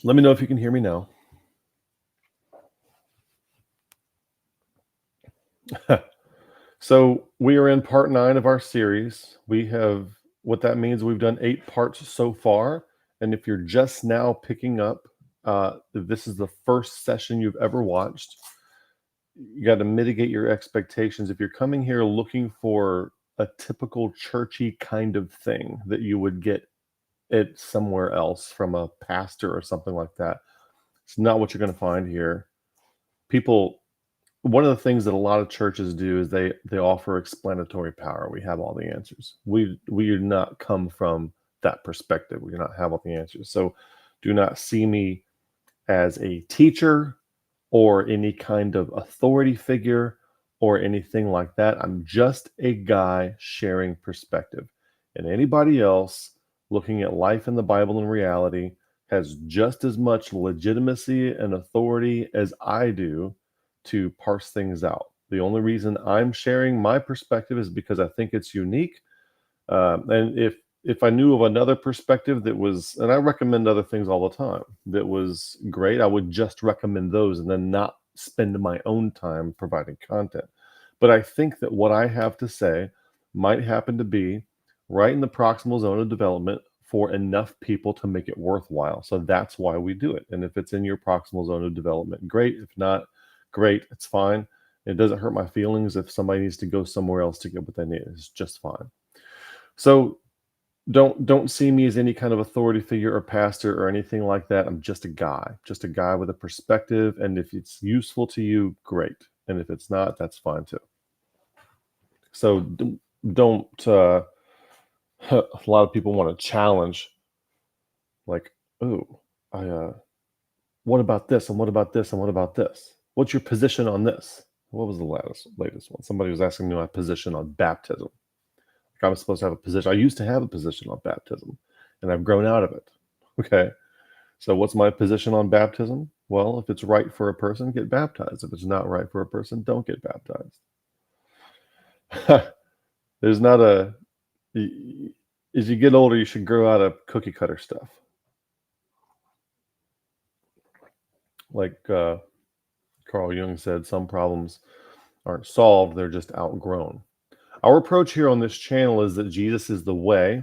Let me know if you can hear me now. So we are in part 9 of our series. What that means, we've done 8 parts so far. And if you're just now picking up, if this is the first session you've ever watched, you got to mitigate your expectations. If you're coming here looking for a typical churchy kind of thing that you would get it somewhere else from a pastor or something like that, it's not what you're going to find here. One of the things that a lot of churches do is they offer explanatory power. We have all the answers. We do not come from that perspective. We do not have all the answers. So do not see me as a teacher or any kind of authority figure or anything like that. I'm just a guy sharing perspective. And anybody else looking at life in the Bible and reality has just as much legitimacy and authority as I do to parse things out. The only reason I'm sharing my perspective is because I think it's unique. And if I knew of another perspective that was, and I recommend other things all the time, that was great, I would just recommend those and then not spend my own time providing content. But I think that what I have to say might happen to be right in the proximal zone of development for enough people to make it worthwhile. So that's why we do it. And if it's in your proximal zone of development, great. If not, great. It's fine. It doesn't hurt my feelings if somebody needs to go somewhere else to get what they need. It's just fine. So don't see me as any kind of authority figure or pastor or anything like that. I'm just a guy with a perspective. And if it's useful to you, great. And if it's not, that's fine too. So don't a lot of people want to challenge, like, oh, what about this and what about this and what about this? What's your position on this? What was the latest one? Somebody was asking me my position on baptism. Like I was supposed to have a position. I used to have a position on baptism, and I've grown out of it. Okay. So what's my position on baptism? Well, if it's right for a person, get baptized. If it's not right for a person, don't get baptized. There's not a... As you get older, you should grow out of cookie cutter stuff. Like Carl Jung said, some problems aren't solved, they're just outgrown. Our approach here on this channel is that Jesus is the way.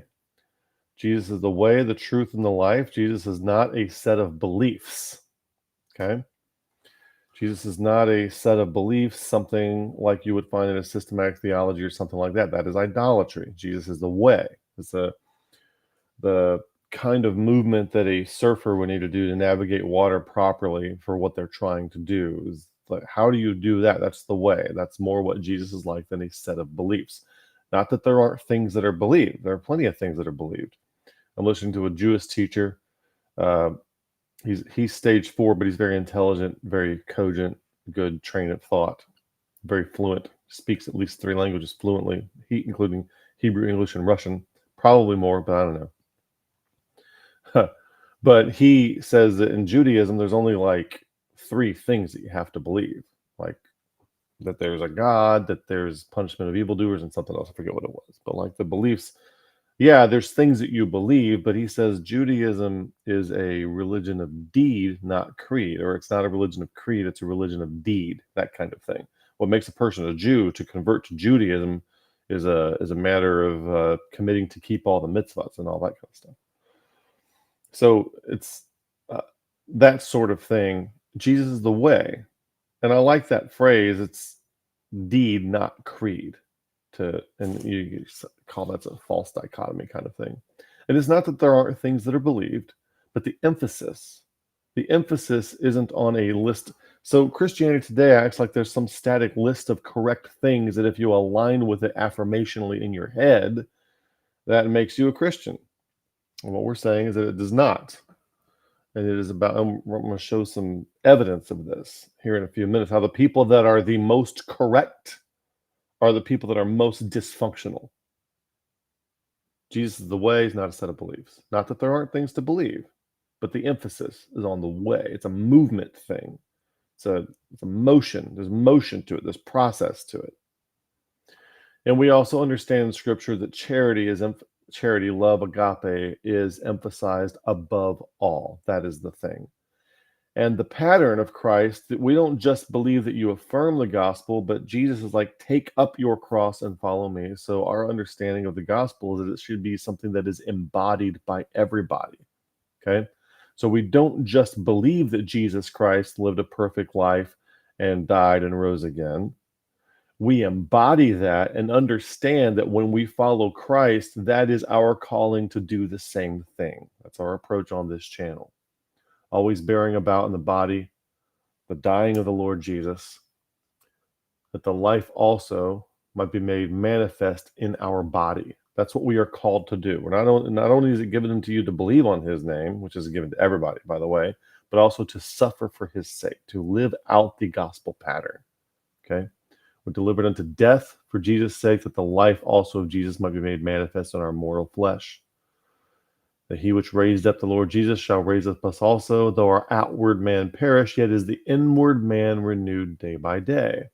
Jesus is the way, the truth, and the life. Jesus is not a set of beliefs. Okay? Jesus is not a set of beliefs, something like you would find in a systematic theology or something like that. That is idolatry. Jesus is the way. It's the kind of movement that a surfer would need to do to navigate water properly for what they're trying to do. Is like, how do you do that? That's the way. That's more what Jesus is like than a set of beliefs. Not that there aren't things that are believed. There are plenty of things that are believed. I'm listening to a Jewish teacher. He's stage 4, but he's very intelligent, very cogent, good train of thought, very fluent, speaks at least 3 languages fluently, including Hebrew, English, and Russian. Probably more, but I don't know. But he says that in Judaism, there's only like 3 things that you have to believe, like that there's a God, that there's punishment of evildoers, and something else. I forget what it was, but like the beliefs. Yeah, there's things that you believe, but he says Judaism is a religion of deed, not creed, or it's not a religion of creed, it's a religion of deed, that kind of thing. What makes a person a Jew to convert to Judaism is a matter of committing to keep all the mitzvahs and all that kind of stuff. So it's that sort of thing. Jesus is the way. And I like that phrase. It's deed, not creed. And you call that a false dichotomy kind of thing. And it's not that there aren't things that are believed, but the emphasis isn't on a list. So Christianity today acts like there's some static list of correct things that if you align with it affirmationally in your head, that makes you a Christian. And what we're saying is that it does not. And it is about, I'm going to show some evidence of this here in a few minutes, how the people that are the most correct are the people that are most dysfunctional. Jesus is the way, is not a set of beliefs. Not that there aren't things to believe, but the emphasis is on the way. It's a movement thing. It's a motion. There's motion to it. There's process to it. And we also understand in Scripture that charity is charity, love, agape, is emphasized above all. That is the thing. And the pattern of Christ, that we don't just believe that you affirm the gospel, but Jesus is like, take up your cross and follow me. So our understanding of the gospel is that it should be something that is embodied by everybody. Okay. So we don't just believe that Jesus Christ lived a perfect life and died and rose again. We embody that and understand that when we follow Christ, that is our calling to do the same thing. That's our approach on this channel. Always bearing about in the body the dying of the Lord Jesus, that the life also might be made manifest in our body. That's what we are called to do. We're not only is it given unto you to believe on his name, which is given to everybody, by the way, but also to suffer for his sake, to live out the gospel pattern. Okay? We're delivered unto death for Jesus' sake, that the life also of Jesus might be made manifest in our mortal flesh. That he which raised up the Lord Jesus shall raise up us also, though our outward man perish, yet is the inward man renewed day by day.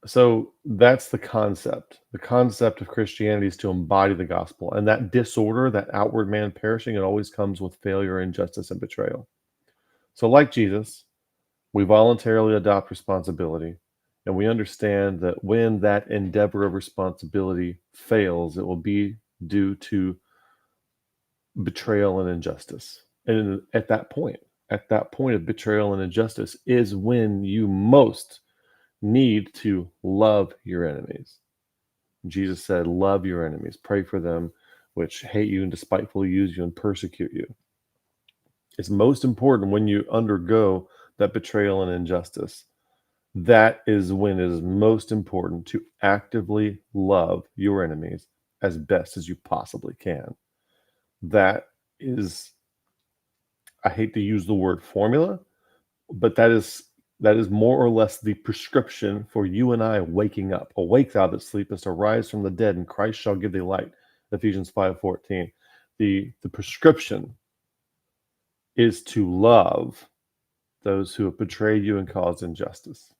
So that's the concept. The concept of Christianity is to embody the gospel. And that disorder, that outward man perishing, it always comes with failure, injustice, and betrayal. So, like Jesus, we voluntarily adopt responsibility. And we understand that when that endeavor of responsibility fails, it will be due to betrayal and injustice. And at that point of betrayal and injustice is when you most need to love your enemies. Jesus said, love your enemies, pray for them which hate you and despitefully use you and persecute you. It's most important when you undergo that betrayal and injustice. That is when it is most important to actively love your enemies as best as you possibly can. That is, I hate to use the word formula, but that is more or less the prescription for you and I waking up. Awake thou that sleepest, arise from the dead, and Christ shall give thee light. Ephesians 5:14. The prescription is to love those who have betrayed you and caused injustice.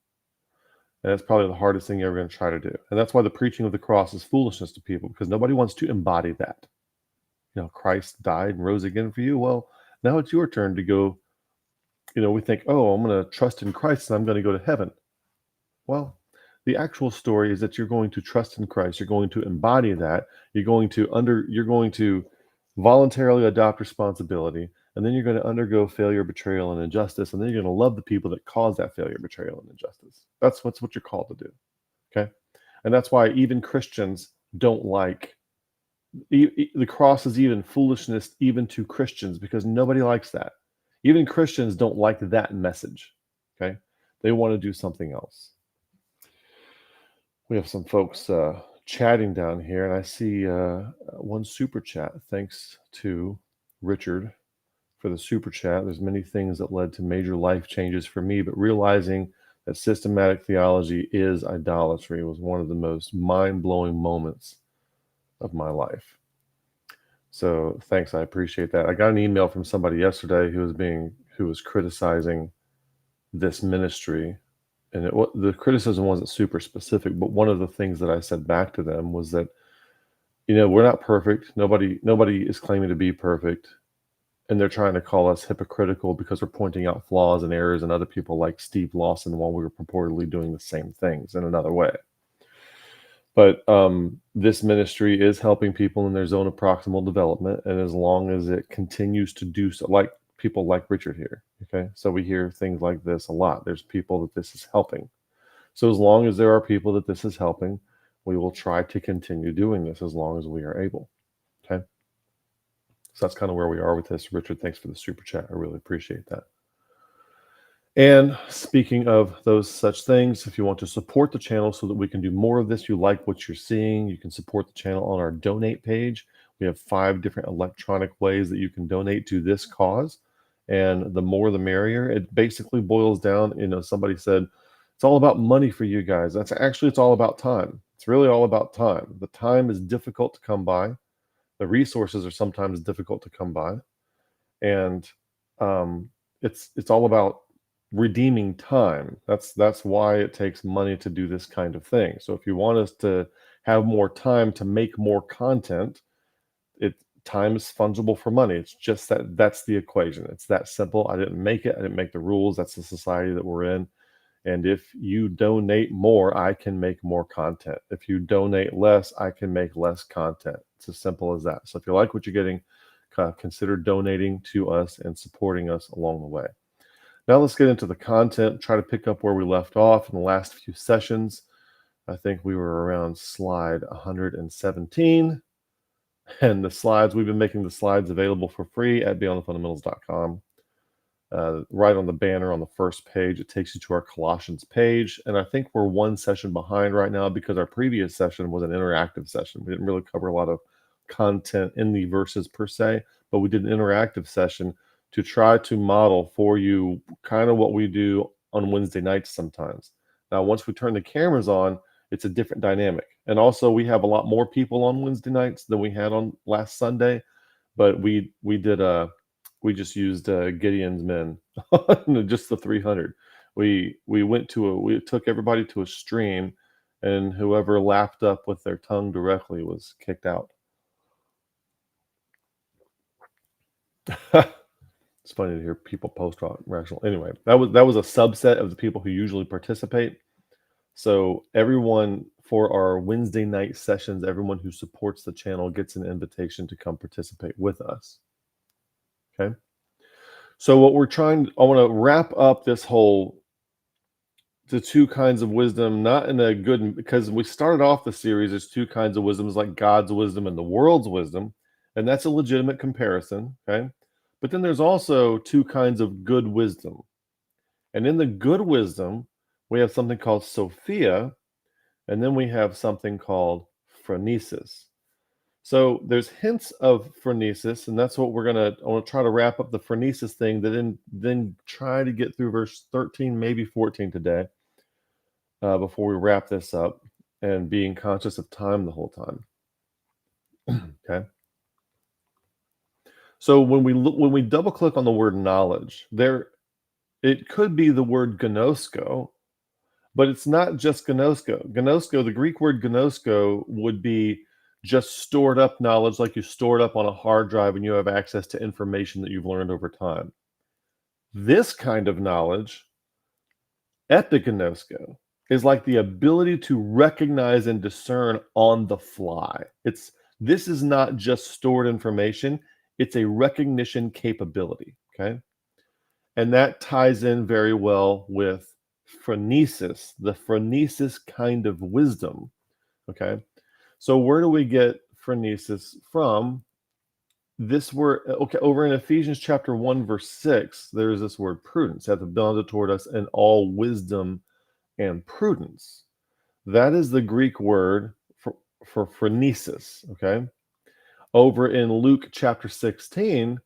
And that's probably the hardest thing you're ever going to try to do. And that's why the preaching of the cross is foolishness to people, because nobody wants to embody that. Christ died and rose again for you. Well, now it's your turn to go. We think, oh, I'm going to trust in Christ and I'm going to go to heaven. Well, the actual story is that you're going to trust in Christ. You're going to embody that. You're going to voluntarily adopt responsibility, and then you're going to undergo failure, betrayal, and injustice, and then you're going to love the people that cause that failure, betrayal, and injustice. That's what you're called to do. Okay, and that's why even Christians don't like the cross is even foolishness even to Christians, because nobody likes that. Even Christians don't like that message. Okay, they want to do something else. We have some folks chatting down here, and I see one super chat. Thanks to Richard for the super chat. There's many things that led to major life changes for me, but realizing that systematic theology is idolatry was one of the most mind-blowing moments of my life. So thanks, I appreciate that. I got an email from somebody yesterday who was criticizing this ministry. And the criticism wasn't super specific, but one of the things that I said back to them was that, we're not perfect. Nobody is claiming to be perfect. And they're trying to call us hypocritical because we're pointing out flaws and errors in other people like Steve Lawson while we were purportedly doing the same things in another way. But this ministry is helping people in their zone of proximal development. And as long as it continues to do so, like people like Richard here, okay? So we hear things like this a lot. There's people that this is helping. So as long as there are people that this is helping, we will try to continue doing this as long as we are able, okay? So that's kind of where we are with this. Richard, thanks for the super chat. I really appreciate that. And speaking of those such things, if you want to support the channel so that we can do more of this, you like what you're seeing, you can support the channel on our donate page. We have 5 different electronic ways that you can donate to this cause. And the more the merrier. It basically boils down, somebody said, it's all about money for you guys. It's all about time. It's really all about time. The time is difficult to come by. The resources are sometimes difficult to come by. And it's all about redeeming time. That's why it takes money to do this kind of thing. So if you want us to have more time to make more content, time is fungible for money. It's just that's the equation. It's that simple. I didn't make it. I didn't make the rules. That's the society that we're in. And if you donate more, I can make more content. If you donate less, I can make less content. It's as simple as that. So if you like what you're getting, consider donating to us and supporting us along the way. Now let's get into the content, try to pick up where we left off in the last few sessions. I think we were around slide 117. And the slides, we've been making the slides available for free at beyondthefundamentals.com. Right on the banner on the first page, it takes you to our Colossians page. And I think we're one session behind right now because our previous session was an interactive session. We didn't really cover a lot of content in the verses per se, but we did an interactive session to try to model for you kind of what we do on Wednesday nights sometimes. Now, once we turn the cameras on, it's a different dynamic. And also we have a lot more people on Wednesday nights than we had on last Sunday, but we just used Gideon's men, just the 300. We took everybody to a stream, and whoever lapped up with their tongue directly was kicked out. It's funny to hear people post rational. Anyway, that was a subset of the people who usually participate. So everyone for our Wednesday night sessions, everyone who supports the channel gets an invitation to come participate with us. Okay. So what I want to wrap up the two kinds of wisdom, not in a good, because we started off the series as two kinds of wisdoms, like God's wisdom and the world's wisdom, and that's a legitimate comparison. Okay. But then there's also two kinds of good wisdom. And in the good wisdom, we have something called Sophia, and then we have something called phronesis. So there's hints of phronesis, and that's what I want to try to wrap up the phronesis thing, then try to get through verse 13, maybe 14 today, before we wrap this up, and being conscious of time the whole time. Okay. So when we double click on the word knowledge, it could be the word gnosko, but it's not just gnosko. Gnosko, the Greek word gnosko, would be just stored up knowledge, like you store it up on a hard drive and you have access to information that you've learned over time. This kind of knowledge, epignosko, is like the ability to recognize and discern on the fly. This is not just stored information, it's a recognition capability. Okay. And that ties in very well with phronesis, the phronesis kind of wisdom. Okay. So where do we get phronesis from? This word, okay, over in Ephesians chapter 1, verse 6, there's this word prudence, hath abounded toward us in all wisdom and prudence. That is the Greek word for phronesis. Okay. Over in Luke chapter 16,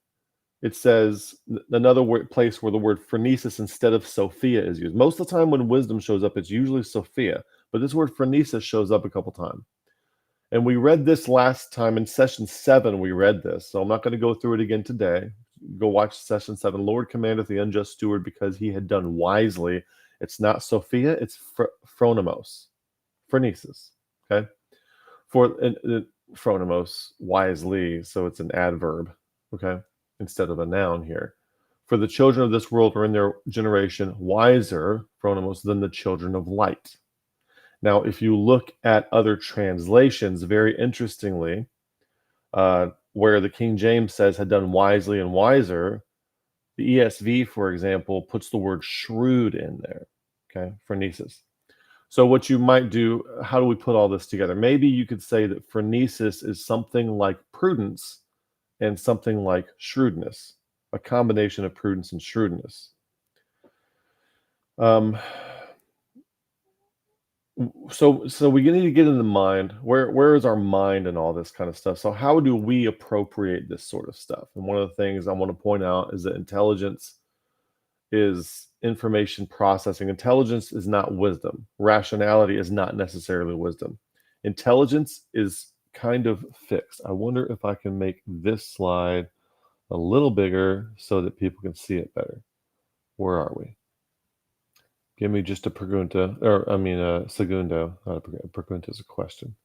it says another place where the word phronesis instead of Sophia is used. Most of the time when wisdom shows up, it's usually Sophia, but this word phronesis shows up a couple times. And we read this last time in session 7, we read this. So I'm not going to go through it again today. Go watch session 7. Lord commandeth the unjust steward because he had done wisely. It's not Sophia, it's phronesis. Okay. Phronesis, wisely. So it's an adverb. Okay. Instead of a noun here. For the children of this world are in their generation wiser, phronesis, than the children of light. Now, if you look at other translations, very interestingly, where the King James says had done wisely and wiser, the ESV, for example, puts the word shrewd in there, okay, phronesis. So what you might do, how do we put all this together? Maybe you could say that phronesis is something like prudence and something like shrewdness, a combination of prudence and shrewdness. So we need to get in the mind. Where is our mind and all this kind of stuff? So how do we appropriate this sort of stuff? And one of the things I want to point out is that intelligence is information processing. Intelligence is not wisdom. Rationality is not necessarily wisdom. Intelligence is kind of fixed. I wonder if I can make this slide a little bigger so that people can see it better. Where are we? Give me just a pregunta, or I mean a segundo. Not a pregunta is a question.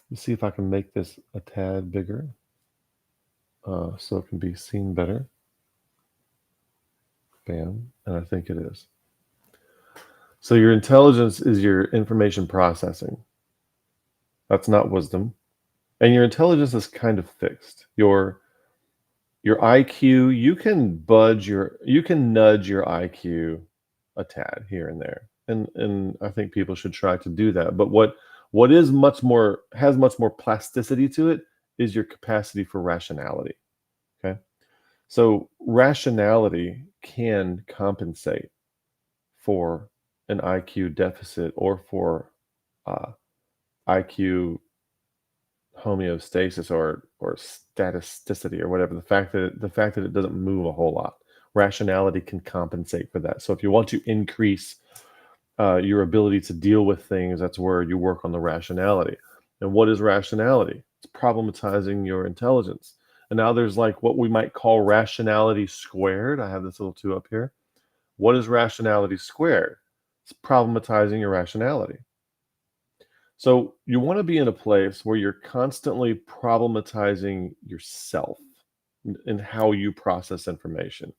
Let's see if I can make this a tad bigger so it can be seen better. Bam, and I think it is. So your intelligence is your information processing. That's not wisdom. And your intelligence is kind of fixed. Your IQ, you can nudge your IQ a tad here and there. And I think people should try to do that. But what is has much more plasticity to it is your capacity for rationality. Okay? So rationality can compensate for an IQ deficit or for IQ homeostasis or staticity or whatever. The fact that it doesn't move a whole lot, rationality can compensate for that. So if you want to increase your ability to deal with things, that's where you work on the rationality. And what is rationality? It's problematizing your intelligence. And now there's like what we might call rationality squared. I have this little 2 up here. What is rationality squared? It's problematizing your rationality. So you want to be in a place where you're constantly problematizing yourself and how you process information.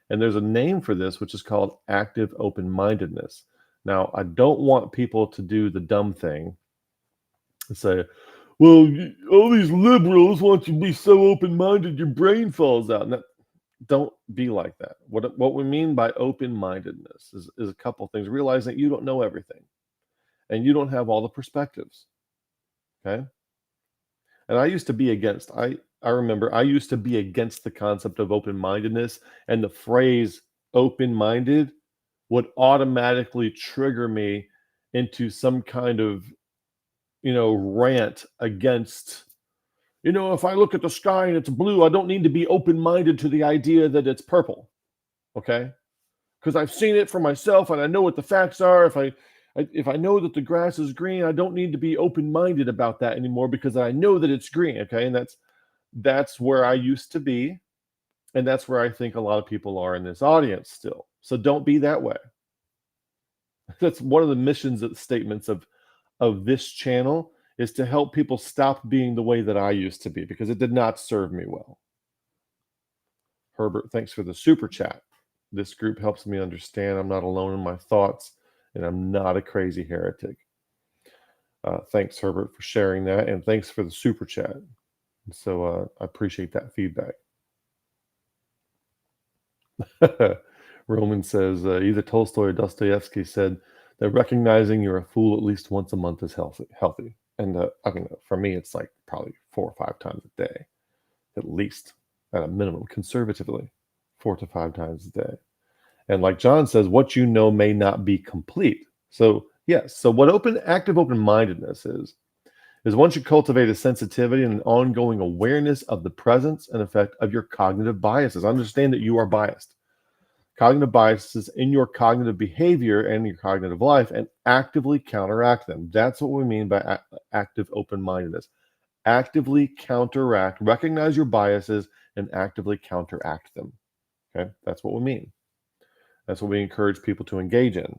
And there's a name for this, which is called active open-mindedness. Now, I don't want people to do the dumb thing and say, well, all these liberals want you to be so open-minded, your brain falls out. No, don't be like that. What we mean by open-mindedness is a couple things. Realize that you don't know everything and you don't have all the perspectives. Okay. And I used to be against, I remember I used to be against the concept of open-mindedness, and the phrase open-minded would automatically trigger me into some kind of, rant against, if I look at the sky and it's blue, I don't need to be open-minded to the idea that it's purple. Okay. Because I've seen it for myself and I know what the facts are. If I know that the grass is green, I don't need to be open-minded about that anymore because I know that it's green. Okay. And that's where I used to be. And that's where I think a lot of people are in this audience still. So don't be that way. That's one of the missions statements of this channel, is to help people stop being the way that I used to be, because it did not serve me well. Herbert, thanks for the super chat. This group helps me understand I'm not alone in my thoughts and I'm not a crazy heretic. Thanks, Herbert, for sharing that, and thanks for the super chat. So I appreciate that feedback. Roman says either Tolstoy or Dostoevsky said that recognizing you're a fool at least once a month is healthy. And I mean, for me, it's like probably 4 or 5 times a day, at least, at a minimum, conservatively, 4 to 5 times a day. And like John says, what you know may not be complete. So yes, so what active open-mindedness is once you cultivate a sensitivity and an ongoing awareness of the presence and effect of your cognitive biases. Understand that you are biased. Cognitive biases in your cognitive behavior and your cognitive life, and actively counteract them. That's what we mean by active open-mindedness. Actively counteract, recognize your biases, and actively counteract them. Okay, that's what we mean. That's what we encourage people to engage in.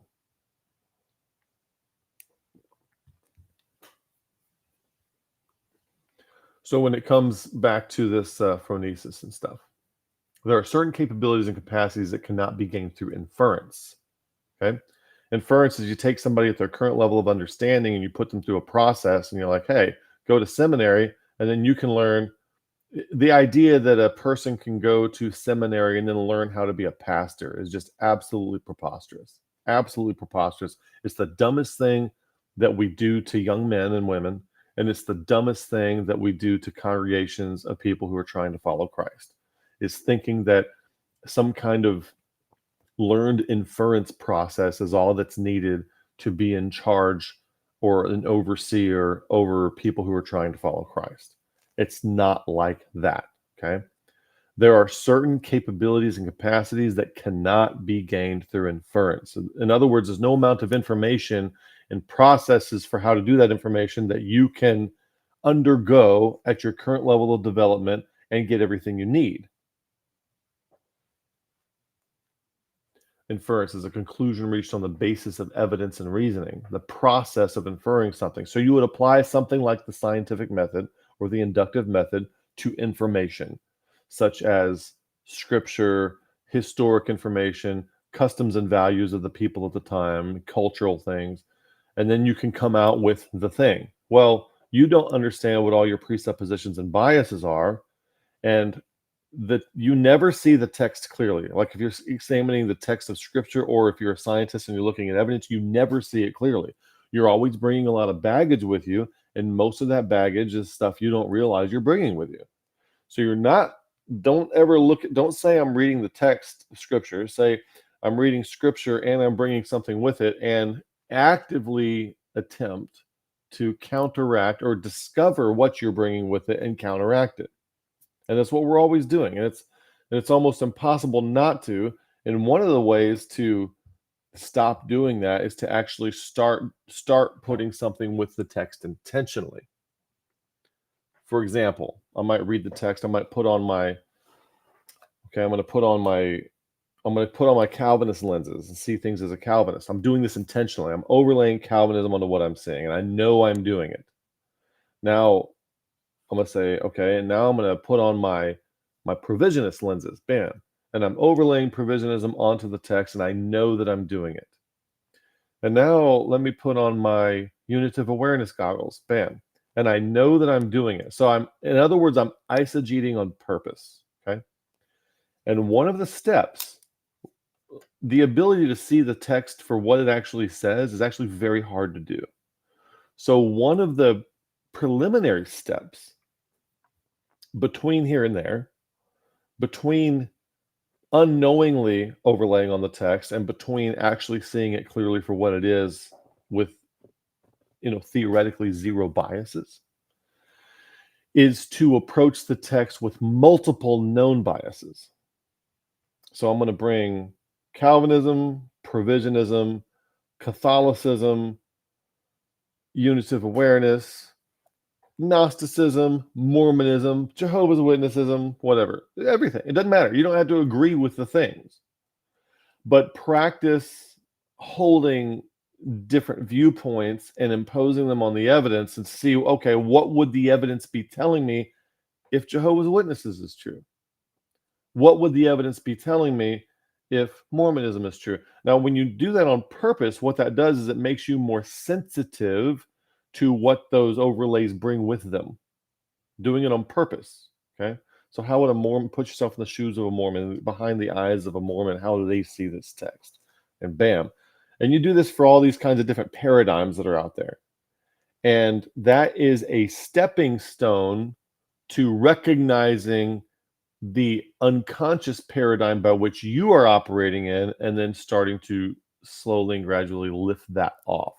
So when it comes back to this phronesis and stuff, there are certain capabilities and capacities that cannot be gained through inference. Okay, inference is you take somebody at their current level of understanding and you put them through a process, and you're like, hey, go to seminary, and then you can learn. The idea that a person can go to seminary and then learn how to be a pastor is just absolutely preposterous. Absolutely preposterous. It's the dumbest thing that we do to young men and women, and it's the dumbest thing that we do to congregations of people who are trying to follow Christ, is thinking that some kind of learned inference process is all that's needed to be in charge or an overseer over people who are trying to follow Christ. It's not like that, okay? There are certain capabilities and capacities that cannot be gained through inference. In other words, there's no amount of information and processes for how to do that information that you can undergo at your current level of development and get everything you need. Inference is a conclusion reached on the basis of evidence and reasoning, the process of inferring something. So you would apply something like the scientific method or the inductive method to information, such as scripture, historic information, customs and values of the people at the time, cultural things, and then you can come out with the thing. Well, you don't understand what all your presuppositions and biases are, and that you never see the text clearly. Like if you're examining the text of scripture, or if you're a scientist and you're looking at evidence, you never see it clearly. You're always bringing a lot of baggage with you, and most of that baggage is stuff you don't realize you're bringing with you. So you're not, don't say I'm reading the text of scripture. Say I'm reading scripture and I'm bringing something with it, and actively attempt to counteract or discover what you're bringing with it and counteract it. And that's what we're always doing. And it's almost impossible not to. And one of the ways to stop doing that is to actually start putting something with the text intentionally. For example, I might read the text. I might put on my I'm going to put on my Calvinist lenses and see things as a Calvinist. I'm doing this intentionally. I'm overlaying Calvinism onto what I'm saying, and I know I'm doing it. Now I'm going to say, okay, and now I'm going to put on my provisionist lenses, bam, and I'm overlaying provisionism onto the text, and I know that I'm doing it. And now let me put on my unitive awareness goggles, bam, and I know that I'm doing it. So in other words, I'm eisegeting on purpose, okay? And one of the steps, the ability to see the text for what it actually says, is actually very hard to do. So one of the preliminary steps between here and there, between unknowingly overlaying on the text and between actually seeing it clearly for what it is with, theoretically zero biases, is to approach the text with multiple known biases. So I'm going to bring Calvinism, provisionism, Catholicism, unitive awareness, Gnosticism, Mormonism, Jehovah's Witnessism, whatever, everything. It doesn't matter. You don't have to agree with the things, but practice holding different viewpoints and imposing them on the evidence and see, okay, what would the evidence be telling me if Jehovah's Witnesses is true? What would the evidence be telling me if Mormonism is true? Now, when you do that on purpose, what that does is it makes you more sensitive to what those overlays bring with them. Doing it on purpose, okay? So how would a Mormon, put yourself in the shoes of a Mormon, behind the eyes of a Mormon, how do they see this text? And bam. And you do this for all these kinds of different paradigms that are out there. And that is a stepping stone to recognizing the unconscious paradigm by which you are operating in, and then starting to slowly and gradually lift that off.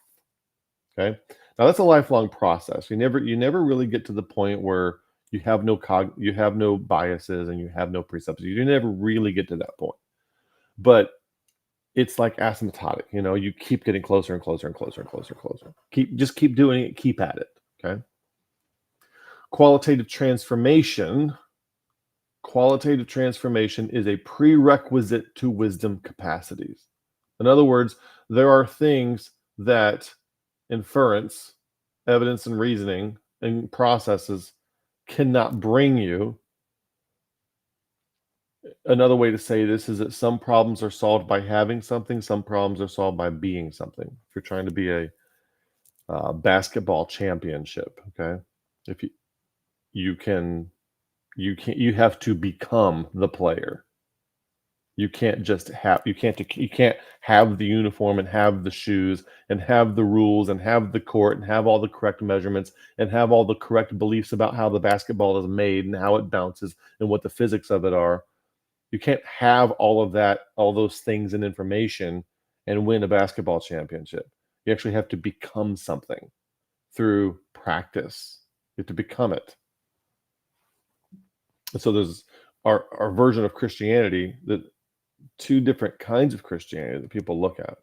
Okay. Now that's a lifelong process. You never really get to the point where you have no biases and you have no presumptions. You never really get to that point. But it's like asymptotic, you keep getting closer and closer and closer and closer and closer. Keep doing it, keep at it. Okay. Qualitative transformation is a prerequisite to wisdom capacities. In other words, there are things that inference, evidence and reasoning, and processes cannot bring you. Another way to say this is that some problems are solved by having something, some problems are solved by being something. If you're trying to be a basketball championship, okay, if you have to become the player. You can't have the uniform and have the shoes and have the rules and have the court and have all the correct measurements and have all the correct beliefs about how the basketball is made and how it bounces and what the physics of it are. You can't have all of that, all those things and information, and win a basketball championship. You actually have to become something through practice. You have to become it. And so there's our version of Christianity, that two different kinds of Christianity that people look at.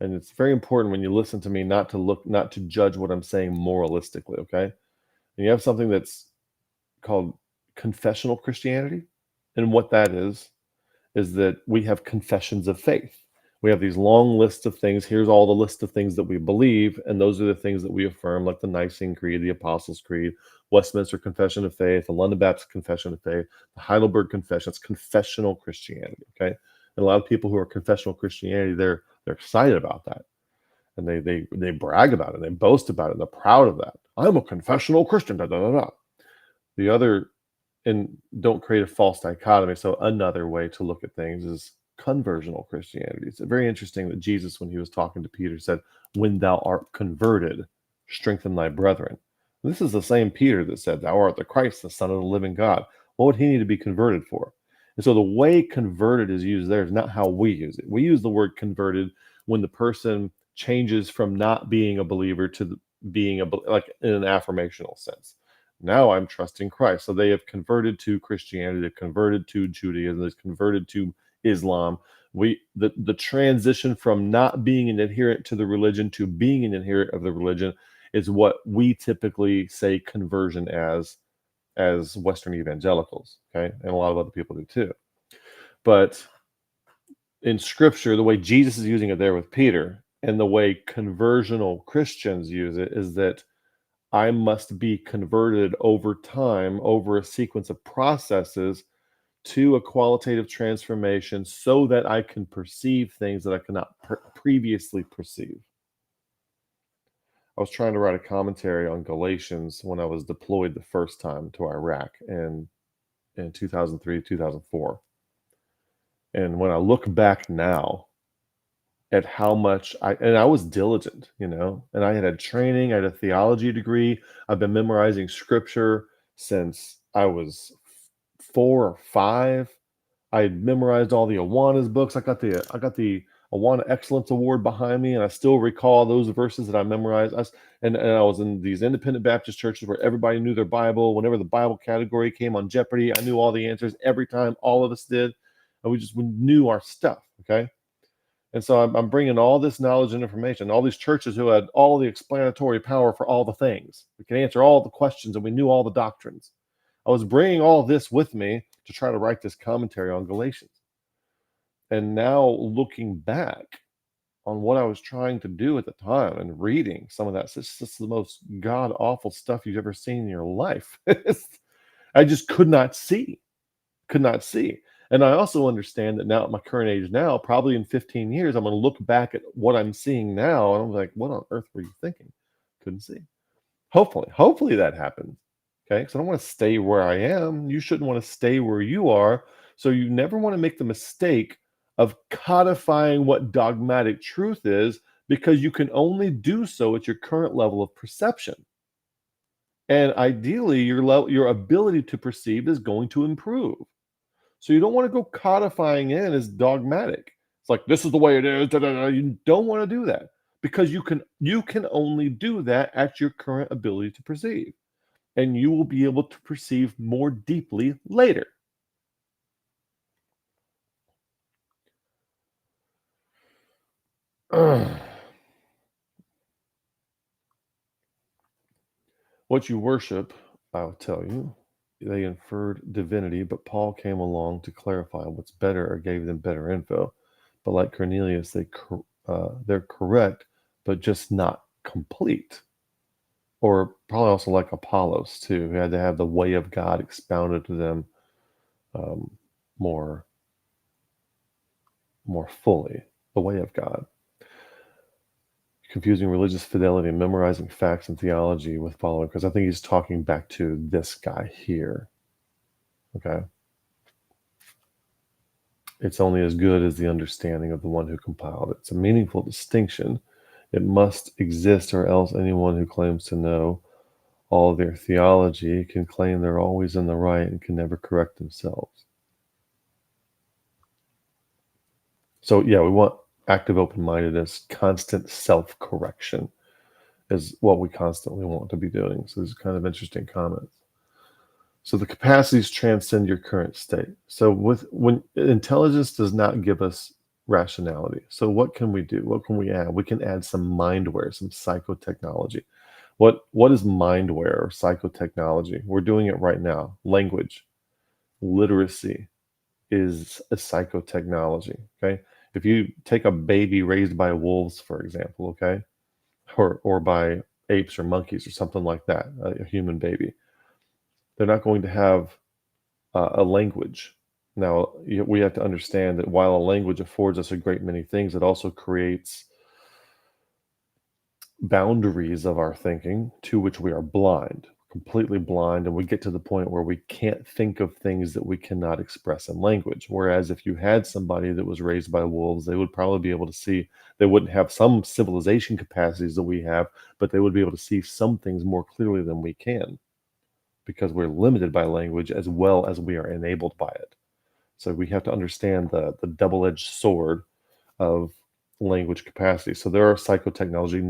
And it's very important when you listen to me not to judge what I'm saying moralistically, okay? And you have something that's called confessional Christianity. And what that is that we have confessions of faith. We have these long lists of things. Here's all the list of things that we believe, and those are the things that we affirm, like the Nicene Creed, the Apostles' Creed, Westminster Confession of Faith, the London Baptist Confession of Faith, the Heidelberg Confession. It's confessional Christianity, okay? And a lot of people who are confessional Christianity, they're excited about that, and they brag about it, they boast about it, and they're proud of that. I'm a confessional Christian. Da, da, da, da. The other, and don't create a false dichotomy. So another way to look at things is conversional Christianity. It's very interesting that Jesus, when he was talking to Peter, said, "When thou art converted, strengthen thy brethren." This is the same Peter that said, "Thou art the Christ, the Son of the living God." What would he need to be converted for? And so the way converted is used there is not how we use it. We use the word converted when the person changes from not being a believer to being like in an affirmational sense. Now I'm trusting Christ. So they have converted to Christianity, they've converted to Judaism, they've converted to Islam. The transition from not being an adherent to the religion to being an adherent of the religion is what we typically say conversion as Western evangelicals, okay? And a lot of other people do too. But in Scripture, the way Jesus is using it there with Peter, and the way conversional Christians use it is that I must be converted over time, over a sequence of processes to a qualitative transformation so that I can perceive things that I cannot previously perceive. I was trying to write a commentary on Galatians when I was deployed the first time to Iraq in 2003, 2004. And when I look back now at how much I was diligent, and I had training, I had a theology degree. I've been memorizing scripture since I was 4 or 5. I had memorized all the Awana's books. I got the Awana Excellence Award behind me, and I still recall those verses that I memorized. And I was in these independent Baptist churches where everybody knew their Bible. Whenever the Bible category came on Jeopardy, I knew all the answers every time. All of us did, and we knew our stuff. Okay. And so I'm bringing all this knowledge and information, all these churches who had all the explanatory power for all the things. We could answer all the questions and we knew all the doctrines. I was bringing all this with me to try to write this commentary on Galatians. And now looking back on what I was trying to do at the time and reading some of that, it's just the most god-awful stuff you've ever seen in your life. I just could not see. And I also understand that now at my current age now, probably in 15 years, I'm going to look back at what I'm seeing now, and I'm like, what on earth were you thinking? Couldn't see. Hopefully that happens. Okay, because I don't want to stay where I am. You shouldn't want to stay where you are. So you never want to make the mistake of codifying what dogmatic truth is, because you can only do so at your current level of perception. And ideally, your ability to perceive is going to improve. So you don't want to go codifying in as dogmatic. It's like, this is the way it is. Da, da, da. You don't want to do that, because you can only do that at your current ability to perceive, and you will be able to perceive more deeply later. What you worship, I'll tell you, they inferred divinity, but Paul came along to clarify what's better, or gave them better info. But like Cornelius, they're correct, but just not complete. Or probably also like Apollos too, who had to have the way of God expounded to them more fully, the way of God. Confusing religious fidelity and memorizing facts and theology with following, because I think he's talking back to this guy here. Okay. It's only as good as the understanding of the one who compiled it. It's a meaningful distinction. It must exist, or else anyone who claims to know all their theology can claim they're always in the right and can never correct themselves. So yeah, we want active open-mindedness. Constant self-correction is what we constantly want to be doing. So these are kind of interesting comments. So the capacities transcend your current state. So when intelligence does not give us rationality. So what can we do? What can we add? We can add some mindware, some psychotechnology. What is mindware or psychotechnology? We're doing it right now. Language, literacy is a psychotechnology. Okay. If you take a baby raised by wolves, for example, okay, or by apes or monkeys or something like that, a human baby, they're not going to have a language. Now, we have to understand that while a language affords us a great many things, it also creates boundaries of our thinking to which we are blind, completely blind, and we get to the point where we can't think of things that we cannot express in language. Whereas if you had somebody that was raised by wolves, they would probably be able to see, they wouldn't have some civilization capacities that we have, but they would be able to see some things more clearly than we can because we're limited by language as well as we are enabled by it. So we have to understand the double-edged sword of language capacity. So there are psychotechnology,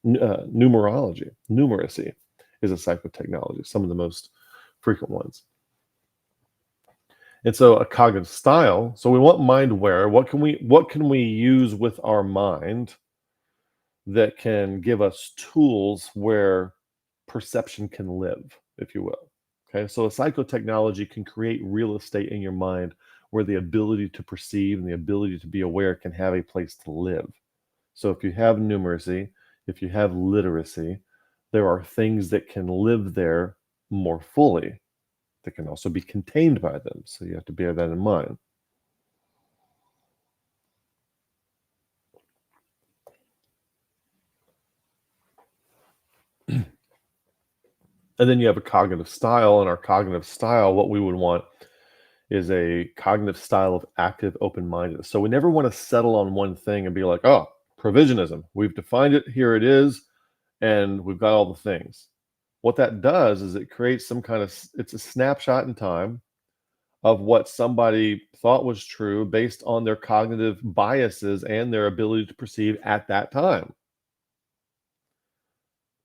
numerology, numeracy is a psychotechnology, some of the most frequent ones. And so a cognitive style. So we want Mindware. What can we use with our mind that can give us tools where perception can live, if you will? Okay, so a psychotechnology can create real estate in your mind where the ability to perceive and the ability to be aware can have a place to live. So if you have numeracy, if you have literacy, there are things that can live there more fully that can also be contained by them. So you have to bear that in mind. And then you have a cognitive style, and our cognitive style, what we would want is a cognitive style of active open-mindedness. So we never want to settle on one thing and be like, oh, provisionism. We've defined it, here it is, and we've got all the things. What that does is it creates some kind of, it's a snapshot in time of what somebody thought was true based on their cognitive biases and their ability to perceive at that time.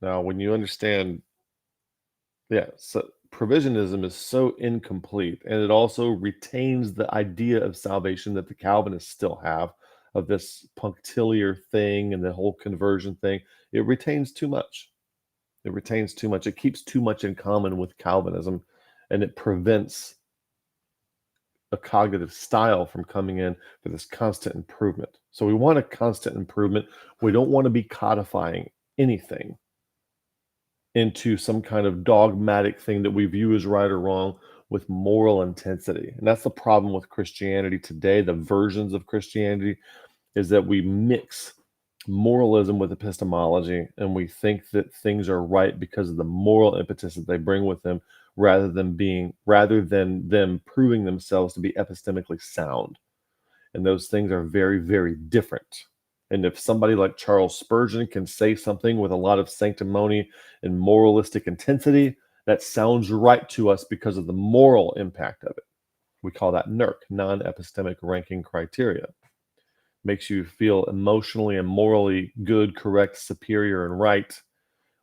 Now, when you understand, yeah, so provisionism is so incomplete, and it also retains the idea of salvation that the Calvinists still have of this punctiliar thing and the whole conversion thing. It retains too much. It retains too much. It keeps too much in common with Calvinism, and it prevents a cognitive style from coming in for this constant improvement. So we want a constant improvement. We don't want to be codifying anything into some kind of dogmatic thing that we view as right or wrong with moral intensity. And that's the problem with Christianity today. The versions of Christianity is that we mix moralism with epistemology, and we think that things are right because of the moral impetus that they bring with them rather than them proving themselves to be epistemically sound. And those things are very, very different. And if somebody like Charles Spurgeon can say something with a lot of sanctimony and moralistic intensity, that sounds right to us because of the moral impact of it. We call that NERC, non-epistemic ranking criteria. Makes you feel emotionally and morally good, correct, superior, and right,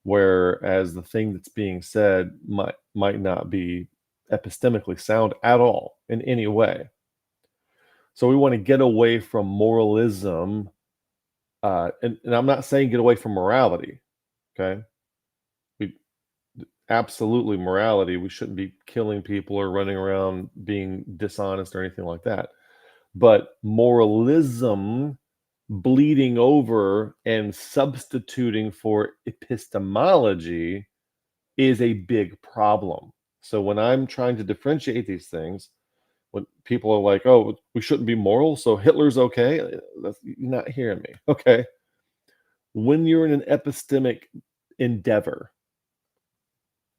whereas the thing that's being said might not be epistemically sound at all in any way. So we want to get away from moralism, and I'm not saying get away from morality. Okay, we absolutely morality. We shouldn't be killing people or running around being dishonest or anything like that. But moralism bleeding over and substituting for epistemology is a big problem. So when I'm trying to differentiate these things, when people are like, oh, we shouldn't be moral, so Hitler's okay, you're not hearing me. Okay. When you're in an epistemic endeavor,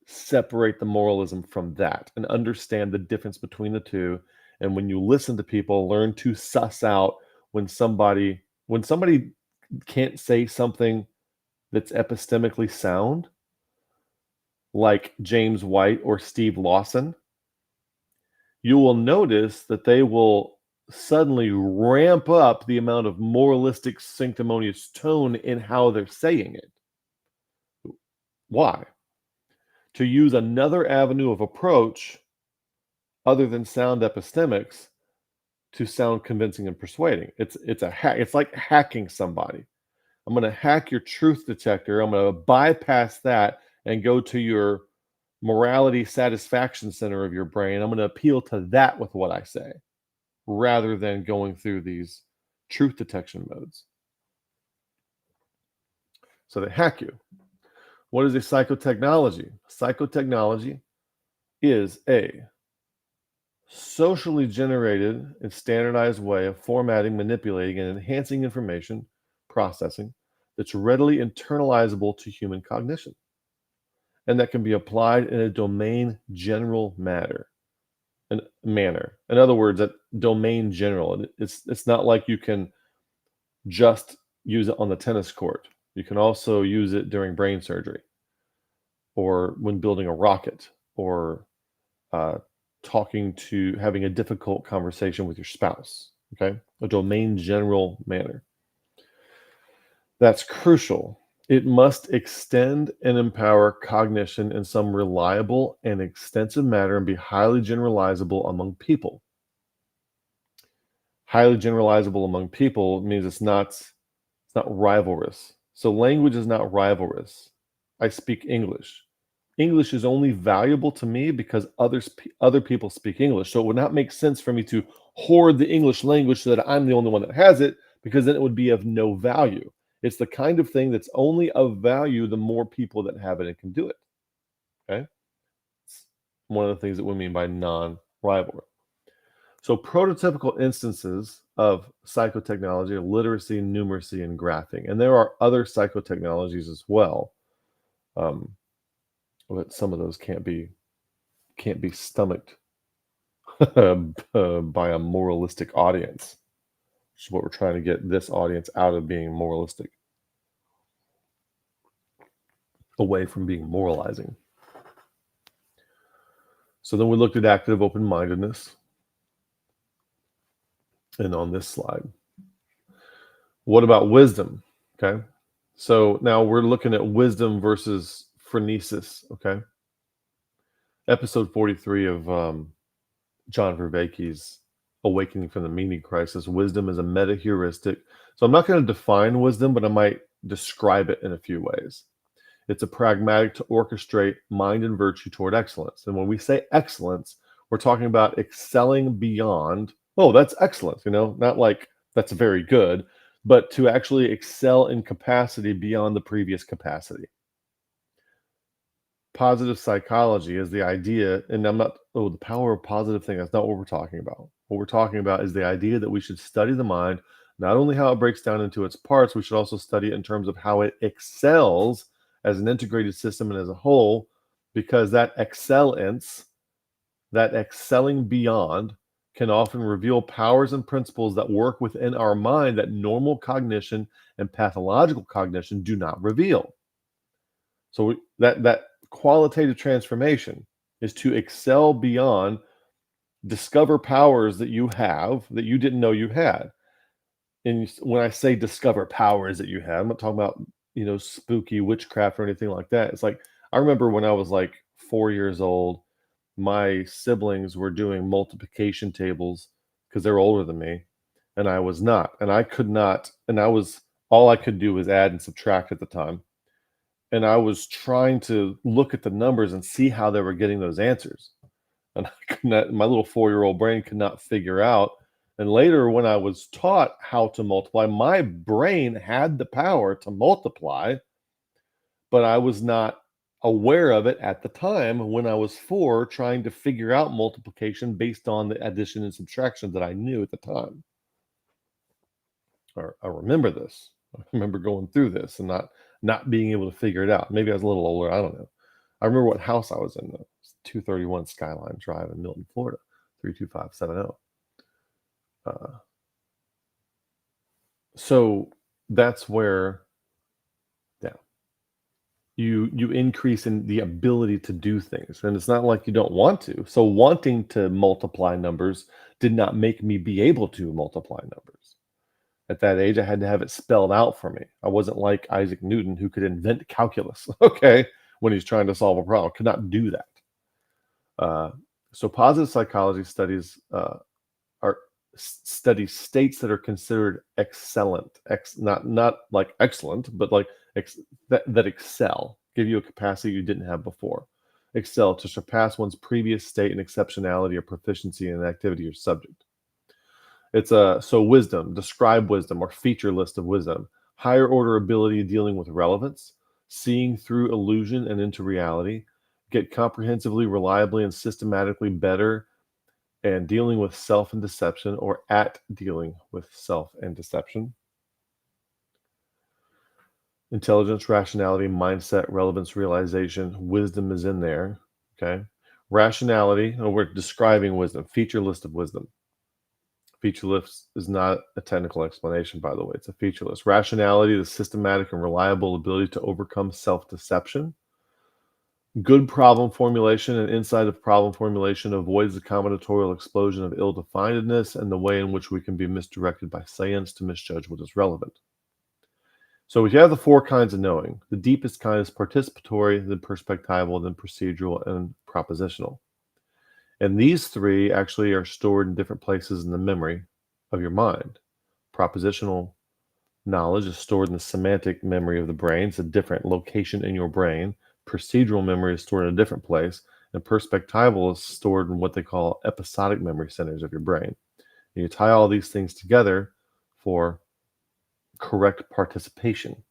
separate the moralism from that and understand the difference between the two. And when you listen to people, learn to suss out when somebody can't say something that's epistemically sound, like James White or Steve Lawson, you will notice that they will suddenly ramp up the amount of moralistic, sanctimonious tone in how they're saying it. Why? To use another avenue of approach other than sound epistemics to sound convincing and persuading. It's a hack. It's like hacking somebody. I'm going to hack your truth detector. I'm going to bypass that and go to your morality satisfaction center of your brain. I'm going to appeal to that with what I say rather than going through these truth detection modes. So they hack you. What is a psychotechnology? Psychotechnology is a socially generated and standardized way of formatting, manipulating, and enhancing information processing that's readily internalizable to human cognition and that can be applied in a domain general manner. In other words, that domain general. It's not like you can just use it on the tennis court. You can also use it during brain surgery or when building a rocket or having a difficult conversation with your spouse, okay? A domain general manner. That's crucial. It must extend and empower cognition in some reliable and extensive manner and be highly generalizable among people. Highly generalizable among people means it's not rivalrous. So language is not rivalrous. I speak English. English is only valuable to me because other people speak English. So it would not make sense for me to hoard the English language so that I'm the only one that has it, because then it would be of no value. It's the kind of thing that's only of value the more people that have it and can do it. Okay? It's one of the things that we mean by non-rivalry. So prototypical instances of psychotechnology are literacy, numeracy, and graphing. And there are other psychotechnologies as well. But some of those can't be stomached by a moralistic audience, which is what we're trying to get this audience out of, being moralistic, away from being moralizing. So then we looked at active open-mindedness. And on this slide, what about wisdom? Okay. So now we're looking at wisdom versus phronesis. Okay. Episode 43 of John Vervaeke's Awakening from the Meaning Crisis. Wisdom is a meta-heuristic. So I'm not going to define wisdom, but I might describe it in a few ways. It's a pragmatic to orchestrate mind and virtue toward excellence. And when we say excellence, we're talking about excelling beyond, oh, that's excellent, not like that's very good, but to actually excel in capacity beyond the previous capacity. Positive psychology is the idea, and the power of positive thing, that's not what we're talking about. What we're talking about is the idea that we should study the mind, not only how it breaks down into its parts, we should also study it in terms of how it excels as an integrated system and as a whole, because that excellence, that excelling beyond, can often reveal powers and principles that work within our mind that normal cognition and pathological cognition do not reveal. So that qualitative transformation is to excel beyond, discover powers that you have that you didn't know you had. And when I say discover powers that you have, I'm not talking about spooky witchcraft or anything like that. It's like, I remember when I was like 4 years old, my siblings were doing multiplication tables because they're older than me, and I was not, and I could not, and all I could do was add and subtract at the time, and I was trying to look at the numbers and see how they were getting those answers, and I could not, my little 4-year-old brain could not figure out. And later, when I was taught how to multiply, my brain had the power to multiply, but I was not aware of it at the time when I was 4, trying to figure out multiplication based on the addition and subtraction that I knew at the time. I remember this. I remember going through this and not being able to figure it out. Maybe I was a little older. I don't know. I remember what house I was in, though. It's 231 Skyline Drive in Milton, Florida, 32570. So that's where, you increase in the ability to do things, and it's not like you don't want to. So wanting to multiply numbers did not make me be able to multiply numbers. At that age, I had to have it spelled out for me. I wasn't like Isaac Newton, who could invent calculus, okay, when he's trying to solve a problem. Could not do that. So positive psychology studies study states that are considered excellent, not like excellent, but like that excel, give you a capacity you didn't have before. Excel, to surpass one's previous state in exceptionality or proficiency in an activity or subject. It's wisdom, describe wisdom or feature list of wisdom. Higher order ability dealing with relevance, seeing through illusion and into reality, get comprehensively, reliably, and systematically better and dealing with self and deception, or at dealing with self and deception. Intelligence, rationality, mindset, relevance, realization, wisdom is in there. Okay. Rationality, we're describing wisdom, feature list of wisdom. Feature list is not a technical explanation, by the way. It's a feature list. Rationality, the systematic and reliable ability to overcome self-deception. Good problem formulation and insight of problem formulation avoids the combinatorial explosion of ill-definedness and the way in which we can be misdirected by science to misjudge what is relevant. So we have the four kinds of knowing. The deepest kind is participatory, then perspectival, then procedural, and propositional. And these three actually are stored in different places in the memory of your mind. Propositional knowledge is stored in the semantic memory of the brain. It's a different location in your brain. Procedural memory is stored in a different place. And perspectival is stored in what they call episodic memory centers of your brain. And you tie all these things together for correct participation.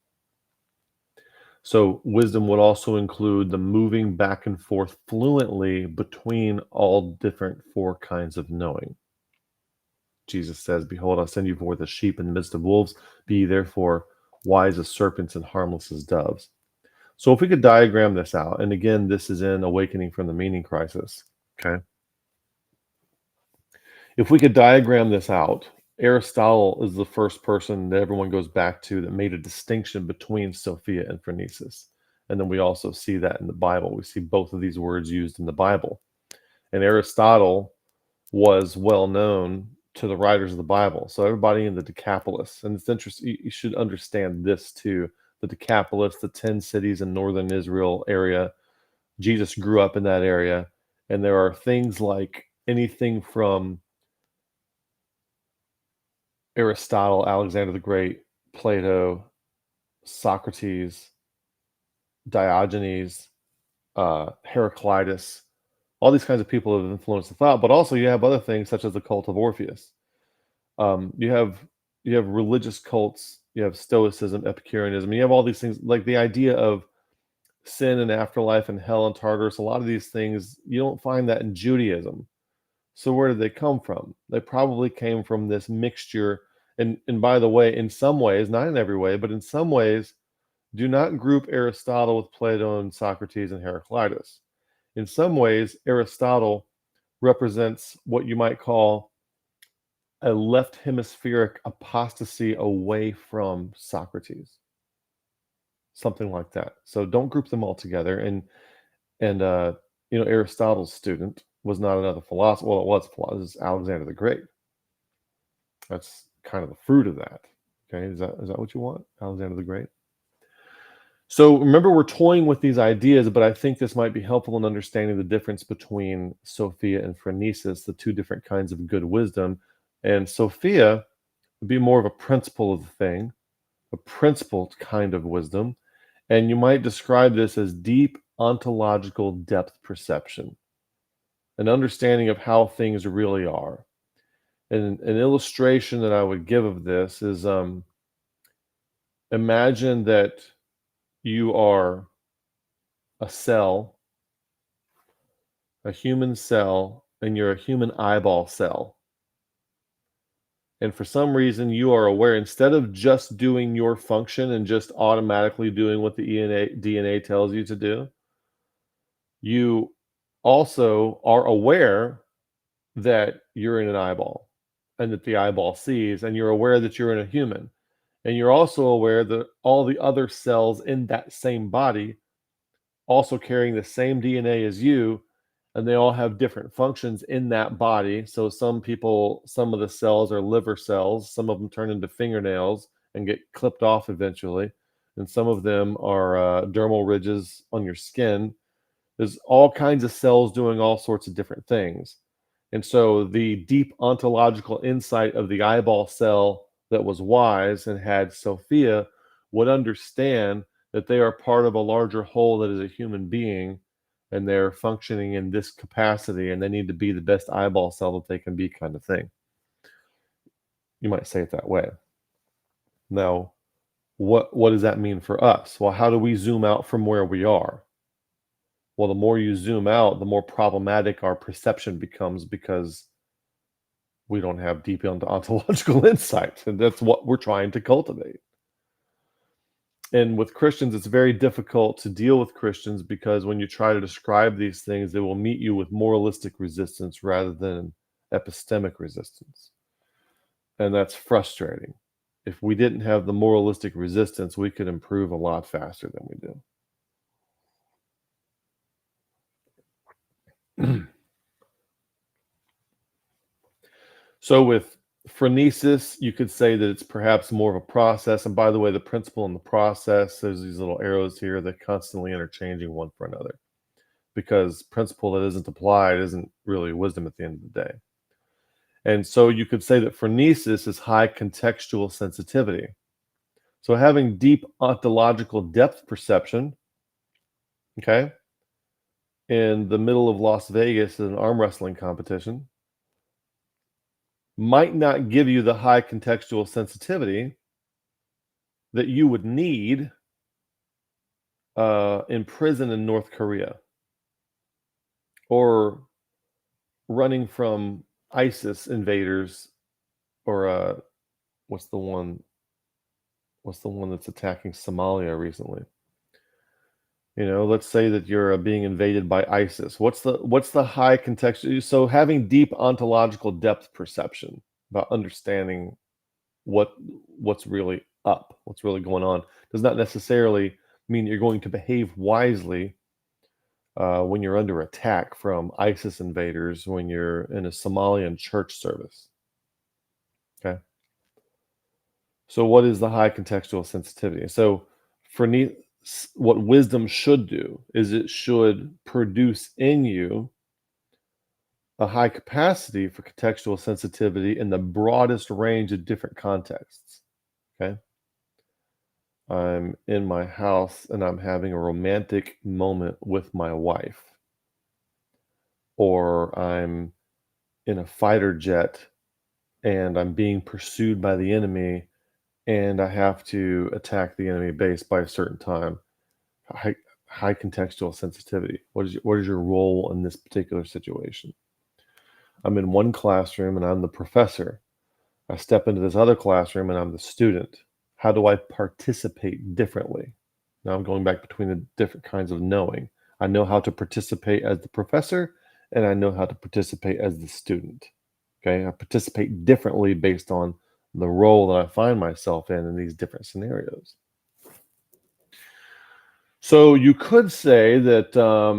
So wisdom would also include the moving back and forth fluently between all different four kinds of knowing. Jesus says, "Behold, I'll send you forth as sheep in the midst of wolves. Be ye therefore wise as serpents and harmless as doves." So if we could diagram this out, and again, this is in Awakening from the Meaning Crisis, okay? If we could diagram this out, Aristotle is the first person that everyone goes back to that made a distinction between Sophia and phronesis. And then we also see that in the Bible. We see both of these words used in the Bible. And Aristotle was well known to the writers of the Bible. So everybody in the Decapolis, and it's interesting, you should understand this too. The Decapolis, the 10 cities in northern Israel area, Jesus grew up in that area. And there are things like anything from Aristotle, Alexander the Great, Plato, Socrates, Diogenes, Heraclitus, all these kinds of people have influenced the thought. But also you have other things such as the cult of Orpheus. You have religious cults. You have Stoicism, Epicureanism. You have all these things like the idea of sin and afterlife and hell and Tartarus. A lot of these things you don't find that in Judaism. So where did they come from? They probably came from this mixture. And by the way, in some ways, not in every way, but in some ways, do not group Aristotle with Plato and Socrates and Heraclitus. In some ways, Aristotle represents what you might call a left hemispheric apostasy away from Socrates, something like that. So don't group them all together. And Aristotle's student was not another philosopher. Well, it was a philosopher. It was Alexander the Great. That's kind of the fruit of that. Okay, is that what you want, Alexander the Great? So remember, we're toying with these ideas, but I think this might be helpful in understanding the difference between Sophia and phronesis, the two different kinds of good wisdom. And Sophia would be more of a principle of the thing, a principled kind of wisdom. And you might describe this as deep ontological depth perception, an understanding of how things really are. And an illustration that I would give of this is imagine that you are a cell, a human cell, and you're a human eyeball cell. And for some reason, you are aware, instead of just doing your function and just automatically doing what the DNA tells you to do, you also are aware that you're in an eyeball and that the eyeball sees, and you're aware that you're in a human. And you're also aware that all the other cells in that same body also carrying the same DNA as you, and they all have different functions in that body. So some of the cells are liver cells, some of them turn into fingernails and get clipped off eventually, and some of them are dermal ridges on your skin. There's all kinds of cells doing all sorts of different things. And so the deep ontological insight of the eyeball cell that was wise and had Sophia would understand that they are part of a larger whole that is a human being, and they're functioning in this capacity, and they need to be the best eyeball cell that they can be, kind of thing. You might say it that way. Now, what does that mean for us? Well, how do we zoom out from where we are? Well, the more you zoom out, the more problematic our perception becomes because we don't have deep ontological insight, and that's what we're trying to cultivate. And with Christians, it's very difficult to deal with Christians because when you try to describe these things, they will meet you with moralistic resistance rather than epistemic resistance. And that's frustrating. If we didn't have the moralistic resistance, we could improve a lot faster than we do. So with phronesis, you could say that it's perhaps more of a process. And by the way, the principle and the process, there's these little arrows here that constantly interchanging one for another, because principle that isn't applied isn't really wisdom at the end of the day. And so you could say that phronesis is high contextual sensitivity. So having deep ontological depth perception, okay, in the middle of Las Vegas in an arm wrestling competition might not give you the high contextual sensitivity that you would need in prison in North Korea, or running from ISIS invaders, or what's the one that's attacking Somalia recently? Let's say that you're being invaded by ISIS. What's the high contextual? So having deep ontological depth perception about understanding what's really up, what's really going on, does not necessarily mean you're going to behave wisely when you're under attack from ISIS invaders, when you're in a Somalian church service. Okay. So what is the high contextual sensitivity? So for what wisdom should do is it should produce in you a high capacity for contextual sensitivity in the broadest range of different contexts. Okay. I'm in my house and I'm having a romantic moment with my wife, or I'm in a fighter jet and I'm being pursued by the enemy and I have to attack the enemy base by a certain time. High contextual sensitivity. What is your role in this particular situation? I'm in one classroom and I'm the professor. I step into this other classroom and I'm the student. How do I participate differently? Now I'm going back between the different kinds of knowing. I know how to participate as the professor, and I know how to participate as the student. Okay, I participate differently based on the role that I find myself in these different scenarios. So you could say that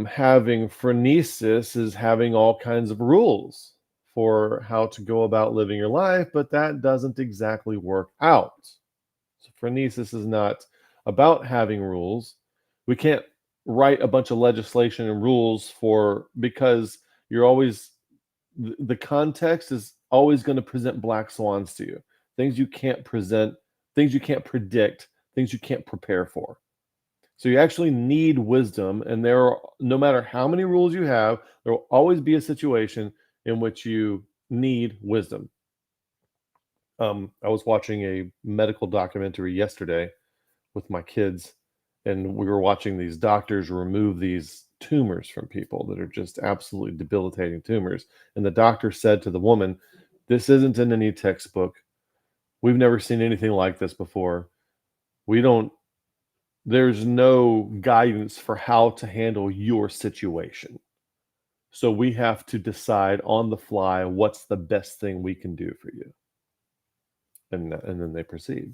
having phronesis is having all kinds of rules for how to go about living your life, but that doesn't exactly work out. So phronesis is not about having rules. We can't write a bunch of legislation and rules because you're always, the context is always going to present black swans to you. Things you can't present, things you can't predict, things you can't prepare for. So you actually need wisdom, and no matter how many rules you have, there will always be a situation in which you need wisdom. I was watching a medical documentary yesterday with my kids, and we were watching these doctors remove these tumors from people that are just absolutely debilitating tumors. And the doctor said to the woman, "This isn't in any textbook. We've never seen anything like this before. There's no guidance for how to handle your situation. So we have to decide on the fly what's the best thing we can do for you." And then they proceed.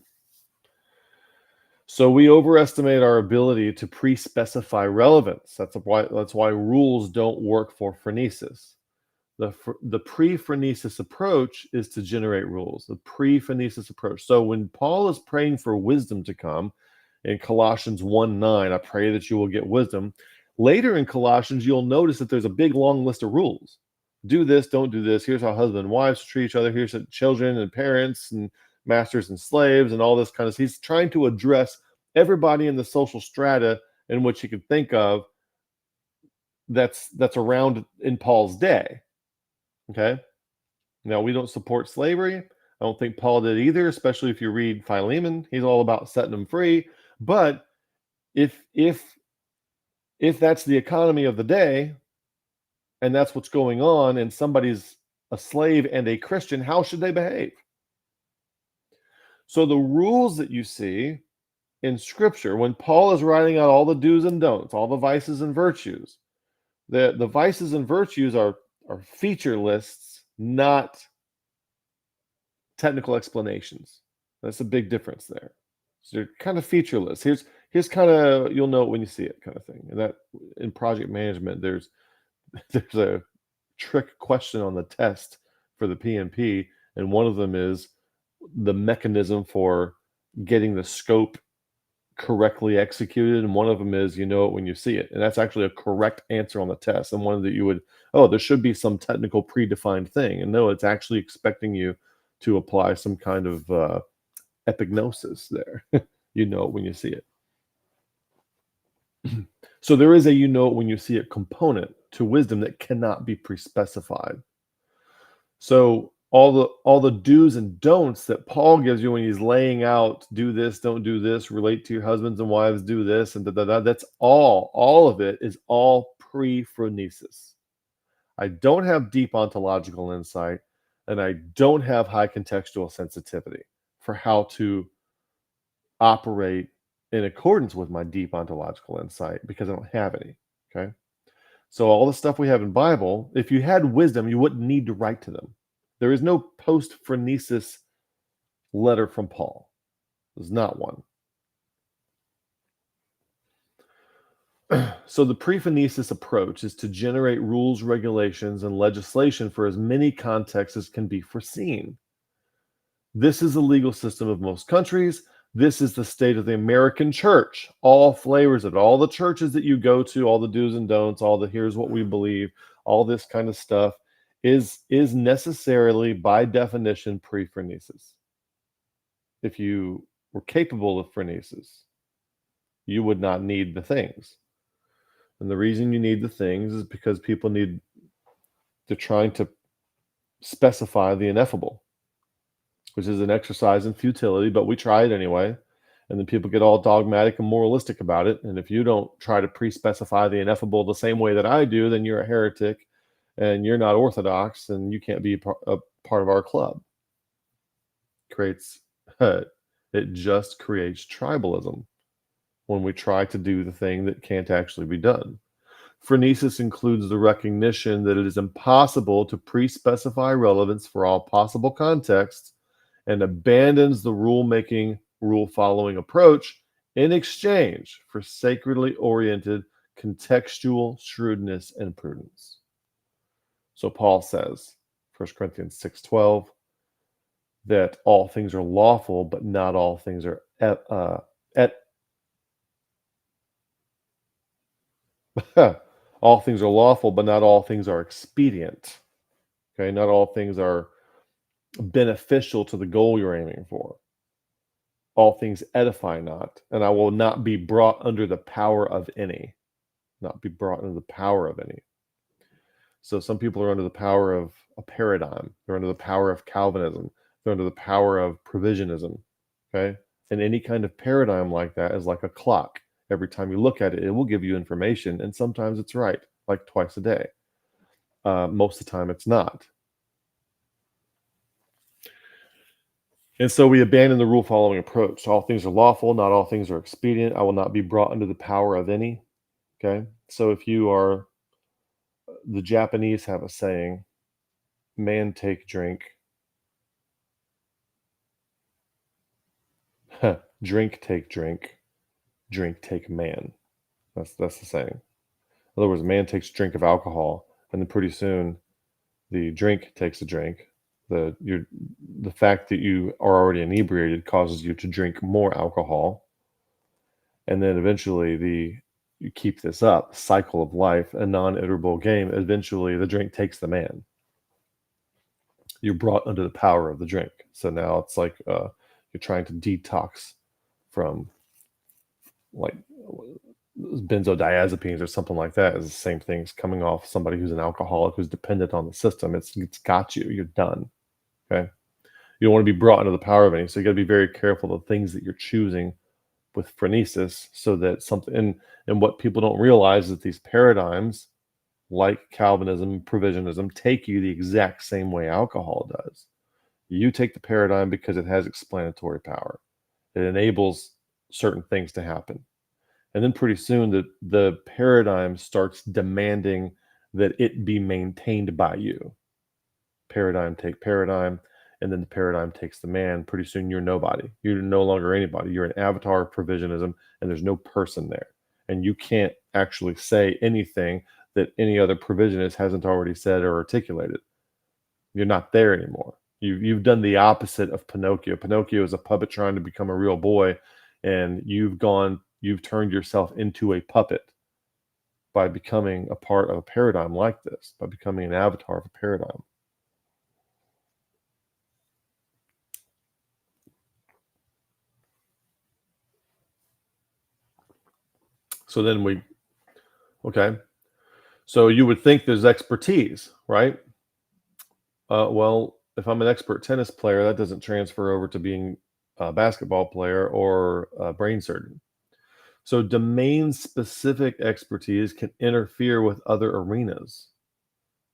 So we overestimate our ability to pre-specify relevance. That's why rules don't work for phronesis. The pre-phronesis approach is to generate rules. The pre-phronesis approach. So when Paul is praying for wisdom to come in Colossians 1:9, I pray that you will get wisdom. Later in Colossians, you'll notice that there's a big long list of rules. Do this, don't do this. Here's how husbands and wives treat each other. Here's how children and parents and masters and slaves and all this kind of. He's trying to address everybody in the social strata in which he could think of that's around in Paul's day. Okay. Now, we don't support slavery. I don't think Paul did either, especially if you read Philemon. He's all about setting them free. But if that's the economy of the day, and that's what's going on, and somebody's a slave and a Christian, how should they behave? So the rules that you see in Scripture, when Paul is writing out all the do's and don'ts, all the vices and virtues, the vices and virtues are feature lists, not technical explanations. That's a big difference there. So they're kind of feature lists. Here's kind of, you'll know it when you see it, kind of thing. And that in project management, there's a trick question on the test for the PMP, and one of them is the mechanism for getting the scope correctly executed, and one of them is, you know it when you see it. And that's actually a correct answer on the test, and one that you would, oh, there should be some technical predefined thing, and no, it's actually expecting you to apply some kind of epignosis there. You know it when you see it. So there is a you know it when you see it component to wisdom that cannot be pre-specified. So all the do's and don'ts that Paul gives you when he's laying out, do this, don't do this, relate to your husbands and wives, do this, and that's all of it is all pre-phronesis. I don't have deep ontological insight, and I don't have high contextual sensitivity for how to operate in accordance with my deep ontological insight because I don't have any. Okay. So all the stuff we have in Bible, if you had wisdom, you wouldn't need to write to them. There is no post-phronesis letter from Paul. There's not one. So the pre-phonesis approach is to generate rules, regulations, and legislation for as many contexts as can be foreseen. This is the legal system of most countries. This is the state of the American church. All flavors of it, all the churches that you go to, all the do's and don'ts, all the here's what we believe, all this kind of stuff is necessarily, by definition, pre-phronesis. If you were capable of phronesis, you would not need the things. And the reason you need the things is because they're trying to specify the ineffable, which is an exercise in futility, but we try it anyway. And then people get all dogmatic and moralistic about it. And if you don't try to pre-specify the ineffable the same way that I do, then you're a heretic and you're not orthodox and you can't be a part of our club. It just creates tribalism when we try to do the thing that can't actually be done. Phronesis includes the recognition that it is impossible to pre-specify relevance for all possible contexts and abandons the rule-making, rule-following approach in exchange for sacredly oriented contextual shrewdness and prudence. So Paul says, 1 Corinthians 6:12, that all things are lawful, but not all things are all things are lawful, but not all things are expedient. Okay, not all things are beneficial to the goal you're aiming for. All things edify not, and I will not be brought under the power of any. Not be brought under the power of any. So some people are under the power of a paradigm. They're under the power of Calvinism. They're under the power of provisionism. Okay, and any kind of paradigm like that is like a clock. Every time you look at it, it will give you information, and sometimes it's right, like twice a day. Most of the time, it's not. And so we abandon the rule-following approach. All things are lawful, not all things are expedient. I will not be brought under the power of any. Okay? So if you are, the Japanese have a saying, man take drink. Drink take drink. Drink take man. That's the saying. In other words, man takes a drink of alcohol, and then pretty soon the drink takes a drink. The fact that you are already inebriated causes you to drink more alcohol, and then eventually you keep this up, cycle of life, a non-iterable game. Eventually, the drink takes the man. You're brought under the power of the drink. So now it's like you're trying to detox from like benzodiazepines or something like that. Is the same thing as coming off somebody who's an alcoholic who's dependent on the system. It's got you. You're done. Okay. You don't want to be brought into the power of any. So you got to be very careful of the things that you're choosing with phronesis, so that something, and what people don't realize is that these paradigms, like Calvinism, provisionism, take you the exact same way alcohol does. You take the paradigm because it has explanatory power. It enables certain things to happen. And then pretty soon the paradigm starts demanding that it be maintained by you. Paradigm take paradigm, and then the paradigm takes the man. Pretty soon you're nobody. You're no longer anybody. You're an avatar of provisionism, and there's no person there. And you can't actually say anything that any other provisionist hasn't already said or articulated. You're not there anymore. You've done the opposite of Pinocchio. Pinocchio is a puppet trying to become a real boy, and you've turned yourself into a puppet by becoming a part of a paradigm like this, by becoming an avatar of a paradigm. So then okay. So you would think there's expertise, right? Well, if I'm an expert tennis player, that doesn't transfer over to being a basketball player or a brain surgeon. So domain-specific expertise can interfere with other arenas,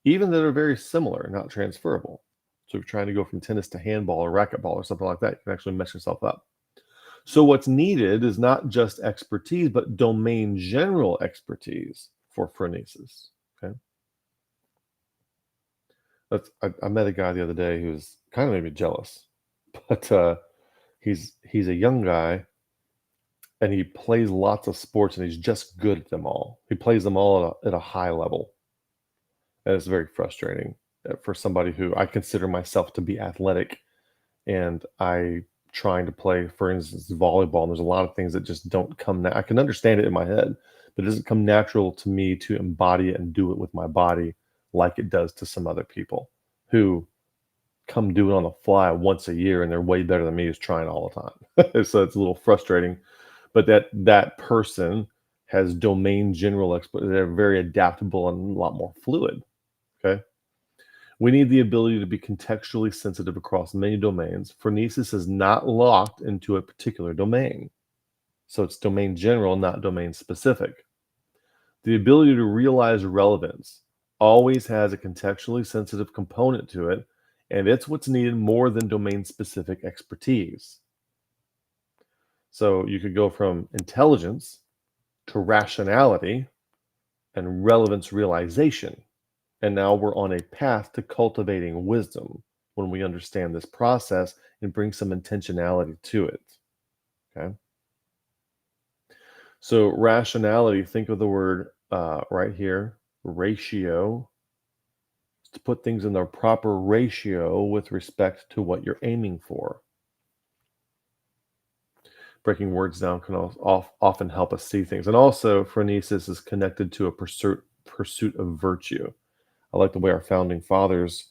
even that are very similar, not transferable. So if you're trying to go from tennis to handball or racquetball or something like that, you can actually mess yourself up. So what's needed is not just expertise, but domain general expertise for phronesis. Okay. I met a guy the other day who was kind of made me jealous, but he's a young guy and he plays lots of sports and he's just good at them all. He plays them all at a high level, and it's very frustrating for somebody who I consider myself to be athletic, and I trying to play, for instance, volleyball. And there's a lot of things that just don't come. I can understand it in my head, but it doesn't come natural to me to embody it and do it with my body like it does to some other people who come do it on the fly once a year and they're way better than me who's trying all the time. So it's a little frustrating, but that person has domain general expert. They're very adaptable and a lot more fluid. Okay. We need the ability to be contextually sensitive across many domains. Phronesis is not locked into a particular domain. So it's domain general, not domain specific. The ability to realize relevance always has a contextually sensitive component to it, and it's what's needed more than domain specific expertise. So you could go from intelligence to rationality and relevance realization. And now we're on a path to cultivating wisdom when we understand this process and bring some intentionality to it. Okay. So rationality, think of the word right here, ratio, to put things in their proper ratio with respect to what you're aiming for. Breaking words down can often help us see things. And also, phronesis is connected to a pursuit of virtue. I like the way our founding fathers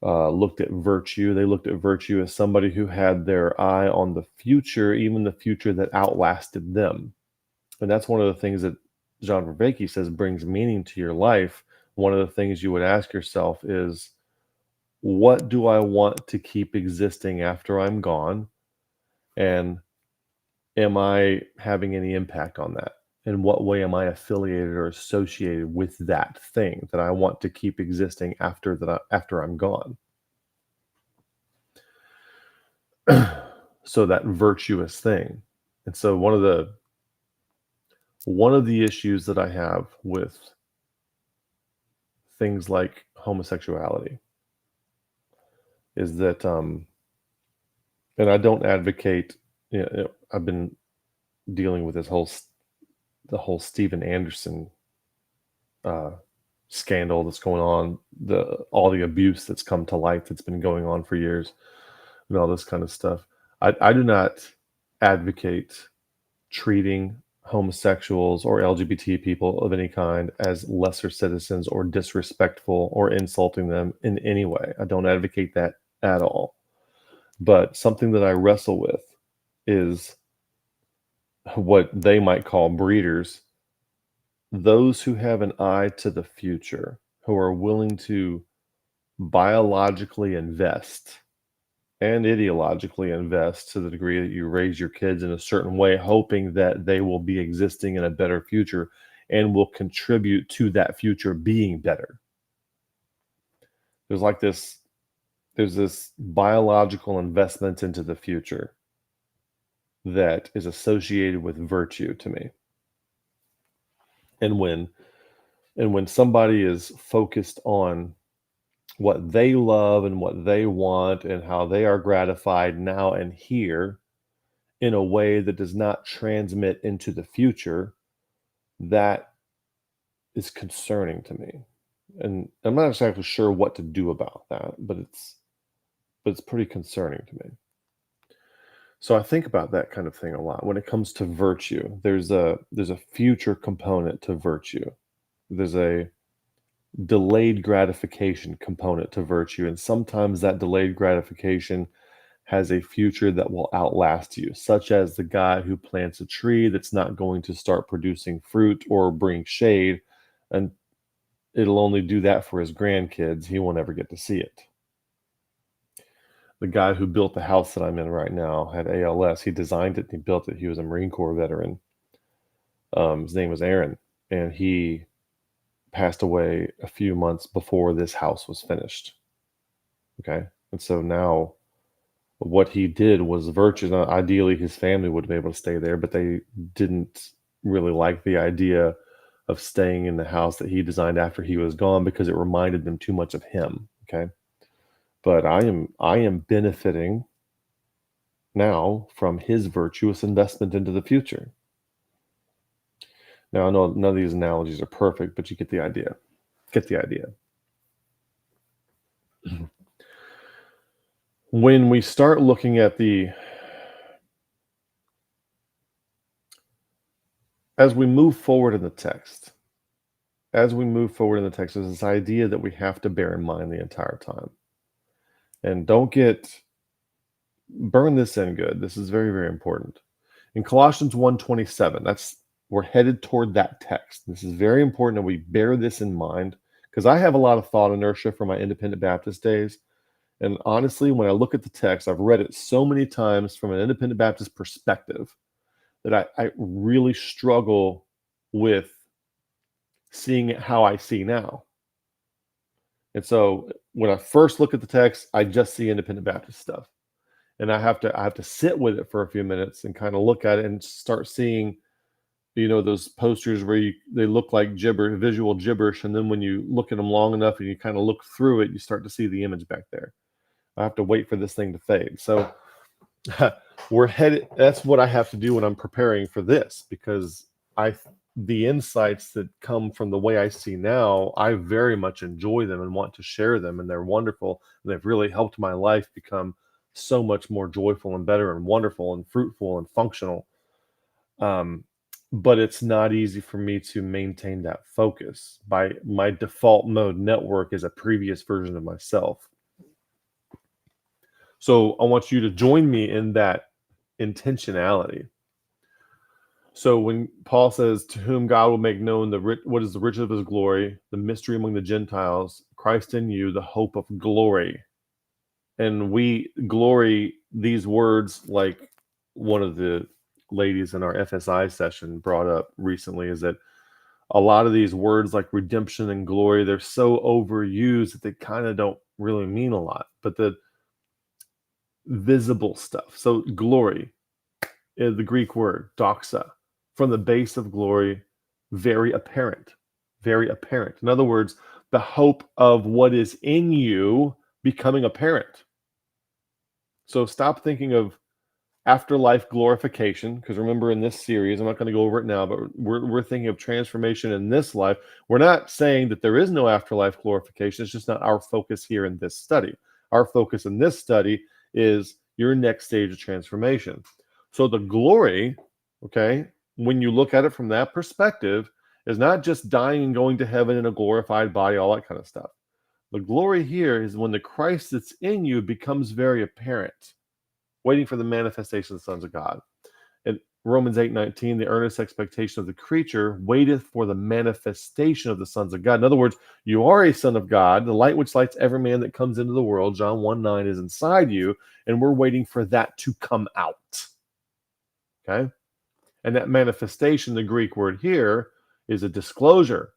looked at virtue. They looked at virtue as somebody who had their eye on the future, even the future that outlasted them. And that's one of the things that John Vervaeke says brings meaning to your life. One of the things you would ask yourself is, what do I want to keep existing after I'm gone? And am I having any impact on that? In what way am I affiliated or associated with that thing that I want to keep existing after I'm gone? So that virtuous thing. And so one of the issues that I have with things like homosexuality is that and I don't advocate, I've been dealing with the whole Steven Anderson uh, scandal that's going on, all the abuse that's come to light that's been going on for years, and all this kind of stuff. I do not advocate treating homosexuals or LGBT people of any kind as lesser citizens or disrespectful or insulting them in any way. I don't advocate that at all. But something that I wrestle with is what they might call breeders, those who have an eye to the future, who are willing to biologically invest and ideologically invest to the degree that you raise your kids in a certain way, hoping that they will be existing in a better future and will contribute to that future being better. There's this biological investment into the future that is associated with virtue to me. And when somebody is focused on what they love and what they want and how they are gratified now and here in a way that does not transmit into the future, that is concerning to me. And I'm not exactly sure what to do about that, but it's pretty concerning to me. So I think about that kind of thing a lot. When it comes to virtue, there's a future component to virtue. There's a delayed gratification component to virtue, and sometimes that delayed gratification has a future that will outlast you, such as the guy who plants a tree that's not going to start producing fruit or bring shade, and it'll only do that for his grandkids. He won't ever get to see it. The guy who built the house that I'm in right now had ALS. He designed it and he built it. He was a Marine Corps veteran. His name was Aaron, and he passed away a few months before this house was finished. Okay. And so now what he did was virtuous. Now, ideally, his family would have been able to stay there, but they didn't really like the idea of staying in the house that he designed after he was gone because it reminded them too much of him. Okay. But I am benefiting now from his virtuous investment into the future. Now, I know none of these analogies are perfect, but you get the idea. Get the idea. When we start looking at as we move forward in the text, there's this idea that we have to bear in mind the entire time. And burn this in good. This is very, very important. In Colossians 1:27, we're headed toward that text. This is very important that we bear this in mind, because I have a lot of thought inertia from my independent Baptist days. And honestly, when I look at the text, I've read it so many times from an independent Baptist perspective that I really struggle with seeing it how I see now. And so when I first look at the text, I just see independent Baptist stuff. And I have to sit with it for a few minutes and kind of look at it and start seeing, those posters where they look like visual gibberish. And then when you look at them long enough and you kind of look through it, you start to see the image back there. I have to wait for this thing to fade. So we're headed. That's what I have to do when I'm preparing for this, because the insights that come from the way I see now, I very much enjoy them and want to share them, and they're wonderful. And they've really helped my life become so much more joyful and better and wonderful and fruitful and functional. But it's not easy for me to maintain that focus. By my default mode, network is a previous version of myself. So I want you to join me in that intentionality. So when Paul says, to whom God will make known what is the riches of his glory, the mystery among the Gentiles, Christ in you, the hope of glory. And glory, these words, like one of the ladies in our FSI session brought up recently, is that a lot of these words like redemption and glory, they're so overused that they kind of don't really mean a lot. But the visible stuff. So glory is the Greek word, doxa, from the base of glory, very apparent, very apparent. In other words, the hope of what is in you becoming apparent. So stop thinking of afterlife glorification, because remember, in this series, I'm not going to go over it now, but we're thinking of transformation in this life. We're not saying that there is no afterlife glorification. It's just not our focus here in this study. Our focus in this study is your next stage of transformation. So the glory, okay, when you look at it from that perspective, is not just dying and going to heaven in a glorified body, all that kind of stuff. The glory here is when the Christ that's in you becomes very apparent, waiting for the manifestation of the sons of God. And Romans 8:19, the earnest expectation of the creature waiteth for the manifestation of the sons of God. In other words, you are a son of God. The light which lights every man that comes into the world, John 1:9, is inside you, and we're waiting for that to come out. Okay? And that manifestation, the Greek word here, is a disclosure.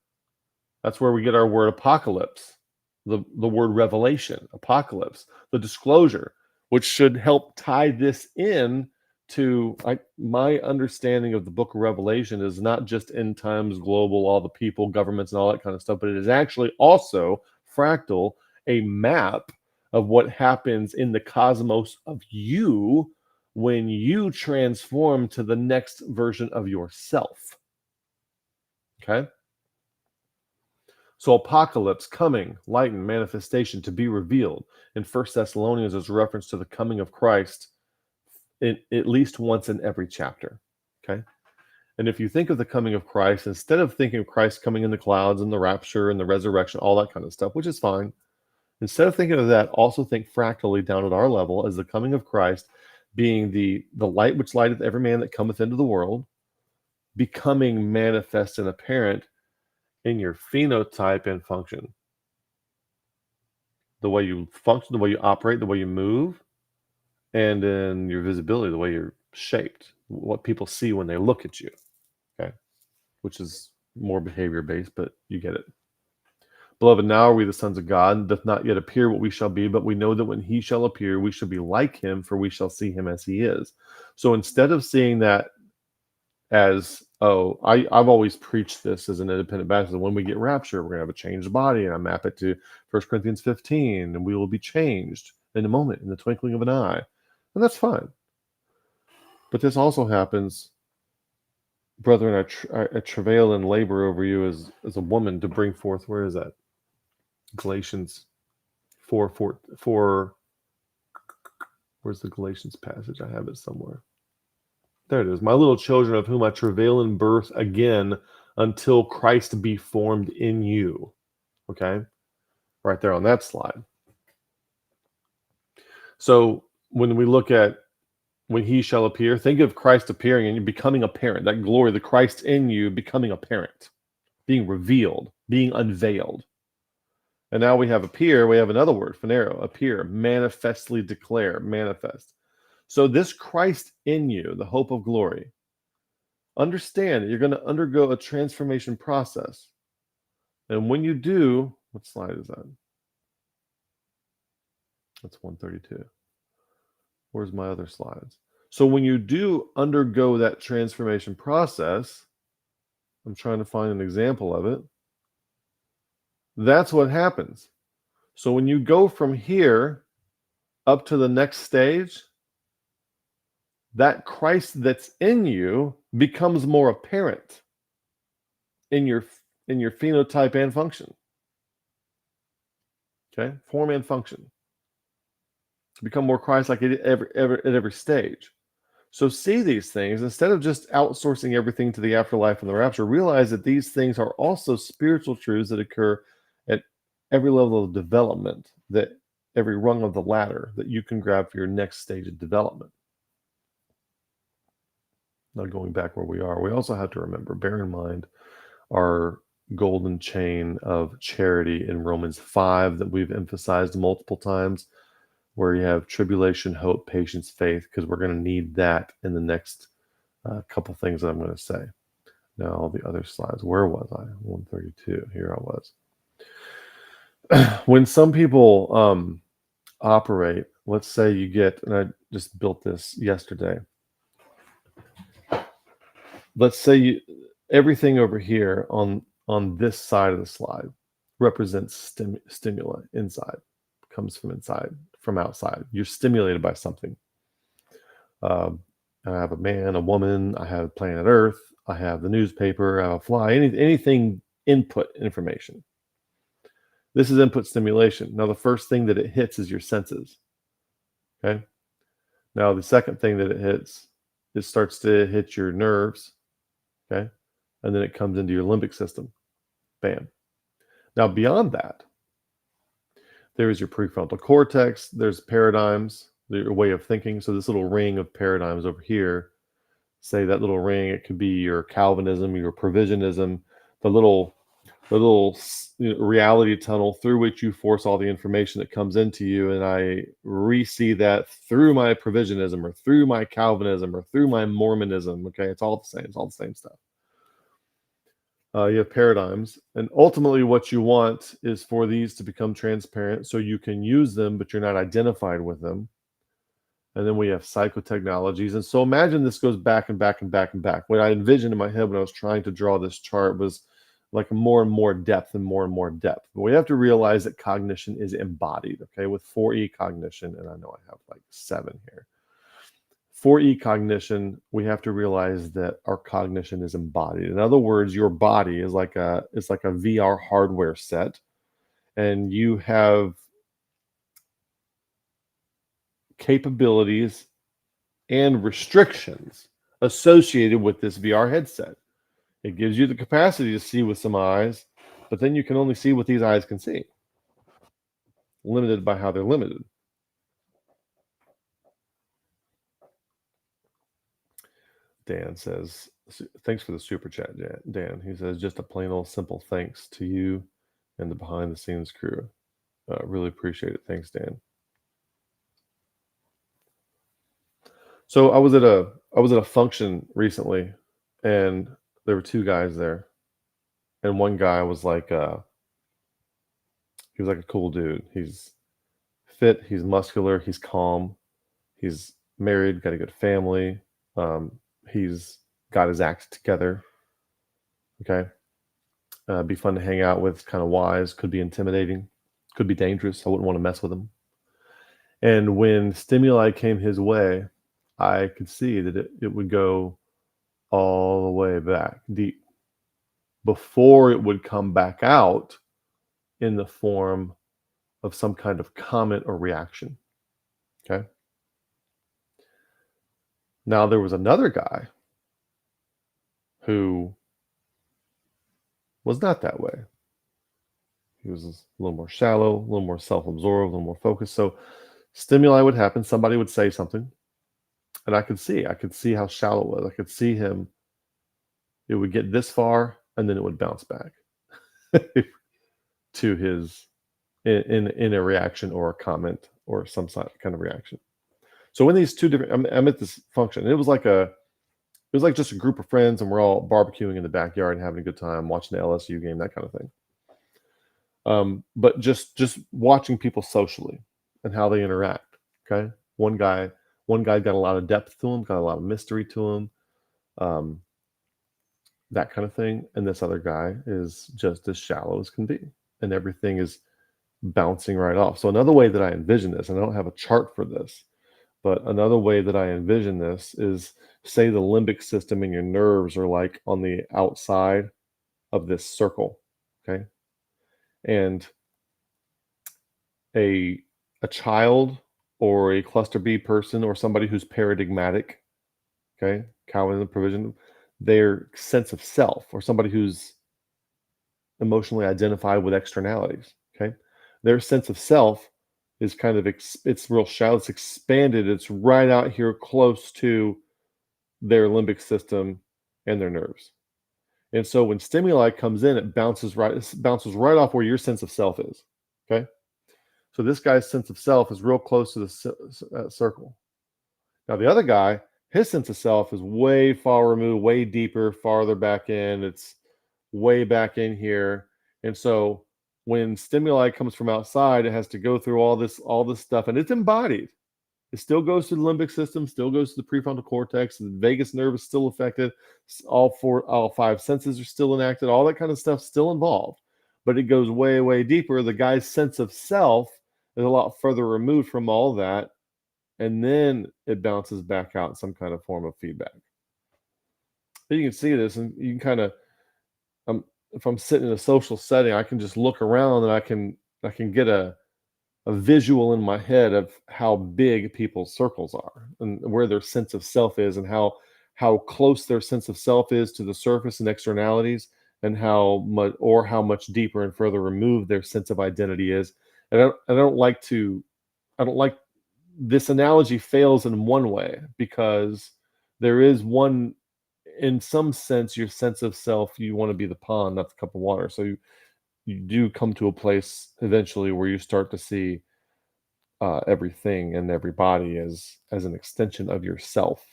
That's where we get our word apocalypse, the word revelation, apocalypse, the disclosure, which should help tie this in to my understanding of the book of Revelation is not just end times, global, all the people, governments, and all that kind of stuff, but it is actually also fractal, a map of what happens in the cosmos of you when you transform to the next version of yourself. Okay? So apocalypse, coming, light, and manifestation, to be revealed. In 1 Thessalonians, there's a reference to the coming of Christ at least once in every chapter. Okay? And if you think of the coming of Christ, instead of thinking of Christ coming in the clouds and the rapture and the resurrection, all that kind of stuff, which is fine, instead of thinking of that, also think fractally down at our level as the coming of Christ being the light which lighteth every man that cometh into the world, becoming manifest and apparent in your phenotype and function. The way you function, the way you operate, the way you move, and in your visibility, the way you're shaped, what people see when they look at you. Okay, which is more behavior based, but you get it. Beloved, now are we the sons of God, and doth not yet appear what we shall be, but we know that when he shall appear, we shall be like him, for we shall see him as he is. So instead of seeing that as, I've always preached this as an independent Baptist, when we get raptured, we're going to have a changed body, and I map it to 1 Corinthians 15, and we will be changed in a moment, in the twinkling of an eye. And that's fine. But this also happens, brethren, I travail and labor over you as a woman to bring forth, where is that? Galatians 4, where's the Galatians passage? I have it somewhere. There it is. My little children, of whom I travail in birth again until Christ be formed in you. Okay? Right there on that slide. So when we look at when he shall appear, think of Christ appearing and you becoming apparent. That glory, the Christ in you becoming apparent, being revealed, being unveiled. And now we have appear, we have another word, phanero, appear, manifestly declare, manifest. So this Christ in you, the hope of glory, understand that you're going to undergo a transformation process. And when you do, what slide is that? That's 132. Where's my other slides? So when you do undergo that transformation process, I'm trying to find an example of it. That's what happens. So when you go from here up to the next stage, that Christ that's in you becomes more apparent in your phenotype and function. Okay, form and function. To become more Christ-like at every stage. So see these things instead of just outsourcing everything to the afterlife and the rapture. Realize that these things are also spiritual truths that occur at every level of development, that every rung of the ladder that you can grab for your next stage of development. Now going back where we are, we also have to remember, bear in mind our golden chain of charity in Romans 5 that we've emphasized multiple times, where you have tribulation, hope, patience, faith, because we're going to need that in the next couple things that I'm going to say. Now, all the other slides. Where was I? 132. Here I was. When some people operate, let's say you get, and I just built this yesterday. Let's say everything over here on this side of the slide represents stimuli inside, comes from inside, from outside. You're stimulated by something. I have a man, a woman, I have planet Earth, I have the newspaper, I have a fly, anything input information. This is input stimulation. Now, the first thing that it hits is your senses. Okay. Now, the second thing that it hits, it starts to hit your nerves. Okay. And then it comes into your limbic system. Bam. Now, beyond that, there is your prefrontal cortex. There's paradigms, your way of thinking. So this little ring of paradigms over here say that little ring. It could be your Calvinism, your provisionism, the little reality tunnel through which you force all the information that comes into you, and I re-see that through my provisionism or through my Calvinism or through my Mormonism. Okay, it's all the same. It's all the same stuff. You have paradigms, and ultimately what you want is for these to become transparent so you can use them, but you're not identified with them. And then we have psychotechnologies. And so imagine this goes back and back and back and back. What I envisioned in my head when I was trying to draw this chart was like more and more depth and more and more depth. But we have to realize that cognition is embodied, okay, with 4E cognition. And I know I have like 7 here. 4E cognition, we have to realize that our cognition is embodied. In other words, your body is like a VR hardware set, and you have capabilities and restrictions associated with this VR headset. It gives you the capacity to see with some eyes, but then you can only see what these eyes can see, limited by how they're limited. Dan says, thanks for the super chat, Dan. He says, just a plain old simple thanks to you and the behind the scenes crew. Really appreciate it. Thanks, Dan. So I was at a function recently, and there were 2 guys there, and one guy was like he was like a cool dude. He's fit, he's muscular, he's calm, he's married, got a good family, he's got his act together. Okay, be fun to hang out with. Kind of wise, could be intimidating, could be dangerous. I wouldn't want to mess with him. And when stimuli came his way, I could see that it would go all the way back deep before it would come back out in the form of some kind of comment or reaction. Okay. Now there was another guy who was not that way. He was a little more shallow, a little more self-absorbed, a little more focused. So stimuli would happen, somebody would say something, and I could see how shallow it was. I could see him. It would get this far, and then it would bounce back to his in a reaction or a comment or some kind of reaction. So when these 2 different, I'm at this function, and it was like just a group of friends, and we're all barbecuing in the backyard and having a good time, watching the LSU game, that kind of thing. But just watching people socially and how they interact. Okay, one guy got a lot of depth to him, got a lot of mystery to him, that kind of thing. And this other guy is just as shallow as can be, and everything is bouncing right off. So another way that I envision this, and I don't have a chart for this, but another way that I envision this is, say the limbic system and your nerves are like on the outside of this circle, okay? And a child or a cluster B person or somebody who's paradigmatic, okay, Calvinism, provision, their sense of self, or somebody who's emotionally identified with externalities, okay, their sense of self is kind of it's real shallow, it's expanded, it's right out here close to their limbic system and their nerves. And so when stimuli comes in, it bounces right off where your sense of self is. Okay, so this guy's sense of self is real close to the circle. Now the other guy, his sense of self is way far removed, way deeper, farther back in. It's way back in here. And so when stimuli comes from outside, it has to go through all this stuff, and it's embodied. It still goes to the limbic system, still goes to the prefrontal cortex. The vagus nerve is still affected. All 5 senses are still enacted. All that kind of stuff still involved, but it goes way, way deeper. The guy's sense of self is a lot further removed from all that, and then it bounces back out in some kind of form of feedback. So you can see this, and you can kind of, if I'm sitting in a social setting, I can just look around, and I can get a visual in my head of how big people's circles are and where their sense of self is, and how close their sense of self is to the surface and externalities, and how much deeper and further removed their sense of identity is. And I don't like this analogy fails in one way, because there is one, in some sense, your sense of self, you want to be the pond, not the cup of water. So you do come to a place eventually where you start to see everything and everybody as an extension of yourself.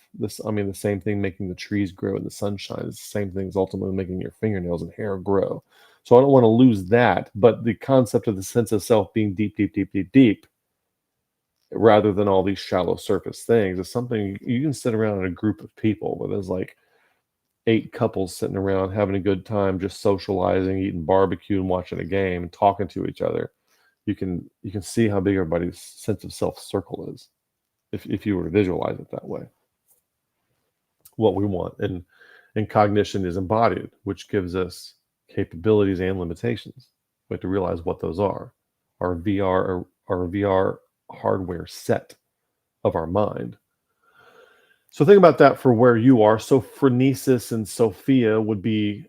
I mean, the same thing making the trees grow in the sunshine is the same thing as ultimately making your fingernails and hair grow. So I don't want to lose that, but the concept of the sense of self being deep, deep, deep, deep, deep, rather than all these shallow surface things, is something you can sit around in a group of people where there's like 8 couples sitting around having a good time, just socializing, eating barbecue and watching a game and talking to each other. You can see how big everybody's sense of self circle is if you were to visualize it that way. What we want and cognition is embodied, which gives us capabilities and limitations. We have to realize what those are. Our VR hardware set of our mind. So think about that for where you are. So phronesis and Sophia would be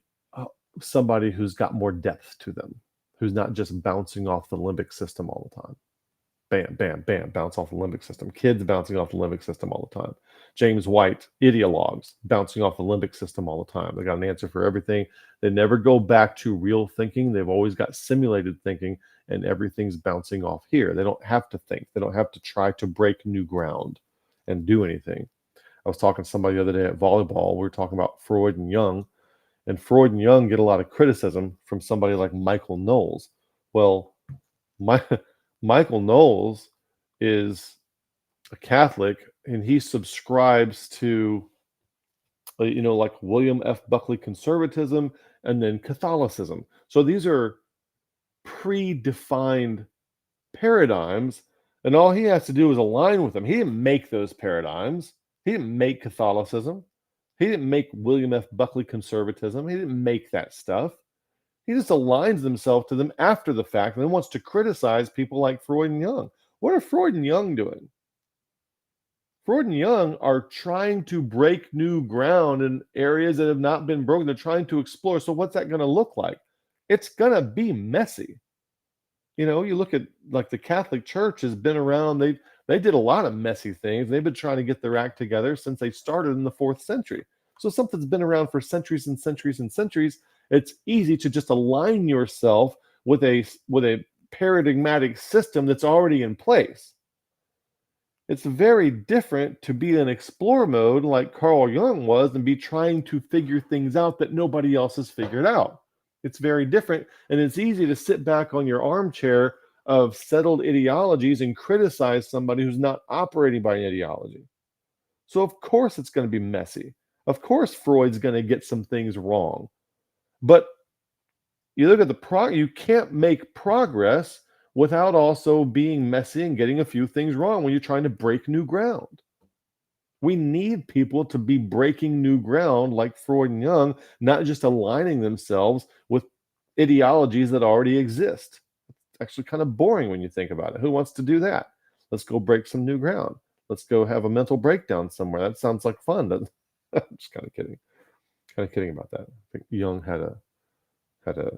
somebody who's got more depth to them, who's not just bouncing off the limbic system all the time. Bam, bam, bam, bounce off the limbic system. Kids bouncing off the limbic system all the time. James White, ideologues, bouncing off the limbic system all the time. They got an answer for everything. They never go back to real thinking. They've always got simulated thinking, and everything's bouncing off here. They don't have to think. They don't have to try to break new ground and do anything. I was talking to somebody the other day at volleyball. We were talking about Freud and Jung, and Freud and Jung get a lot of criticism from somebody like Michael Knowles. Well, Michael Knowles is a Catholic, and he subscribes to, like William F. Buckley conservatism and then Catholicism. So these are predefined paradigms, and all he has to do is align with them. He didn't make those paradigms. He didn't make Catholicism. He didn't make William F. Buckley conservatism. He didn't make that stuff. He just aligns himself to them after the fact and then wants to criticize people like Freud and Jung. What are Freud and Jung doing? Freud and Jung are trying to break new ground in areas that have not been broken. They're trying to explore. So what's that going to look like? It's going to be messy. You look at like the Catholic Church has been around. They did a lot of messy things. They've been trying to get their act together since they started in the 4th century. So something's been around for centuries and centuries and centuries. It's easy to just align yourself with a paradigmatic system that's already in place. It's very different to be in explore mode like Carl Jung was and be trying to figure things out that nobody else has figured out. It's very different, and it's easy to sit back on your armchair of settled ideologies and criticize somebody who's not operating by an ideology. So of course it's going to be messy. Of course Freud's going to get some things wrong. But you look at you can't make progress without also being messy and getting a few things wrong when you're trying to break new ground. We need people to be breaking new ground like Freud and Jung, not just aligning themselves with ideologies that already exist. It's actually kind of boring when you think about it. Who wants to do that? Let's go break some new ground. Let's go have a mental breakdown somewhere. That sounds like fun. I'm just kind of kidding. Kind of kidding about that. I think Jung had a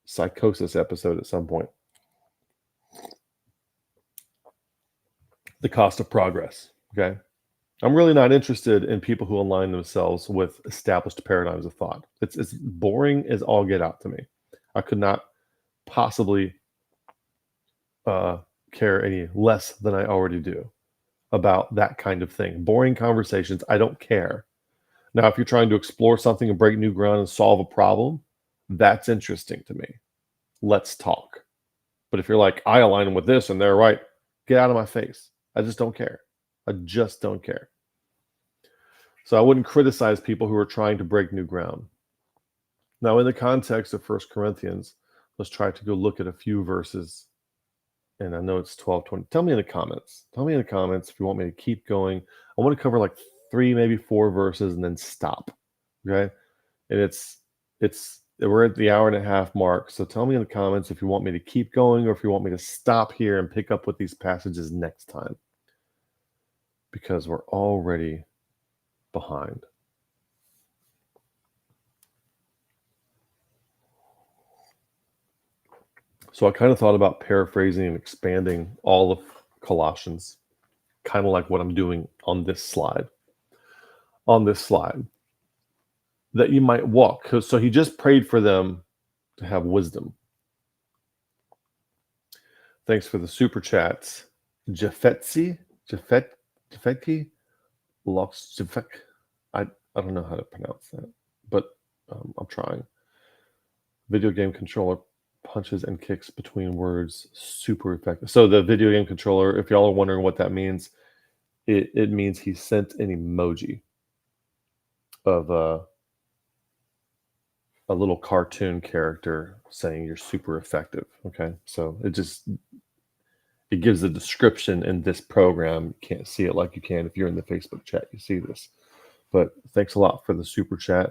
psychosis episode at some point. The cost of progress. Okay. I'm really not interested in people who align themselves with established paradigms of thought. It's boring as all get out to me. I could not possibly care any less than I already do about that kind of thing. Boring conversations, I don't care. Now, if you're trying to explore something and break new ground and solve a problem, that's interesting to me. Let's talk. But if you're like, I align with this and they're right, get out of my face. I just don't care. I just don't care. So I wouldn't criticize people who are trying to break new ground. Now, in the context of 1 Corinthians, let's try to go look at a few verses. And I know it's 12:20. Tell me in the comments. Tell me in the comments if you want me to keep going. I want to cover like 3, maybe 4 verses and then stop. Okay? And we're at the hour and a half mark. So tell me in the comments if you want me to keep going or if you want me to stop here and pick up with these passages next time. Because we're already behind. So I kind of thought about paraphrasing and expanding all of Colossians, kind of like what I'm doing on this slide. on this slide, that you might walk. So he just prayed for them to have wisdom. Thanks for the super chats. Jafetki, I don't know how to pronounce that, but I'm trying. Video game controller punches and kicks between words, super effective. So the video game controller, if y'all are wondering what that means, it means he sent an emoji of a little cartoon character saying you're super effective. Okay, so it gives a description in this program. You can't see it like you can if you're in the Facebook chat. You see this, but thanks a lot for the super chat.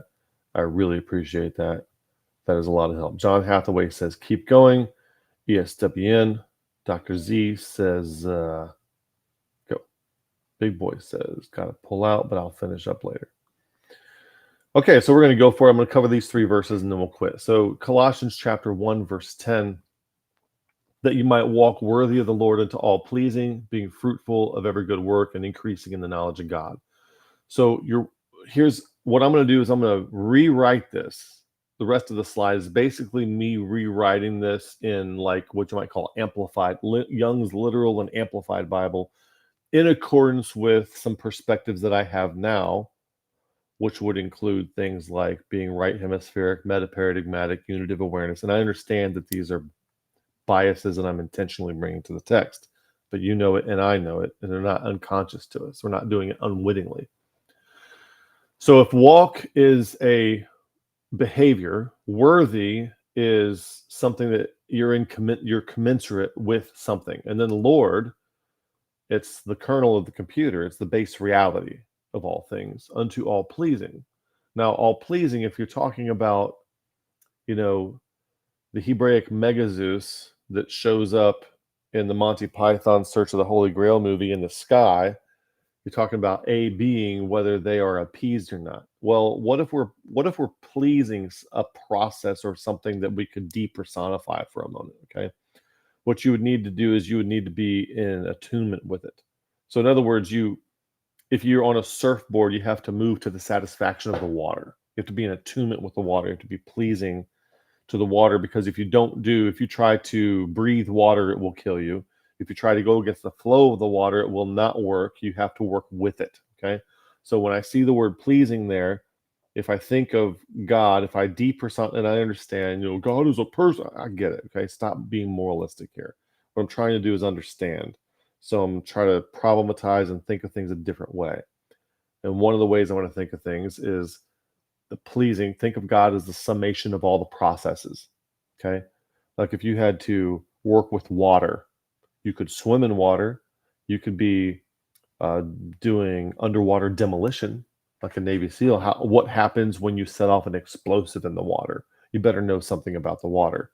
I really appreciate that. That is a lot of help. John Hathaway says, keep going. ESWN. Dr. Z says, go. Big Boy says, got to pull out, but I'll finish up later. Okay, so we're going to go for it. I'm going to cover these 3 verses and then we'll quit. So Colossians chapter 1, verse 10, that you might walk worthy of the Lord unto all pleasing, being fruitful of every good work and increasing in the knowledge of God. So here's what I'm going to do is I'm going to rewrite this. The rest of the slide is basically me rewriting this in like what you might call amplified, Young's literal and amplified Bible, in accordance with some perspectives that I have now, which would include things like being right hemispheric, metaparadigmatic, unitive awareness. And I understand that these are biases that I'm intentionally bringing to the text, but you know it and I know it, and they're not unconscious to us. We're not doing it unwittingly. So if walk is a behavior, worthy is something that you're commensurate with something. And then Lord, it's the kernel of the computer. It's the base reality of all things, unto all pleasing. Now, all pleasing, if you're talking about, the Hebraic Megazeus that shows up in the Monty Python Search of the Holy Grail movie in the sky, you're talking about a being, whether they are appeased or not. Well, what if we're pleasing a process or something that we could depersonify for a moment? Okay, what you would need to do is you would need to be in attunement with it. So in other words, if you're on a surfboard, you have to move to the satisfaction of the water. You have to be in attunement with the water. You have to be pleasing to the water, because if you try to breathe water, it will kill you. If you try to go against the flow of the water, it will not work. You have to work with it. Okay. So when I see the word pleasing there, if I think of God, if I depersonify, and I understand, God is a person, I get it. Okay. Stop being moralistic here. What I'm trying to do is understand. So I'm trying to problematize and think of things a different way. And one of the ways I want to think of things is the pleasing. Think of God as the summation of all the processes. Okay. Like if you had to work with water, you could swim in water. You could be doing underwater demolition, like a Navy SEAL. What happens when you set off an explosive in the water? You better know something about the water.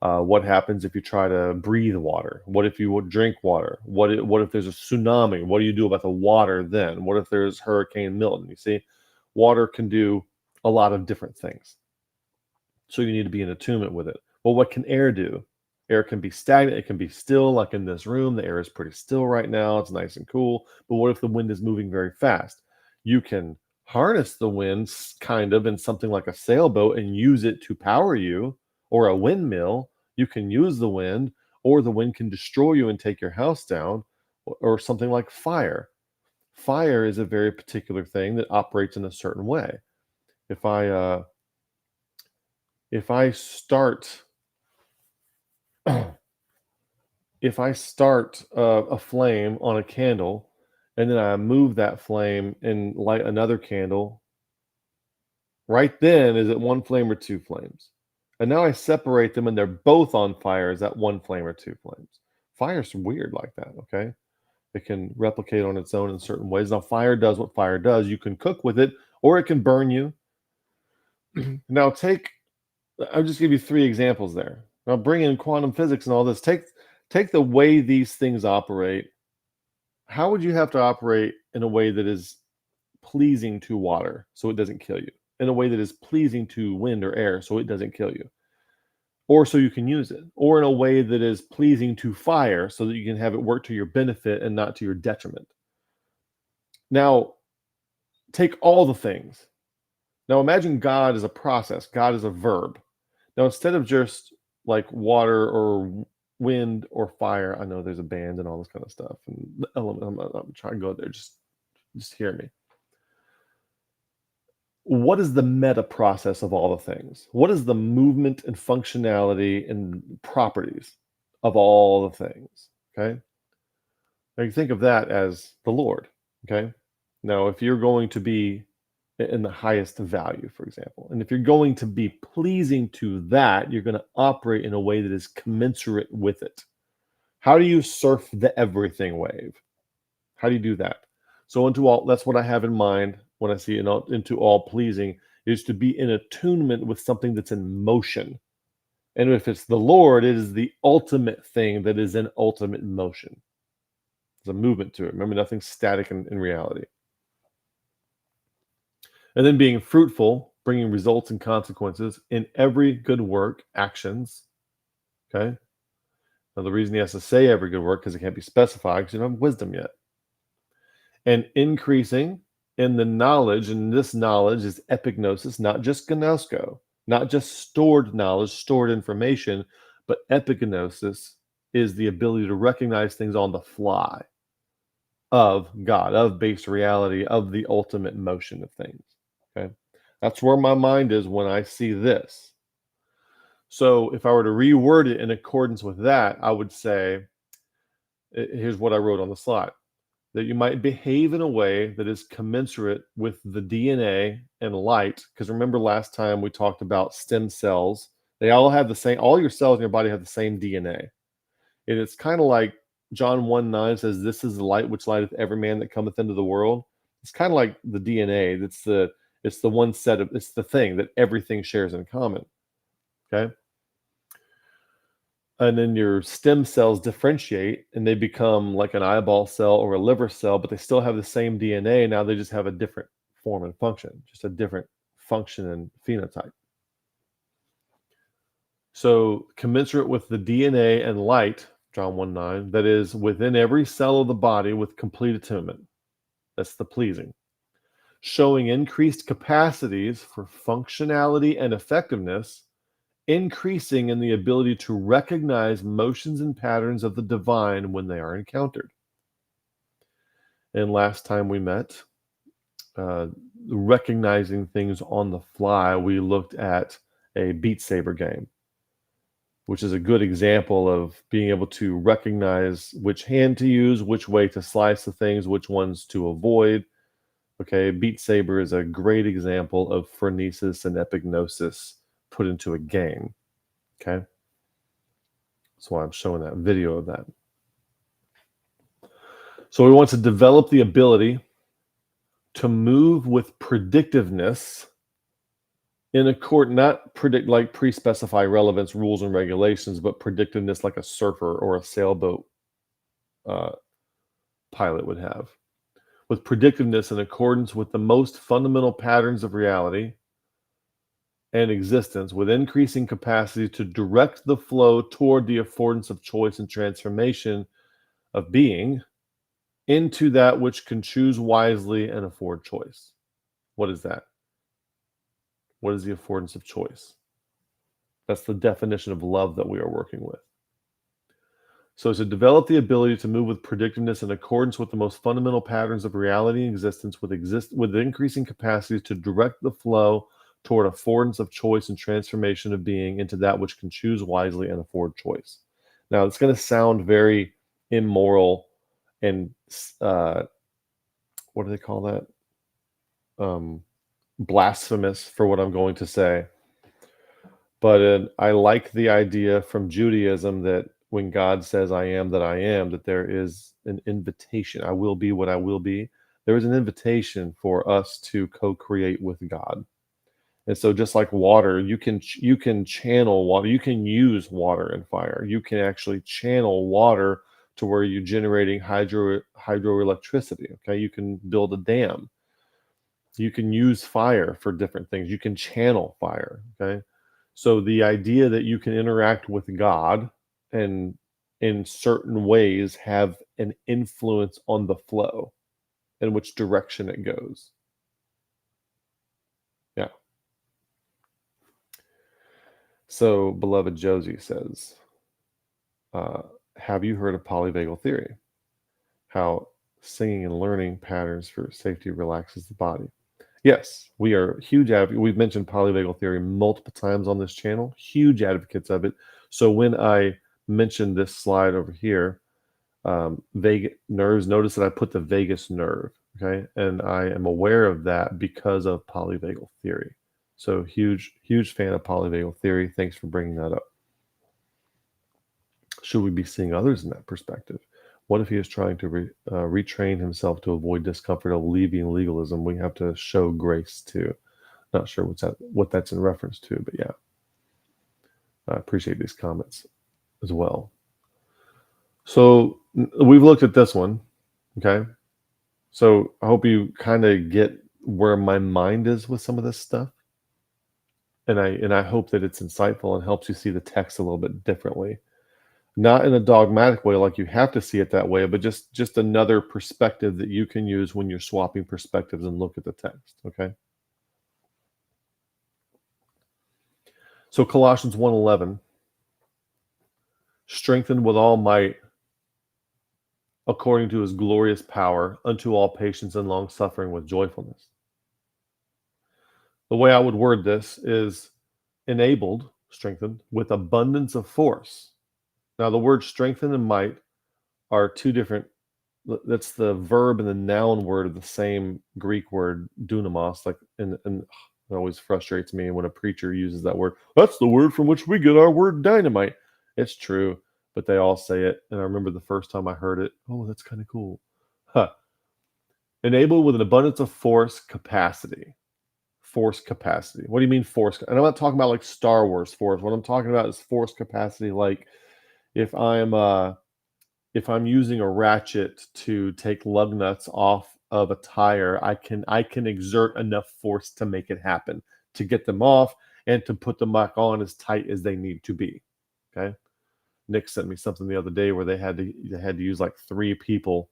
What happens if you try to breathe water? What if you would drink water? What if there's a tsunami? What do you do about the water then? What if there's Hurricane Milton? You see, water can do a lot of different things. So you need to be in attunement with it. Well, what can air do? Air can be stagnant. It can be still, like in this room. The air is pretty still right now. It's nice and cool. But what if the wind is moving very fast? You can harness the wind kind of in something like a sailboat and use it to power you, or a windmill. You can use the wind, or the wind can destroy you and take your house down, or something like fire. Fire is a very particular thing that operates in a certain way. If I start a flame on a candle, and then I move that flame and light another candle, right then, is it one flame or two flames? And now I separate them and they're both on fire. Is that one flame or two flames? Fire's weird like that, okay? It can replicate on its own in certain ways. Now, fire does what fire does. You can cook with it, or it can burn you. Now, I'll just give you 3 examples there. Now, bring in quantum physics and all this. Take the way these things operate. How would you have to operate in a way that is pleasing to water so it doesn't kill you? In a way that is pleasing to wind or air so it doesn't kill you? Or so you can use it? Or in a way that is pleasing to fire so that you can have it work to your benefit and not to your detriment? Now, take all the things. Now imagine God is a process. God is a verb. Now instead of just like water or wind or fire, I know there's a band and all this kind of stuff. And I'm trying to go there. Just hear me. What is the meta process of all the things? What is the movement and functionality and properties of all the things? Okay. Now you think of that as the Lord. Okay. Now, if you're going to be in the highest value, for example, and if you're going to be pleasing to that, you're going to operate in a way that is commensurate with it. How do you surf the everything wave? How do you do that? So into all, that's what I have in mind when I see into all pleasing, is to be in attunement with something that's in motion. And if it's the Lord, it is the ultimate thing that is in ultimate motion. There's a movement to it. Remember, nothing's static in reality. And then being fruitful, bringing results and consequences in every good work, actions. Okay. Now, the reason he has to say every good work because it can't be specified because you don't have wisdom yet. And increasing in the knowledge, and this knowledge is epignosis, not just gnosko, not just stored knowledge, stored information, but epignosis is the ability to recognize things on the fly of God, of base reality, of the ultimate motion of things. Okay. That's where my mind is when I see this. So if I were to reword it in accordance with that, I would say, here's what I wrote on the slide, that you might behave in a way that is commensurate with the DNA and light. Because remember last time we talked about stem cells. They all have the same, all your cells in your body have the same DNA. And it's kind of like John 1:9 says, this is the light which lighteth every man that cometh into the world. It's kind of like the DNA. It's the one set of, it's the thing that everything shares in common. Okay. And then your stem cells differentiate and they become like an eyeball cell or a liver cell, but they still have the same DNA. Now they just have a different form and function, just a different function and phenotype. So commensurate with the DNA and light, John 1:9, that is within every cell of the body with complete attunement. That's the pleasing. Showing increased capacities for functionality and effectiveness, increasing in the ability to recognize motions and patterns of the divine when they are encountered. And last time we met, recognizing things on the fly, we looked at a Beat Saber game, which is a good example of being able to recognize which hand to use, which way to slice the things, which ones to avoid. Okay, Beat Saber is a great example of phronesis and epignosis put into a game. Okay, that's why I'm showing that video of that. So we want to develop the ability to move with predictiveness in accord, not predict like pre-specify relevance, rules, and regulations, but predictiveness like a surfer or a sailboat pilot would have. With predictiveness in accordance with the most fundamental patterns of reality and existence, with increasing capacity to direct the flow toward the affordance of choice and transformation of being into that which can choose wisely and afford choice. What is that? What is the affordance of choice? That's the definition of love that we are working with. So to develop the ability to move with predictiveness in accordance with the most fundamental patterns of reality and existence with increasing capacity to direct the flow toward affordance of choice and transformation of being into that which can choose wisely and afford choice. Now, it's going to sound very immoral and what do they call that? Blasphemous for what I'm going to say. But I like the idea from Judaism that when God says, I am that I am, that there is an invitation. I will be what I will be. There is an invitation for us to co-create with God. And so just like water, you can channel water. You can use water and fire. You can actually channel water to where you're generating hydroelectricity. Okay, you can build a dam. You can use fire for different things. You can channel fire. Okay, so the idea that you can interact with God and in certain ways have an influence on the flow in which direction it goes. So, beloved Josie says, have you heard of polyvagal theory? How singing and learning patterns for safety relaxes the body. Yes, we are huge advocates. We've mentioned polyvagal theory multiple times on this channel, huge advocates of it. So when I mentioned this slide over here, vagus nerves, notice that I put the vagus nerve, okay? And I am aware of that because of polyvagal theory. So huge fan of polyvagal theory. Thanks for bringing that up. Should we be seeing others in that perspective? What if he is trying to retrain himself to avoid discomfort of leaving legalism? We have to show grace too. Not sure what that's in reference to, but yeah. I appreciate these comments as well. So we've looked at this one, okay? So I hope you kind of get where my mind is with some of this stuff. And I hope that it's insightful and helps you see the text a little bit differently. Not in a dogmatic way, like you have to see it that way, but just another perspective that you can use when you're swapping perspectives and look at the text, okay? So Colossians 1:11, strengthened with all might according to his glorious power unto all patience and long suffering with joyfulness. The way I would word this is enabled, strengthened, with abundance of force. Now the word strengthen and might are two different, that's the verb and the noun word of the same Greek word dunamos, like and it always frustrates me when a preacher uses that word. That's the word from which we get our word dynamite. It's true, but they all say it. And I remember the first time I heard it, oh, that's kind of cool. Huh. Enabled with an abundance of force capacity. Force capacity. What do you mean force? And I'm not talking about like Star Wars force. What I'm talking about is force capacity. Like if I'm using a ratchet to take lug nuts off of a tire, I can exert enough force to make it happen, to get them off and to put them back on as tight as they need to be. Okay. Nick sent me something the other day where they had to use like 3 people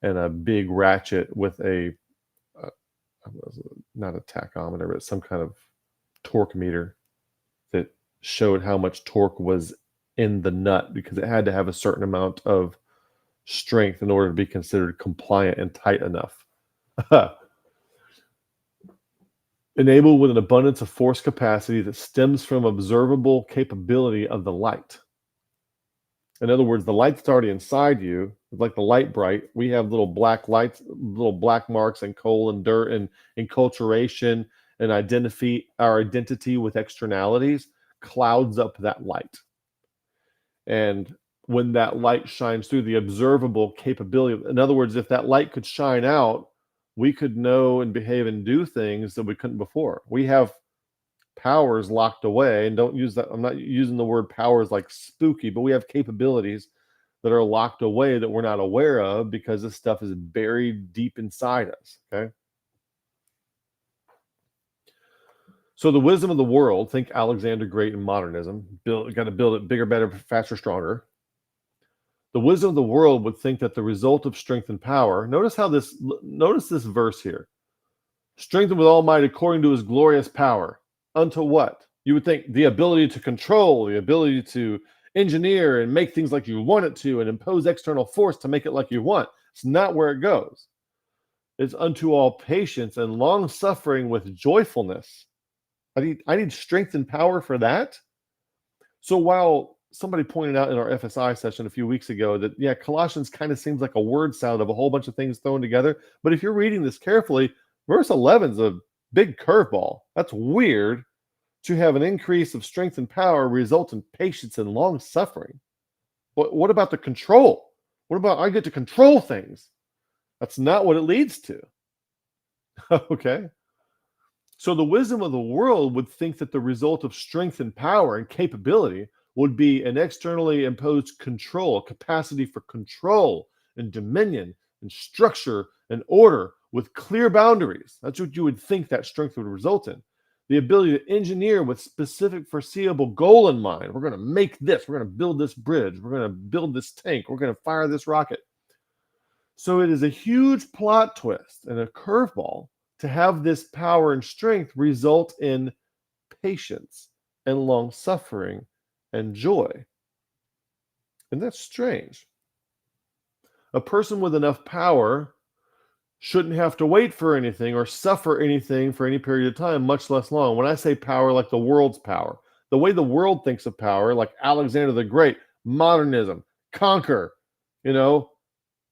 and a big ratchet with a not a tachometer, but some kind of torque meter that showed how much torque was in the nut because it had to have a certain amount of strength in order to be considered compliant and tight enough. Enabled with an abundance of force capacity that stems from observable capability of the light. In other words, the light's already inside you, like the light bright. We have little black lights, little black marks and coal and dirt and enculturation and our identity with externalities clouds up that light. And when that light shines through, the observable capability, in other words, if that light could shine out, we could know and behave and do things that we couldn't before. We have powers locked away, and don't use that. I'm not using the word powers like spooky, but we have capabilities that are locked away that we're not aware of because this stuff is buried deep inside us. Okay. So the wisdom of the world, think Alexander Great and modernism, got to build it bigger, better, faster, stronger. The wisdom of the world would think that the result of strength and power, notice this verse here. Strengthened with all might according to his glorious power. Unto what? You would think the ability to control, the ability to engineer and make things like you want it to and impose external force to make it like you want. It's not where it goes. It's unto all patience and long suffering with joyfulness. I need strength and power for that. So while somebody pointed out in our FSI session a few weeks ago that, yeah, Colossians kind of seems like a word salad of a whole bunch of things thrown together. But if you're reading this carefully, verse 11 is a big curveball. That's weird to have an increase of strength and power result in patience and long suffering. What about the control? What about I get to control things? That's not what it leads to. Okay. So the wisdom of the world would think that the result of strength and power and capability would be an externally imposed control, capacity for control and dominion and structure and order with clear boundaries. That's what you would think that strength would result in. The ability to engineer with specific foreseeable goal in mind. We're going to make this. We're going to build this bridge. We're going to build this tank. We're going to fire this rocket. So it is a huge plot twist and a curveball to have this power and strength result in patience and long-suffering and joy. And that's strange. A person with enough power shouldn't have to wait for anything or suffer anything for any period of time, much less long. When I say power, like the world's power, the way the world thinks of power, like Alexander the Great, modernism, conquer,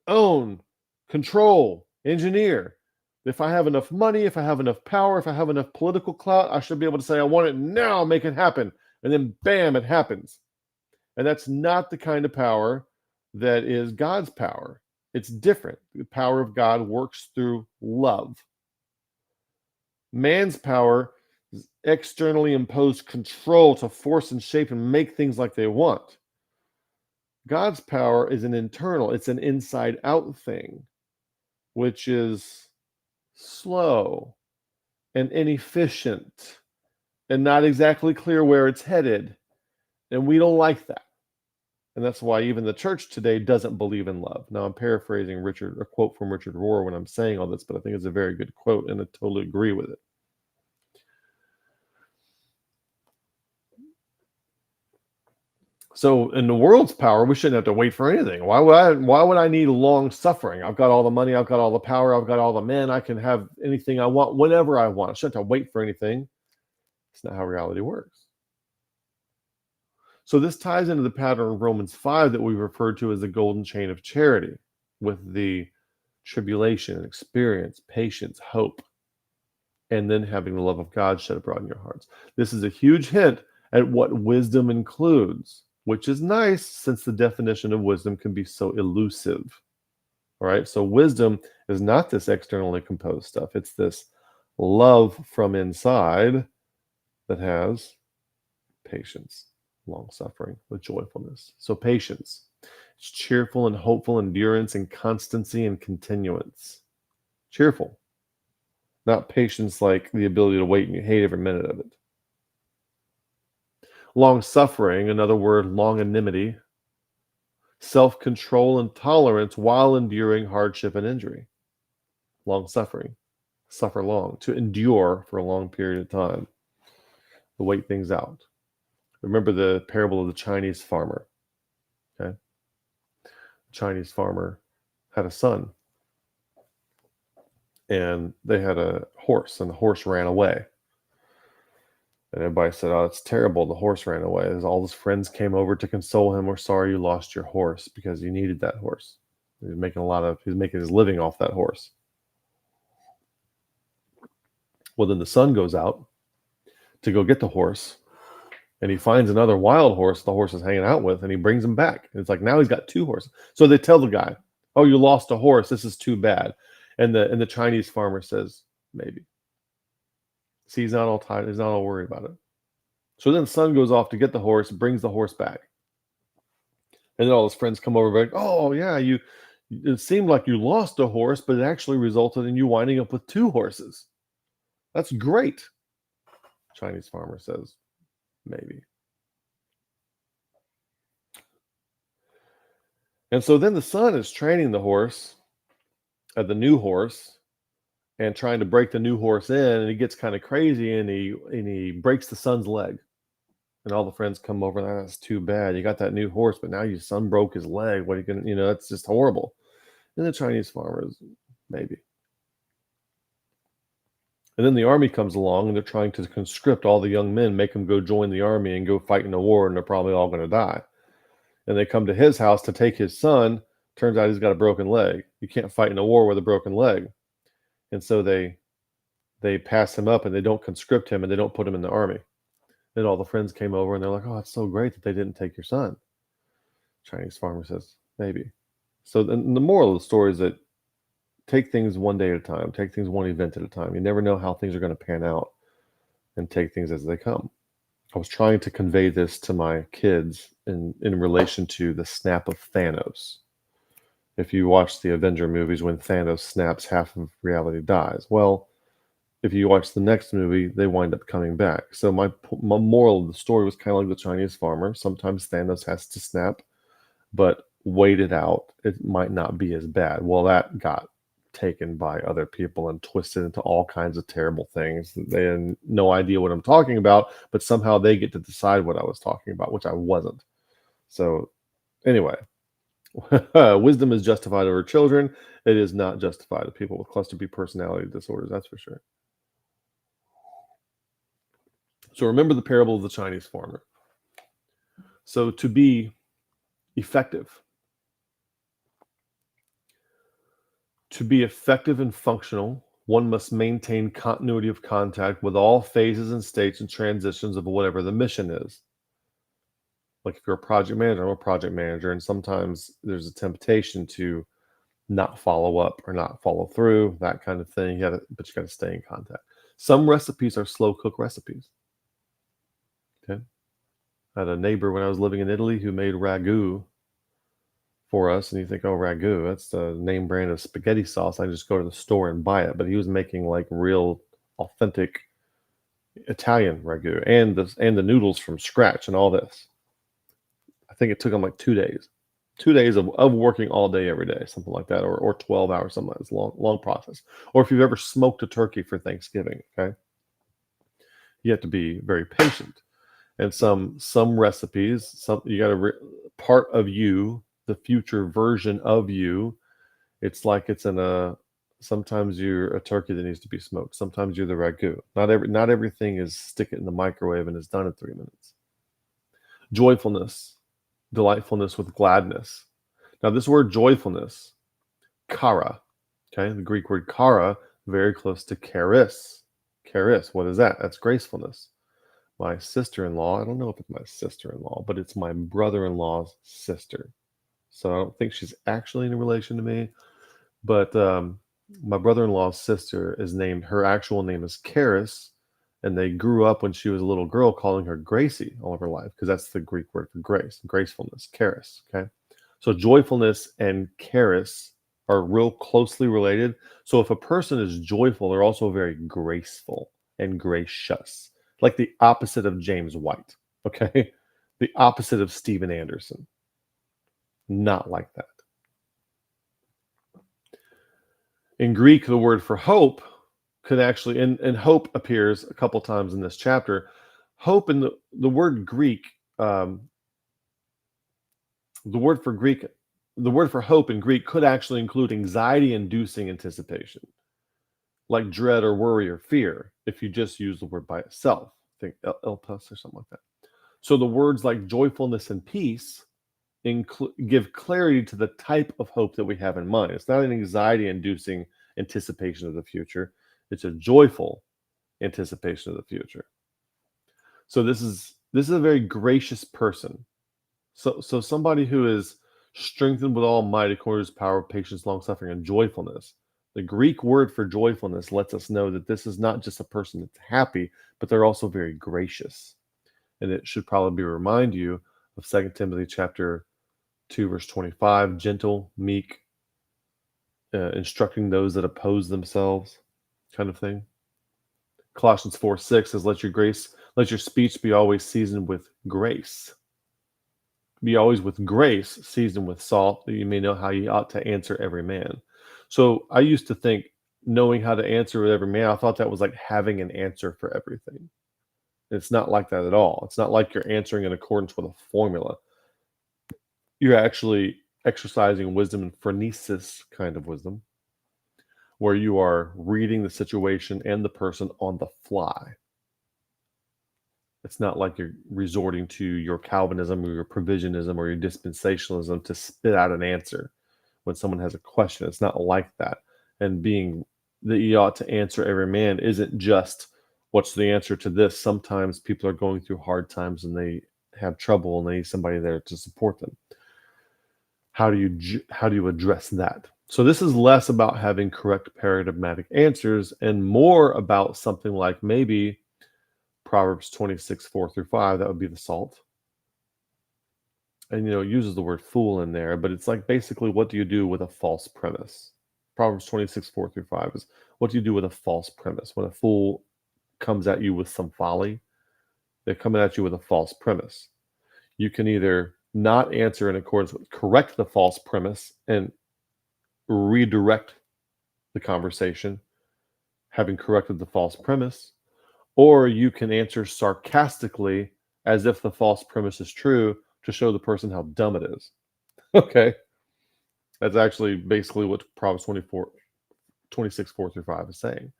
own, control, engineer. If I have enough money, if I have enough power, if I have enough political clout, I should be able to say, I want it now, make it happen. And then bam, it happens. And that's not the kind of power that is God's power. It's different. The power of God works through love. Man's power is externally imposed control to force and shape and make things like they want. God's power is an internal, it's an inside out thing, which is slow and inefficient and not exactly clear where it's headed. And we don't like that. And that's why even the church today doesn't believe in love. Now, I'm paraphrasing a quote from Richard Rohr when I'm saying all this, but I think it's a very good quote and I totally agree with it. So in the world's power, we shouldn't have to wait for anything. Why would I need long suffering? I've got all the money, I've got all the power, I've got all the men, I can have anything I want whenever I want. I shouldn't have to wait for anything. It's not how reality works. So this ties into the pattern of Romans 5 that we referred to as the golden chain of charity, with the tribulation, experience, patience, hope, and then having the love of God shed abroad in your hearts. This is a huge hint at what wisdom includes, which is nice since the definition of wisdom can be so elusive. All right, so wisdom is not this externally composed stuff. It's this love from inside that has patience, long-suffering, with joyfulness. So patience, it's cheerful and hopeful endurance and constancy and continuance. Cheerful, not patience like the ability to wait and you hate every minute of it. Long-suffering, another word, longanimity, self-control and tolerance while enduring hardship and injury. Long-suffering, suffer long, to endure for a long period of time, to wait things out. Remember the parable of the Chinese farmer. Okay, the Chinese farmer had a son, and they had a horse, and the horse ran away. And everybody said, "Oh, it's terrible. The horse ran away." As all his friends came over to console him, "We're sorry you lost your horse because you needed that horse. He was making his living off that horse." Well, then the son goes out to go get the horse, and he finds another wild horse the horse is hanging out with, and he brings him back. And it's like now he's got two horses. So they tell the guy, "Oh, you lost a horse. This is too bad." And the Chinese farmer says, "Maybe." See, he's not all tired. He's not all worried about it. So then the son goes off to get the horse, brings the horse back. And then all his friends come over like, "Oh, yeah, it seemed like you lost a horse, but it actually resulted in you winding up with two horses. That's great." Chinese farmer says, "Maybe." And so then the son is training the horse, the new horse, and trying to break the new horse in, and he gets kind of crazy, and he breaks the son's leg. And all the friends come over, and that's too bad. You got that new horse, but now your son broke his leg. What are you gonna, that's just horrible. And the Chinese farmers, maybe. And then the army comes along, and they're trying to conscript all the young men, make them go join the army and go fight in a war, and they're probably all going to die. And they come to his house to take his son. Turns out he's got a broken leg. You can't fight in a war with a broken leg. And so they pass him up, and they don't conscript him, and they don't put him in the army. Then all the friends came over, and they're like, "Oh, it's so great that they didn't take your son." Chinese farmer says, "Maybe." So the moral of the story is that take things one day at a time. Take things one event at a time. You never know how things are going to pan out, and take things as they come. I was trying to convey this to my kids in relation to the snap of Thanos. If you watch the Avenger movies, when Thanos snaps, half of reality dies. Well, if you watch the next movie, they wind up coming back. So my moral of the story was kind of like the Chinese farmer. Sometimes Thanos has to snap, but wait it out. It might not be as bad. Well, that got taken by other people and twisted into all kinds of terrible things. They had no idea what I'm talking about, but somehow they get to decide what I was talking about, which I wasn't. So anyway, wisdom is justified over children. It is not justified of people with cluster B personality disorders, that's for sure. So remember the parable of the Chinese farmer. So to be effective, and functional, one must maintain continuity of contact with all phases and states and transitions of whatever the mission is. Like if you're a project manager, I'm a project manager, and sometimes there's a temptation to not follow up or not follow through, that kind of thing. But you got to stay in contact. Some recipes are slow cook recipes. Okay. I had a neighbor when I was living in Italy who made ragu for us, and you think, oh, ragu, that's the name brand of spaghetti sauce. I just go to the store and buy it. But he was making like real authentic Italian ragu and the noodles from scratch and all this. I think it took him like 2 days. 2 days of working all day, every day, something like that, or 12 hours, something like that. It's a long process. Or if you've ever smoked a turkey for Thanksgiving, okay, you have to be very patient. And some recipes, you got to part of you, the future version of you. It's like it's in a. Sometimes you're a turkey that needs to be smoked. Sometimes you're the ragu. Not everything is stick it in the microwave and it's done in 3 minutes. Joyfulness, delightfulness with gladness. Now, this word joyfulness, chara, okay, the Greek word chara, very close to charis. Charis, what is that? That's gracefulness. My sister-in-law, I don't know if it's my sister-in-law, but it's my brother-in-law's sister. So I don't think she's actually in a relation to me, but my brother-in-law's sister is named, her actual name is Charis, and they grew up when she was a little girl calling her Gracie all of her life, because that's the Greek word for grace, gracefulness, charis, okay? So joyfulness and charis are real closely related. So if a person is joyful, they're also very graceful and gracious, like the opposite of James White, okay? The opposite of Steven Anderson. Not like that. In Greek, the word for hope could actually, and hope appears a couple times in this chapter. Hope in the word Greek, the word for hope in Greek could actually include anxiety-inducing anticipation, like dread or worry or fear, if you just use the word by itself. Think elpis or something like that. So the words like joyfulness and peace give clarity to the type of hope that we have in mind. It's not an anxiety-inducing anticipation of the future. It's a joyful anticipation of the future. So this is a very gracious person. So somebody who is strengthened with all might according to his power, patience, long-suffering, and joyfulness. The Greek word for joyfulness lets us know that this is not just a person that's happy, but they're also very gracious. And it should probably remind you of 2 Timothy chapter 2, verse 25, gentle, meek, instructing those that oppose themselves, kind of thing. Colossians 4:6 says, let your speech be always seasoned with grace. Be always with grace, seasoned with salt, that you may know how you ought to answer every man. So I used to think knowing how to answer with every man, I thought that was like having an answer for everything. It's not like that at all. It's not like you're answering in accordance with a formula. You're actually exercising wisdom and phronesis kind of wisdom, where you are reading the situation and the person on the fly. It's not like you're resorting to your Calvinism or your provisionism or your dispensationalism to spit out an answer when someone has a question. It's not like that. And being that you ought to answer every man isn't just what's the answer to this. Sometimes people are going through hard times and they have trouble and they need somebody there to support them. How do you address that? So this is less about having correct paradigmatic answers and more about something like maybe Proverbs 26, 4-5, that would be the salt. And, it uses the word fool in there, but it's like basically what do you do with a false premise? Proverbs 26, 4-5 is what do you do with a false premise? When a fool comes at you with some folly, they're coming at you with a false premise. You can either not answer in accordance with, correct the false premise and redirect the conversation, having corrected the false premise, or you can answer sarcastically as if the false premise is true to show the person how dumb it is. Okay. That's actually basically what Proverbs 26, 4 through 5 is saying.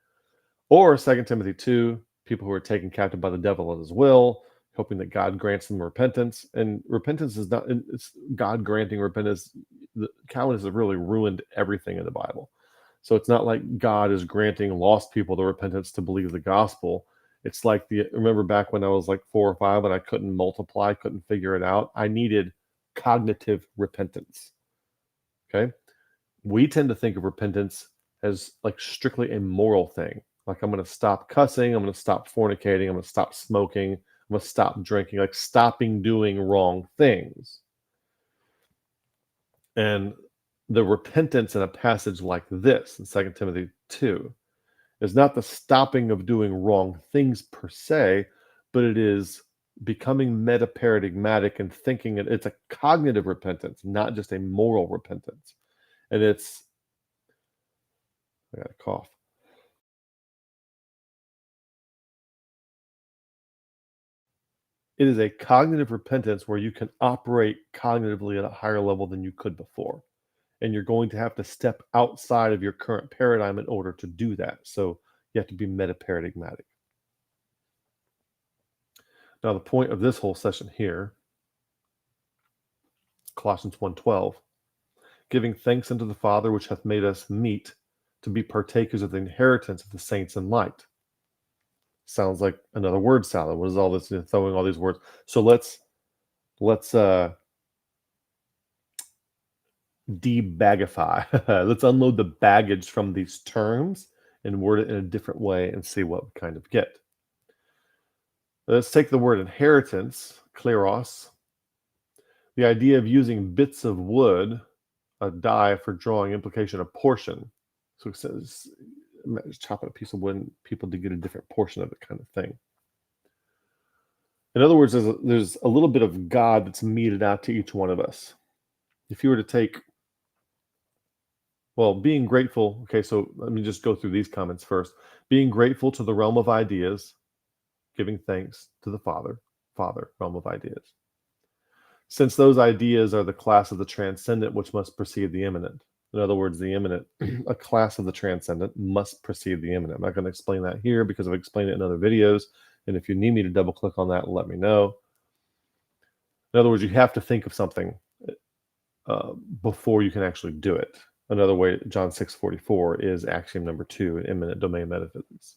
Or 2 Timothy 2, people who are taken captive by the devil at his will, hoping that God grants them repentance. And repentance is not, it's God granting repentance. The Calvinists have really ruined everything in the Bible. So it's not like God is granting lost people the repentance to believe the gospel. It's like remember back when I was like 4 or 5 and I couldn't multiply, couldn't figure it out. I needed cognitive repentance. Okay. We tend to think of repentance as like strictly a moral thing. Like, I'm going to stop cussing, I'm going to stop fornicating, I'm going to stop smoking, I'm going to stop drinking, like stopping doing wrong things. And the repentance in a passage like this in 2 Timothy 2 is not the stopping of doing wrong things per se, but it is becoming metaparadigmatic and thinking it's a cognitive repentance, not just a moral repentance. And I got a cough. It is a cognitive repentance where you can operate cognitively at a higher level than you could before. And you're going to have to step outside of your current paradigm in order to do that. So you have to be metaparadigmatic. Now, the point of this whole session here, Colossians 1:12, giving thanks unto the Father which hath made us meet to be partakers of the inheritance of the saints in light. Sounds like another word salad. What is all this, throwing all these words? So let's debagify. Let's unload the baggage from these terms and word it in a different way and see what we kind of get. Let's take the word inheritance, kleros. The idea of using bits of wood, a die for drawing, implication a portion. So it says, chopping a piece of wood, and people to get a different portion of it, kind of thing. In other words, there's a little bit of God that's meted out to each one of us. If you were to take, well, being grateful, okay, so let me just go through these comments first. Being grateful to the realm of ideas, giving thanks to the Father, realm of ideas. Since those ideas are the class of the transcendent which must precede the immanent. In other words, the immanent, a class of the transcendent must precede the immanent. I'm not going to explain that here because I've explained it in other videos. And if you need me to double click on that, let me know. In other words, you have to think of something before you can actually do it. Another way, John 6:44 is axiom number 2 in immanent domain metaphysics.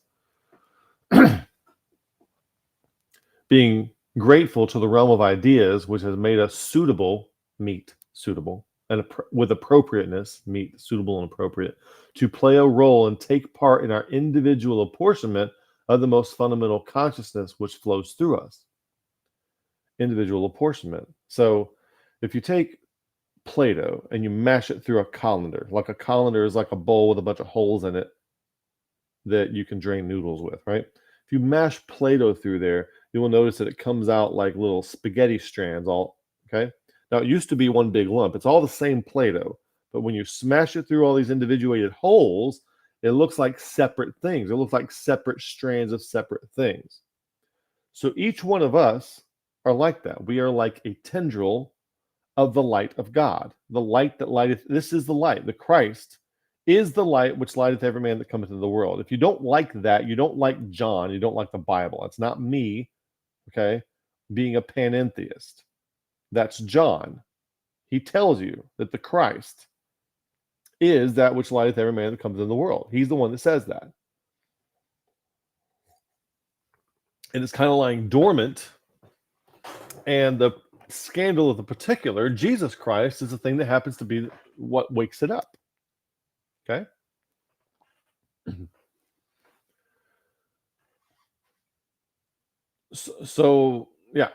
Being grateful to the realm of ideas, which has made us suitable, and with appropriateness, suitable and appropriate, to play a role and take part in our individual apportionment of the most fundamental consciousness which flows through us. Individual apportionment. So if you take Play-Doh and you mash it through a colander, like a colander is like a bowl with a bunch of holes in it that you can drain noodles with, right? If you mash Play-Doh through there, you will notice that it comes out like little spaghetti strands, okay? Now, it used to be one big lump. It's all the same Play-Doh, but when you smash it through all these individuated holes, it looks like separate things. It looks like separate strands of separate things. So each one of us are like that. We are like a tendril of the light of God. The light that lighteth, this is the light, the Christ is the light which lighteth every man that cometh into the world. If you don't like that, you don't like John, you don't like the Bible. It's not me, okay, being a panentheist. That's John. He tells you that the Christ is that which lighteth every man that comes into the world. He's the one that says that. And it's kind of lying dormant. And the scandal of the particular, Jesus Christ, is the thing that happens to be what wakes it up. Okay? So yeah.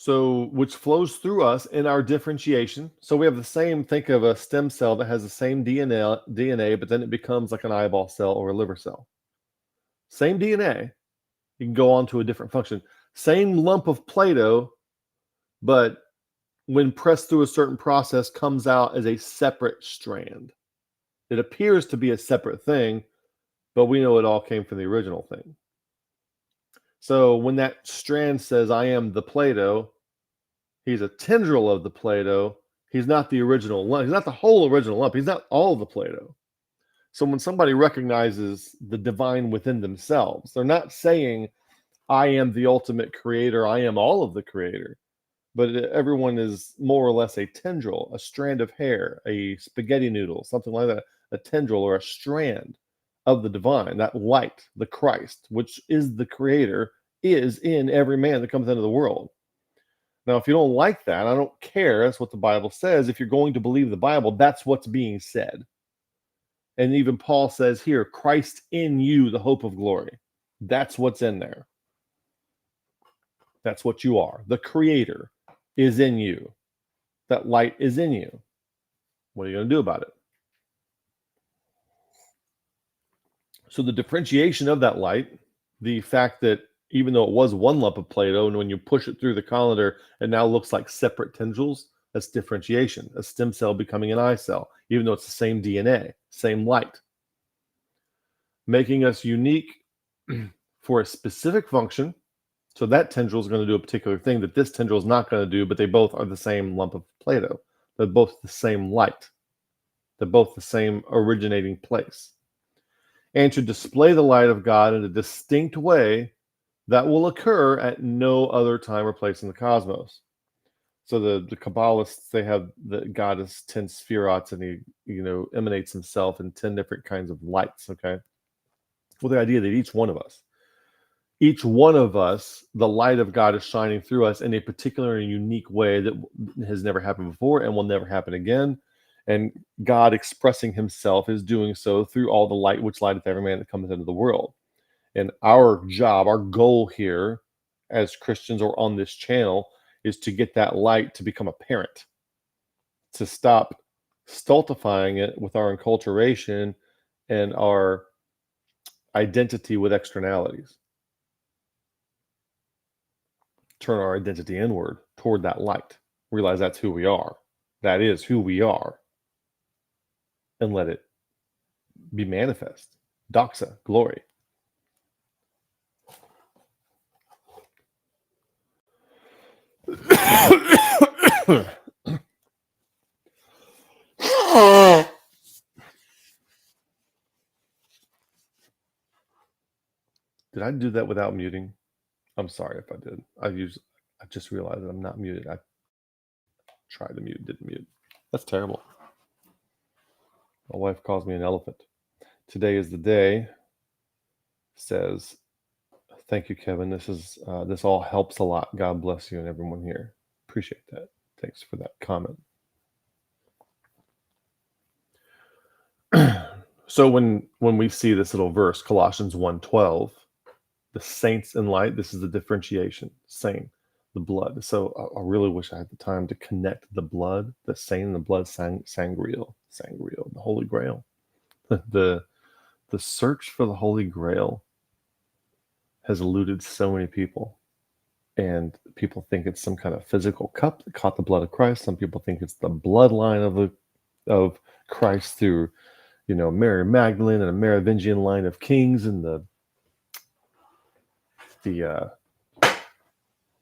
So, which flows through us in our differentiation. So we have the same, think of a stem cell that has the same DNA, but then it becomes like an eyeball cell or a liver cell. Same DNA, you can go on to a different function. Same lump of Play-Doh, but when pressed through a certain process, comes out as a separate strand. It appears to be a separate thing, but we know it all came from the original thing. So when that strand says, I am the Play-Doh, he's a tendril of the Play-Doh. He's not the original lump. He's not the whole original lump. He's not all the Play-Doh. So when somebody recognizes the divine within themselves, they're not saying, I am the ultimate creator. I am all of the creator. But everyone is more or less a tendril, a strand of hair, a spaghetti noodle, something like that, a tendril or a strand of the divine, that light, the Christ, which is the creator, is in every man that comes into the world. Now, if you don't like that, I don't care. That's what the Bible says. If you're going to believe the Bible, that's what's being said. And even Paul says here, Christ in you, the hope of glory. That's what's in there. That's what you are. The creator is in you. That light is in you. What are you going to do about it? So the differentiation of that light, the fact that even though it was one lump of Play-Doh, and when you push it through the colander, it now looks like separate tendrils, that's differentiation. A stem cell becoming an eye cell, even though it's the same DNA, same light. Making us unique for a specific function. So that tendril is going to do a particular thing that this tendril is not going to do, but they both are the same lump of Play-Doh. They're both the same light. They're both the same originating place. And to display the light of God in a distinct way that will occur at no other time or place in the cosmos. So the Kabbalists, they have that God is 10 spherots, and he emanates himself in 10 different kinds of lights, okay? Well, the idea that each one of us, the light of God is shining through us in a particular and unique way that has never happened before and will never happen again. And God expressing himself is doing so through all the light which lighteth every man that cometh into the world. And our job, our goal here as Christians or on this channel is to get that light to become apparent, to stop stultifying it with our enculturation and our identity with externalities. Turn our identity inward toward that light. Realize that's who we are. That is who we are. And let it be manifest. Doxa, glory. Did I do that without muting? I'm sorry if I did. I just realized that I'm not muted. I tried to mute, didn't mute. That's terrible. My wife calls me an elephant. Today is the day. Says, thank you, Kevin. This all helps a lot. God bless you and everyone here. Appreciate that. Thanks for that comment. So when we see this little verse, Colossians 1:12, the saints in light, this is the differentiation, saint, the blood. So I really wish I had the time to connect the blood, the saint and the blood, sangreal, the Holy Grail. The search for the Holy Grail has eluded so many people. And people think it's some kind of physical cup that caught the blood of Christ. Some people think it's the bloodline of Christ through, Mary Magdalene and a Merovingian line of kings, and the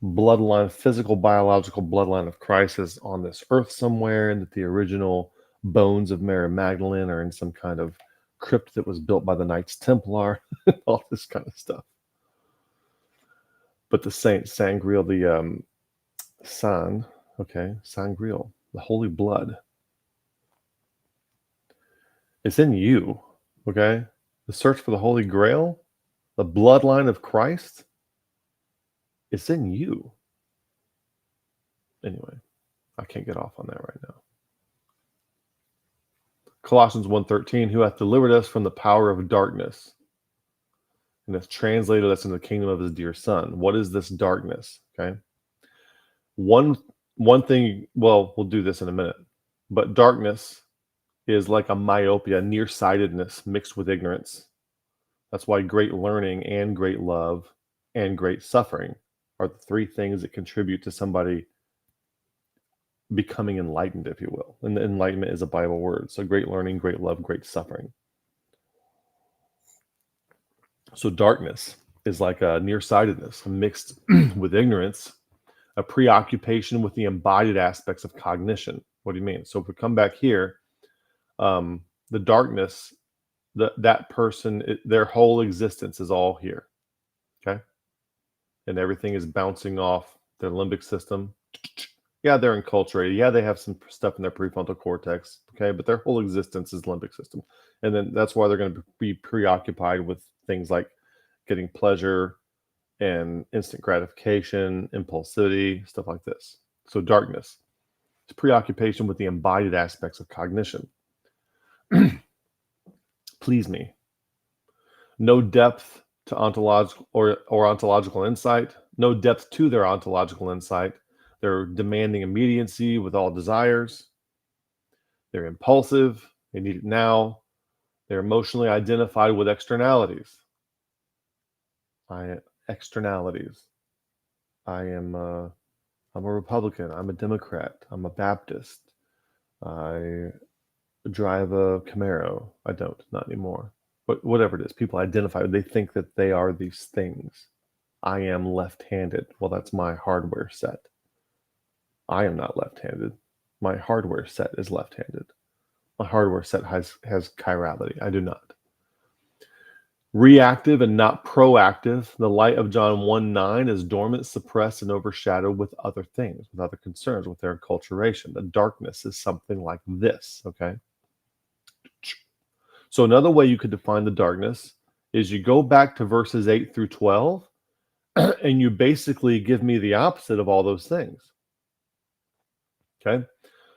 bloodline, physical, biological bloodline of Christ is on this earth somewhere, and that the original bones of Mary Magdalene are in some kind of crypt that was built by the Knights Templar, all this kind of stuff. But the saint, sangreal, the sangreal, the holy blood, it's in you, okay? The search for the Holy Grail, the bloodline of Christ, it's in you. Anyway, I can't get off on that right now. Colossians 1:13, who hath delivered us from the power of darkness and hath translated us into the kingdom of his dear Son. What is this darkness? Okay. One thing, well, we'll do this in a minute, but darkness is like a myopia, nearsightedness mixed with ignorance. That's why great learning and great love and great suffering are the three things that contribute to somebody becoming enlightened, if you will. And enlightenment is a Bible word. So great learning, great love, great suffering. So darkness is like a nearsightedness mixed with ignorance, a preoccupation with the embodied aspects of cognition. What do you mean? So if we come back here, the darkness, that person, their whole existence is all here, okay? And everything is bouncing off their limbic system. Yeah, they're enculturated. Yeah, they have some stuff in their prefrontal cortex, okay? But their whole existence is limbic system. And then that's why they're going to be preoccupied with things like getting pleasure and instant gratification, impulsivity, stuff like this. So darkness. It's preoccupation with the embodied aspects of cognition. Please me. No depth to ontological or ontological insight. No depth to their ontological insight. They're demanding immediacy with all desires. They're impulsive. They need it now. They're emotionally identified with externalities. Externalities. I'm a Republican. I'm a Democrat. I'm a Baptist. I drive a Camaro. I don't, not anymore. But whatever it is, people identify. They think that they are these things. I am left-handed. Well, that's my hardware set. I am not left-handed. My hardware set is left-handed. My hardware set has chirality. I do not. Reactive and not proactive. The light of John 1:9 is dormant, suppressed, and overshadowed with other things, with other concerns, with their enculturation. The darkness is something like this, okay? So another way you could define the darkness is you go back to verses 8 through 12, and you basically give me the opposite of all those things. Okay?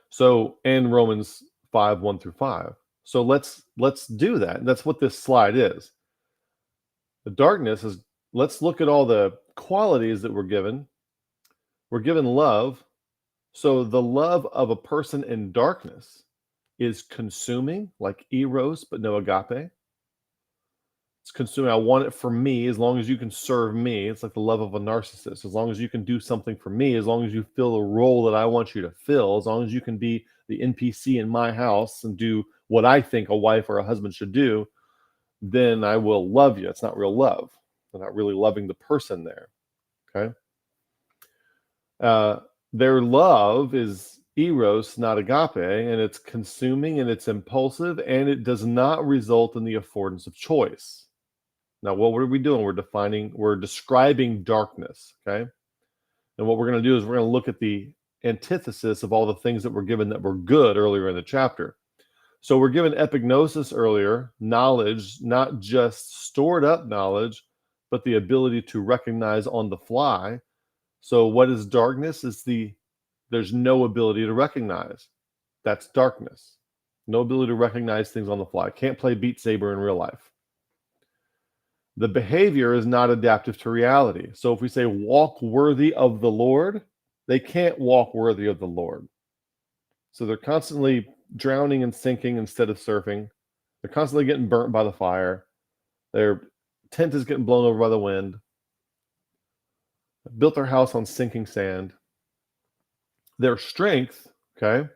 So, and Romans 5, 1 through 5. So let's do that. That's what this slide is. The darkness is, let's look at all the qualities that we're given. We're given love. So the love of a person in darkness is consuming, like eros, but no agape. It's consuming. I want it for me as long as you can serve me. It's like the love of a narcissist. As long as you can do something for me, as long as you fill the role that I want you to fill, as long as you can be the NPC in my house and do what I think a wife or a husband should do, then I will love you. It's not real love. They're not really loving the person there. Okay. Their love is eros, not agape, and it's consuming and it's impulsive, and it does not result in the affordance of choice. Now, what are we doing? We're describing darkness, okay? And what we're going to do is we're going to look at the antithesis of all the things that were given that were good earlier in the chapter. So we're given epignosis earlier, knowledge, not just stored up knowledge, but the ability to recognize on the fly. So what is darkness? There's no ability to recognize. That's darkness. No ability to recognize things on the fly. Can't play Beat Saber in real life. The behavior is not adaptive to reality. So if we say walk worthy of the Lord, they can't walk worthy of the Lord. So they're constantly drowning and sinking instead of surfing. They're constantly getting burnt by the fire. Their tent is getting blown over by the wind. Built their house on sinking sand. Their strength, okay,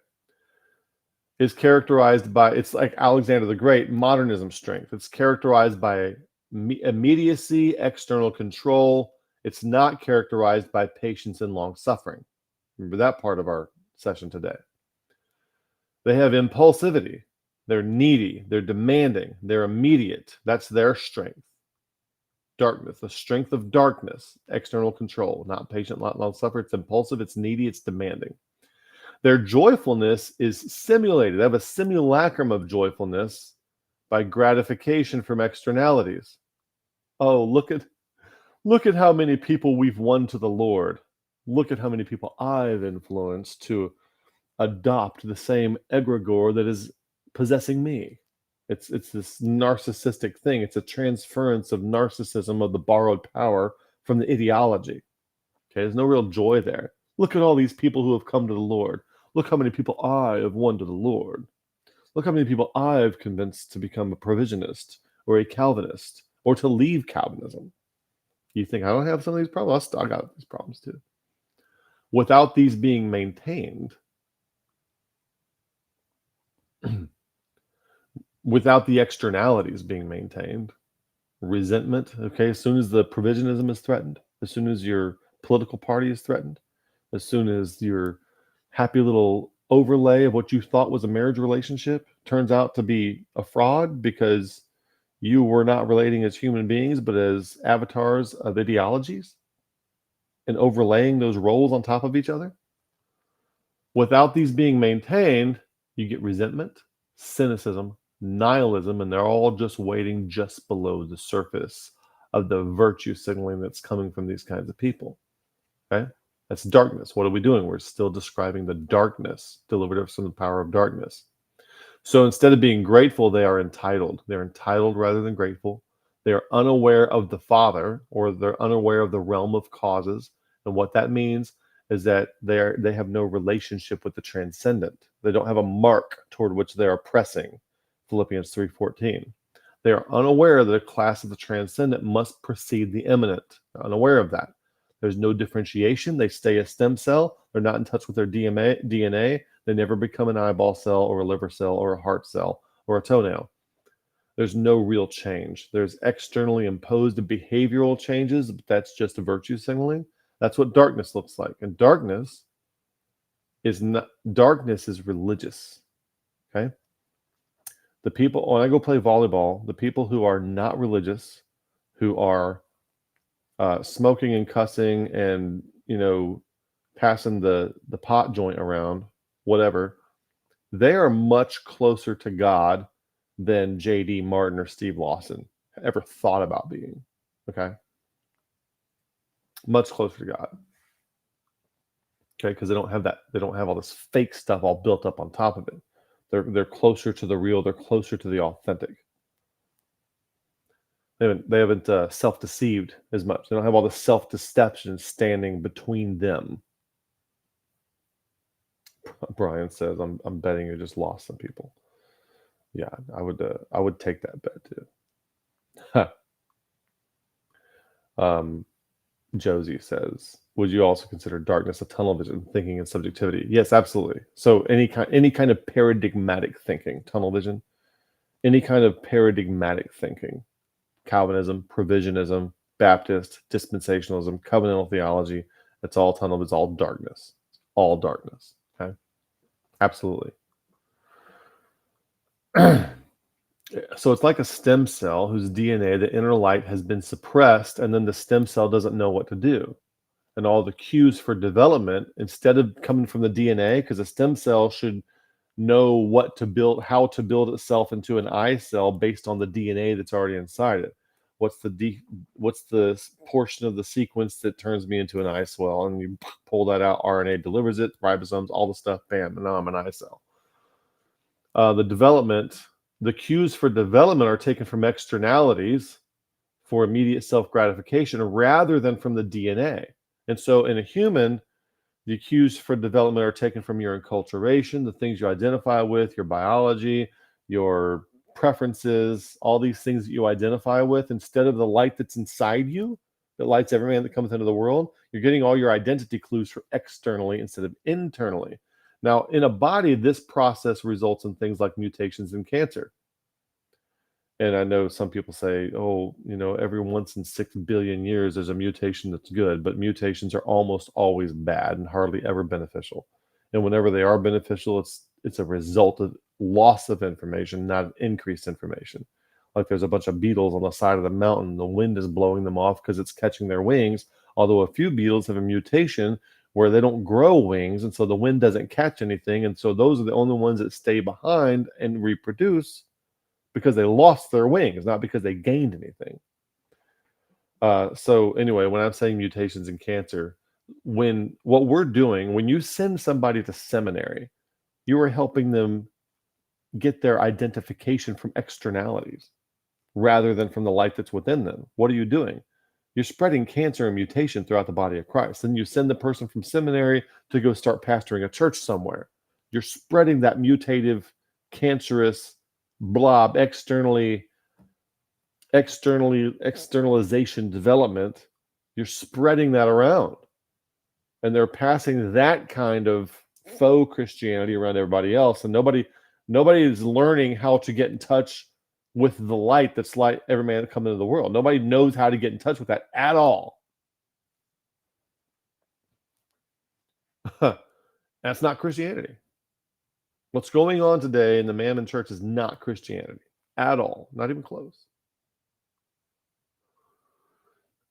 is characterized by, it's like Alexander the Great, modernism strength. It's characterized by immediacy, external control. It's not characterized by patience and long suffering. Remember that part of our session today. They have impulsivity. They're needy. They're demanding. They're immediate. That's their strength. Darkness, the strength of darkness, external control, not patient, not long suffering. It's impulsive. It's needy. It's demanding. Their joyfulness is simulated. They have a simulacrum of joyfulness by gratification from externalities. Oh, look at how many people we've won to the Lord. Look at how many people I've influenced to adopt the same egregore that is possessing me. It's this narcissistic thing. It's a transference of narcissism, of the borrowed power from the ideology. Okay, there's no real joy there. Look at all these people who have come to the Lord. Look how many people I have won to the Lord. Look how many people I've convinced to become a provisionist or a Calvinist or to leave Calvinism. You think I don't have some of these problems? I got these problems too. Without these being maintained, without the externalities being maintained. Resentment, okay, as soon as the provisionism is threatened, as soon as your political party is threatened, as soon as your happy little overlay of what you thought was a marriage relationship turns out to be a fraud because you were not relating as human beings but as avatars of ideologies and overlaying those roles on top of each other. Without these being maintained, you get resentment, cynicism, nihilism, and they're all just waiting just below the surface of the virtue signaling that's coming from these kinds of people. Okay? That's darkness. What are we doing? We're still describing the darkness delivered from the power of darkness. So instead of being grateful, they are entitled. They're entitled rather than grateful. They are unaware of the Father, or they're unaware of the realm of causes. And what that means is that they have no relationship with the transcendent. They don't have a mark toward which they are pressing. Philippians 3:14. They are unaware that a class of the transcendent must precede the immanent. They're unaware of that. There's no differentiation. They stay a stem cell. They're not in touch with their DNA. They never become an eyeball cell or a liver cell or a heart cell or a toenail. There's no real change. There's externally imposed behavioral changes, but that's just a virtue signaling. That's what darkness looks like. And darkness is religious. Okay? The people, when I go play volleyball, the people who are not religious, who are smoking and cussing and, passing the pot joint around, whatever, they are much closer to God than J.D. Martin or Steve Lawson ever thought about being. Okay? Much closer to God. Okay, because they don't have that. They don't have all this fake stuff all built up on top of it. They're closer to the real. They're closer to the authentic. They haven't self-deceived as much. They don't have all the self-deception standing between them. Brian says, "I'm betting you just lost some people." Yeah, I would take that bet too. Josie says, "Would you also consider darkness a tunnel vision, thinking and subjectivity?" Yes, absolutely. So any kind of paradigmatic thinking, tunnel vision, any kind of paradigmatic thinking, Calvinism, provisionism, Baptist, dispensationalism, covenantal theology, it's all tunnel. It's all darkness. All darkness. Okay, absolutely. So it's like a stem cell whose DNA, the inner light, has been suppressed, and then the stem cell doesn't know what to do. And all the cues for development, instead of coming from the DNA, because a stem cell should know what to build, how to build itself into an eye cell based on the DNA that's already inside it. What's the portion of the sequence that turns me into an eye cell? And you pull that out, RNA delivers it, ribosomes, all the stuff, bam, and now I'm an eye cell. The cues for development are taken from externalities for immediate self-gratification rather than from the DNA. And so in a human, the cues for development are taken from your enculturation, the things you identify with, your biology, your preferences, all these things that you identify with, instead of the light that's inside you, that lights every man that comes into the world. You're getting all your identity clues from externally instead of internally. Now, in a body, this process results in things like mutations and cancer. And I know some people say, oh, every once in 6 billion years, there's a mutation that's good, but mutations are almost always bad and hardly ever beneficial. And whenever they are beneficial, it's a result of loss of information, not increased information. Like there's a bunch of beetles on the side of the mountain. The wind is blowing them off because it's catching their wings. Although a few beetles have a mutation where they don't grow wings, and so the wind doesn't catch anything. And so those are the only ones that stay behind and reproduce, because they lost their wings, not because they gained anything. So anyway, when I'm saying mutations in cancer, what we're doing, when you send somebody to seminary, you are helping them get their identification from externalities rather than from the light that's within them. What are you doing? You're spreading cancer and mutation throughout the body of Christ. Then you send the person from seminary to go start pastoring a church somewhere. You're spreading that mutative, cancerous blob externalization development. You're spreading that around, and they're passing that kind of faux Christianity around everybody else. And Nobody is learning how to get in touch with the light that's light every man that come into the world. Nobody knows how to get in touch with that at all. That's not Christianity. What's going on today in the Mammon Church is not Christianity at all, not even close.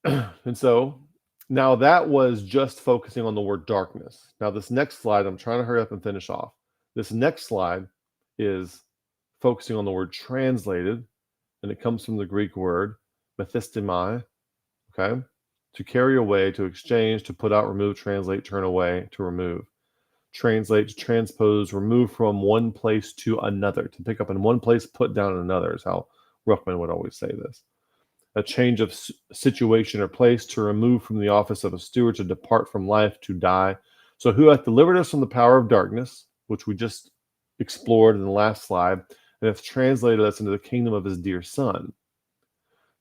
And so now that was just focusing on the word darkness. Now this next slide, I'm trying to hurry up and finish off. This next slide is focusing on the word translated, and it comes from the Greek word methistemai, okay? To carry away, to exchange, to put out, remove, translate, turn away, to remove. Translate, to transpose, remove from one place to another. To pick up in one place, put down in another is how Ruckman would always say this. A change of situation or place, to remove from the office of a steward, to depart from life, to die. So who hath delivered us from the power of darkness, which we just explored in the last slide, and hath translated us into the kingdom of his dear Son.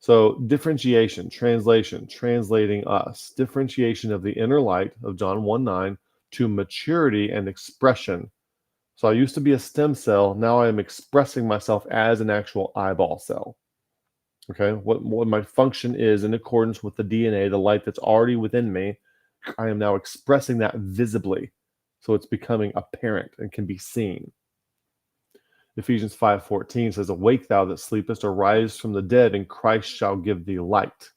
So differentiation, translation, translating us, differentiation of the inner light of John 1:9 to maturity and expression. So I used to be a stem cell. Now I am expressing myself as an actual eyeball cell. Okay, what my function is in accordance with the DNA, the light that's already within me, I am now expressing that visibly. So it's becoming apparent and can be seen. Ephesians 5:14 says, awake thou that sleepest, arise from the dead, and Christ shall give thee light.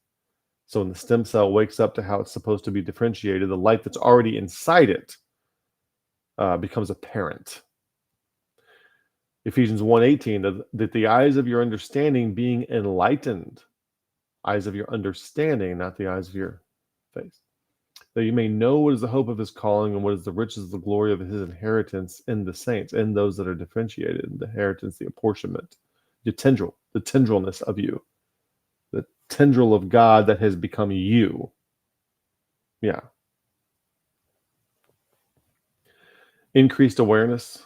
So when the stem cell wakes up to how it's supposed to be differentiated, the light that's already inside it becomes apparent. Ephesians 1:18, that the eyes of your understanding being enlightened, eyes of your understanding, not the eyes of your face, that you may know what is the hope of his calling and what is the riches of the glory of his inheritance in the saints, in those that are differentiated, the inheritance, the apportionment, the tendrilness of you, the tendril of God that has become you. Yeah. Increased awareness.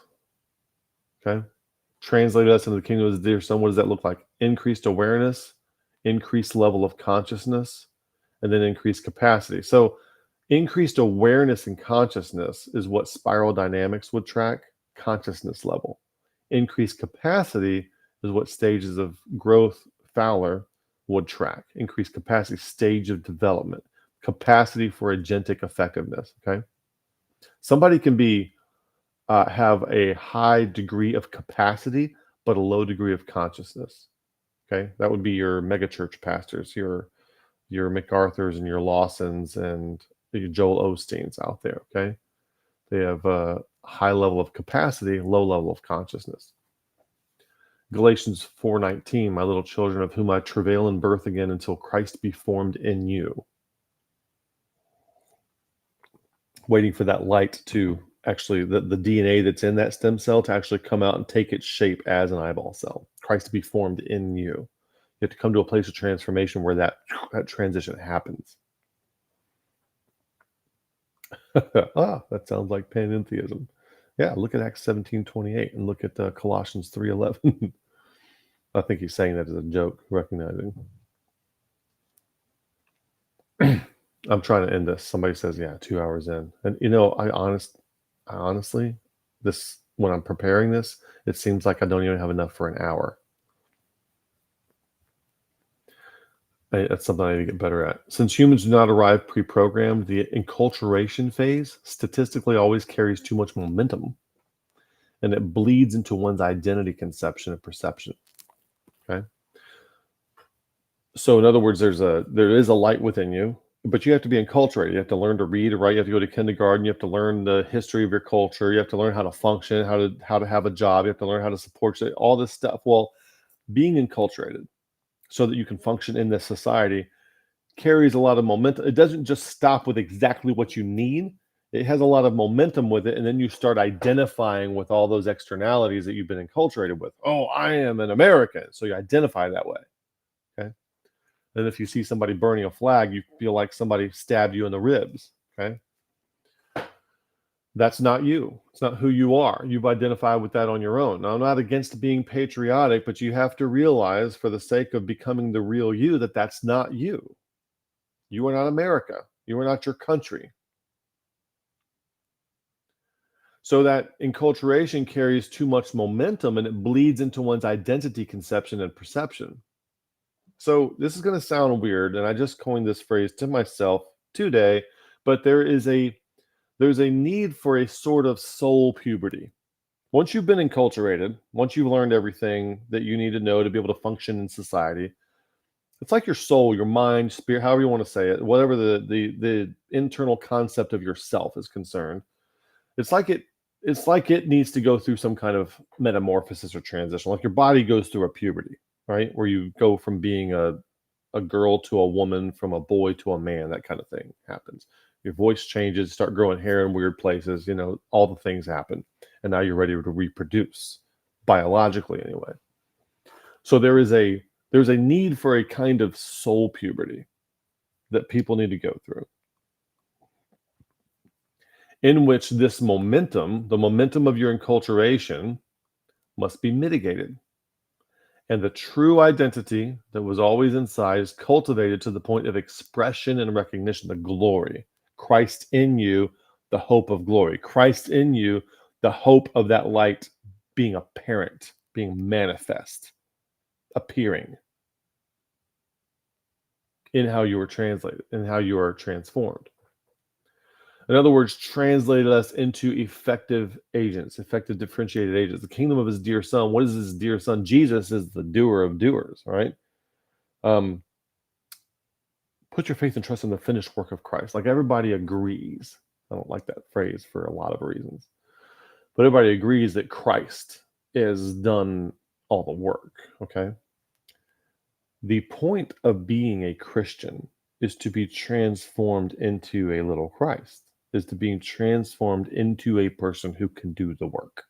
Okay. Translated us into the kingdom of his dear Son. What does that look like? Increased awareness, increased level of consciousness, and then increased capacity. So increased awareness and consciousness is what spiral dynamics would track, consciousness level. Increased capacity is what stages of growth Fowler would track. Increased capacity, stage of development, capacity for agentic effectiveness, okay? Somebody can be have a high degree of capacity, but a low degree of consciousness, okay? That would be your megachurch pastors, your MacArthurs and your Lawsons and your Joel Osteens out there, okay? They have a high level of capacity, low level of consciousness. Galatians 4:19, my little children, of whom I travail in birth again until Christ be formed in you. Waiting for that light to actually, the DNA that's in that stem cell to actually come out and take its shape as an eyeball cell. Christ to be formed in you. You have to come to a place of transformation where that transition happens. That sounds like panentheism. Yeah, look at Acts 17:28 and look at Colossians 3:11. I think he's saying that as a joke, recognizing. I'm trying to end this. Somebody says, yeah, 2 hours in. And I honestly, this, when I'm preparing this, it seems like I don't even have enough for an hour. That's something I need to get better at. Since humans do not arrive pre-programmed, the enculturation phase statistically always carries too much momentum, and it bleeds into one's identity conception and perception. Okay. So in other words, there is a light within you, but you have to be enculturated. You have to learn to read, right? You have to go to kindergarten. You have to learn the history of your culture. You have to learn how to function, how to have a job. You have to learn how to support all this stuff. Well, being enculturated so that you can function in this society carries a lot of momentum. It doesn't just stop with exactly what you need. It has a lot of momentum with it, and then you start identifying with all those externalities that you've been enculturated with. Oh, I am an American, so you identify that way. Okay. And if you see somebody burning a flag, you feel like somebody stabbed you in the ribs. Okay. That's not you. It's not who you are. You've identified with that on your own. Now, I'm not against being patriotic, but you have to realize, for the sake of becoming the real you, that that's not you. You are not America. You are not your country. So that enculturation carries too much momentum and it bleeds into one's identity conception and perception. So this is going to sound weird, and I just coined this phrase to myself today, but there's a need for a sort of soul puberty. Once you've been enculturated, once you've learned everything that you need to know to be able to function in society, it's like your soul, your mind, spirit, however you want to say it, whatever the internal concept of yourself is concerned. It's like it needs to go through some kind of metamorphosis or transition. Like your body goes through a puberty, right? Where you go from being a girl to a woman, from a boy to a man, that kind of thing happens. Your voice changes, start growing hair in weird places, all the things happen. And now you're ready to reproduce, biologically anyway. So there's a need for a kind of soul puberty that people need to go through, in which this momentum, the momentum of your enculturation, must be mitigated. And the true identity that was always inside is cultivated to the point of expression and recognition, the glory. Christ in you, the hope of glory. Christ in you, the hope of that light being apparent, being manifest, appearing in how you were translated, in how you are transformed. In other words, translated us into effective agents, effective differentiated agents. The kingdom of his dear son. What is his dear son? Jesus is the doer of doers, right? Put your faith and trust in the finished work of Christ. Like everybody agrees. I don't like that phrase for a lot of reasons. But everybody agrees that Christ has done all the work, okay? The point of being a Christian is to be transformed into a little Christ, is to being transformed into a person who can do the work,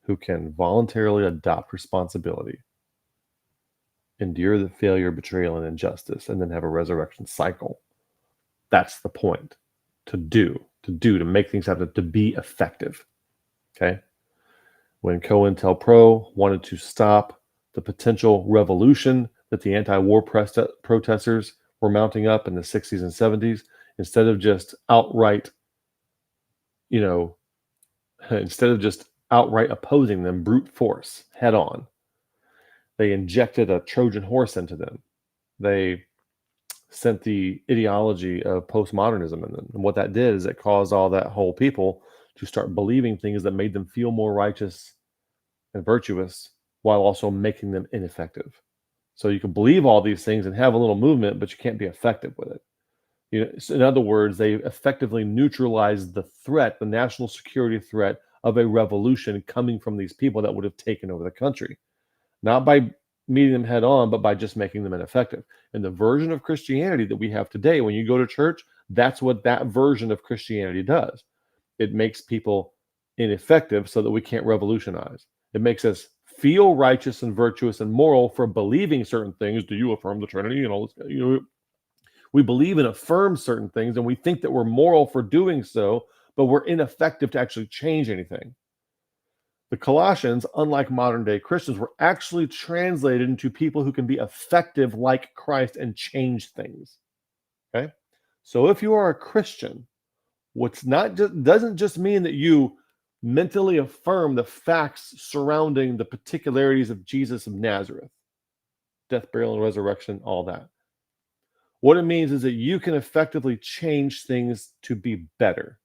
who can voluntarily adopt responsibility, endure the failure, betrayal, and injustice, and then have a resurrection cycle. That's the point. To make things happen, to be effective. Okay? When COINTELPRO wanted to stop the potential revolution that the anti-war protesters were mounting up in the 60s and 70s, instead of just outright opposing them, brute force, head on, they injected a Trojan horse into them. They sent the ideology of postmodernism in them. And what that did is it caused all that whole people to start believing things that made them feel more righteous and virtuous while also making them ineffective. So you can believe all these things and have a little movement, but you can't be effective with it. So in other words, they effectively neutralized the threat, the national security threat of a revolution coming from these people that would have taken over the country. Not by meeting them head on, but by just making them ineffective. And the version of Christianity that we have today, when you go to church, that's what that version of Christianity does. It makes people ineffective so that we can't revolutionize. It makes us feel righteous and virtuous and moral for believing certain things. Do you affirm the Trinity? We believe and affirm certain things, and we think that we're moral for doing so, but we're ineffective to actually change anything. The Colossians, unlike modern day Christians, were actually translated into people who can be effective like Christ and change things. Okay? So if you are a Christian, doesn't just mean that you mentally affirm the facts surrounding the particularities of Jesus of Nazareth, death, burial, and resurrection, all that. What it means is that you can effectively change things to be better.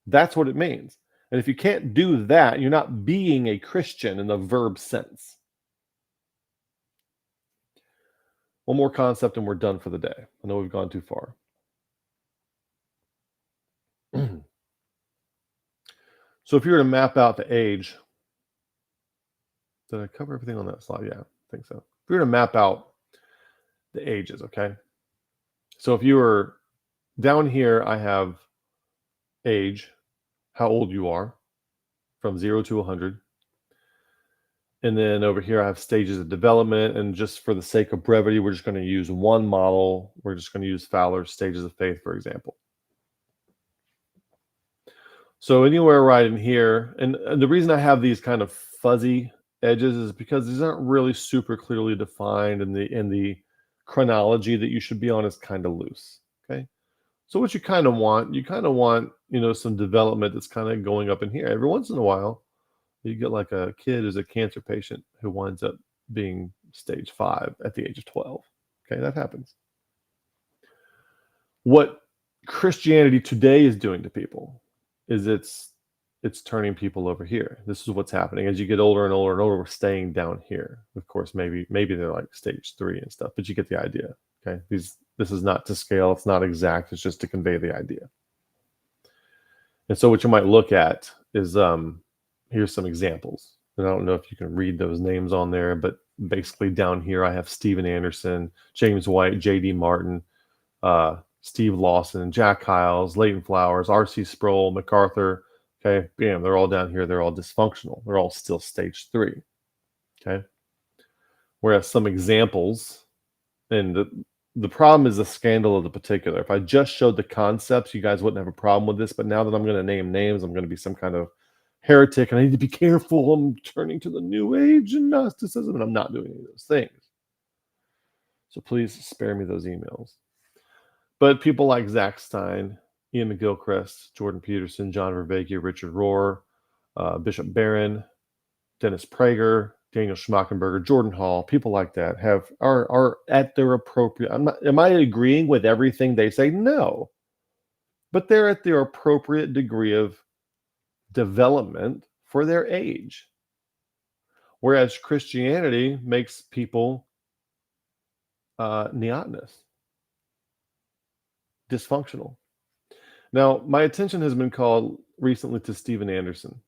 That's what it means. And if you can't do that, you're not being a Christian in the verb sense. One more concept and we're done for the day. I know we've gone too far. So if you were to map out the age, did I cover everything on that slide? Yeah, I think so. If you were to map out the ages, okay? So if you were down here, I have age, how old you are, from 0 to 100. And then over here, I have stages of development. And just for the sake of brevity, we're just going to use one model. We're just going to use Fowler's stages of faith, for example. So anywhere right in here, and the reason I have these kind of fuzzy edges is because these aren't really super clearly defined, and the chronology that you should be on is kind of loose. Okay. So what you kind of want, some development that's kind of going up in here. Every once in a while, you get like a kid who's a cancer patient who winds up being stage 5 at the age of 12. Okay, that happens. What Christianity today is doing to people is it's turning people over here. This is what's happening. As you get older and older and older, we're staying down here. Of course, maybe they're like stage 3 and stuff, but you get the idea. Okay, this is not to scale. It's not exact. It's just to convey the idea. And so what you might look at is here's some examples. And I don't know if you can read those names on there, but basically down here I have Steven Anderson, James White, J.D. Martin, Steve Lawson, Jack Hyles, Leighton Flowers, R.C. Sproul, MacArthur. Okay, bam, they're all down here. They're all dysfunctional. They're all still stage 3. Okay. Whereas some examples, and the problem is the scandal of the particular. If I just showed the concepts, you guys wouldn't have a problem with this. But now that I'm going to name names, I'm going to be some kind of heretic, and I need to be careful. I'm turning to the New Age and Gnosticism, and I'm not doing any of those things. So please spare me those emails. But people like Zach Stein, Ian McGilchrist, Jordan Peterson, John Vervaeke, Richard Rohr, Bishop Barron, Dennis Prager, Daniel Schmackenberger, Jordan Hall, people like that are at their appropriate. Am I agreeing with everything they say? No. But they're at their appropriate degree of development for their age. Whereas Christianity makes people neotenous, dysfunctional. Now, my attention has been called recently to Steven Anderson.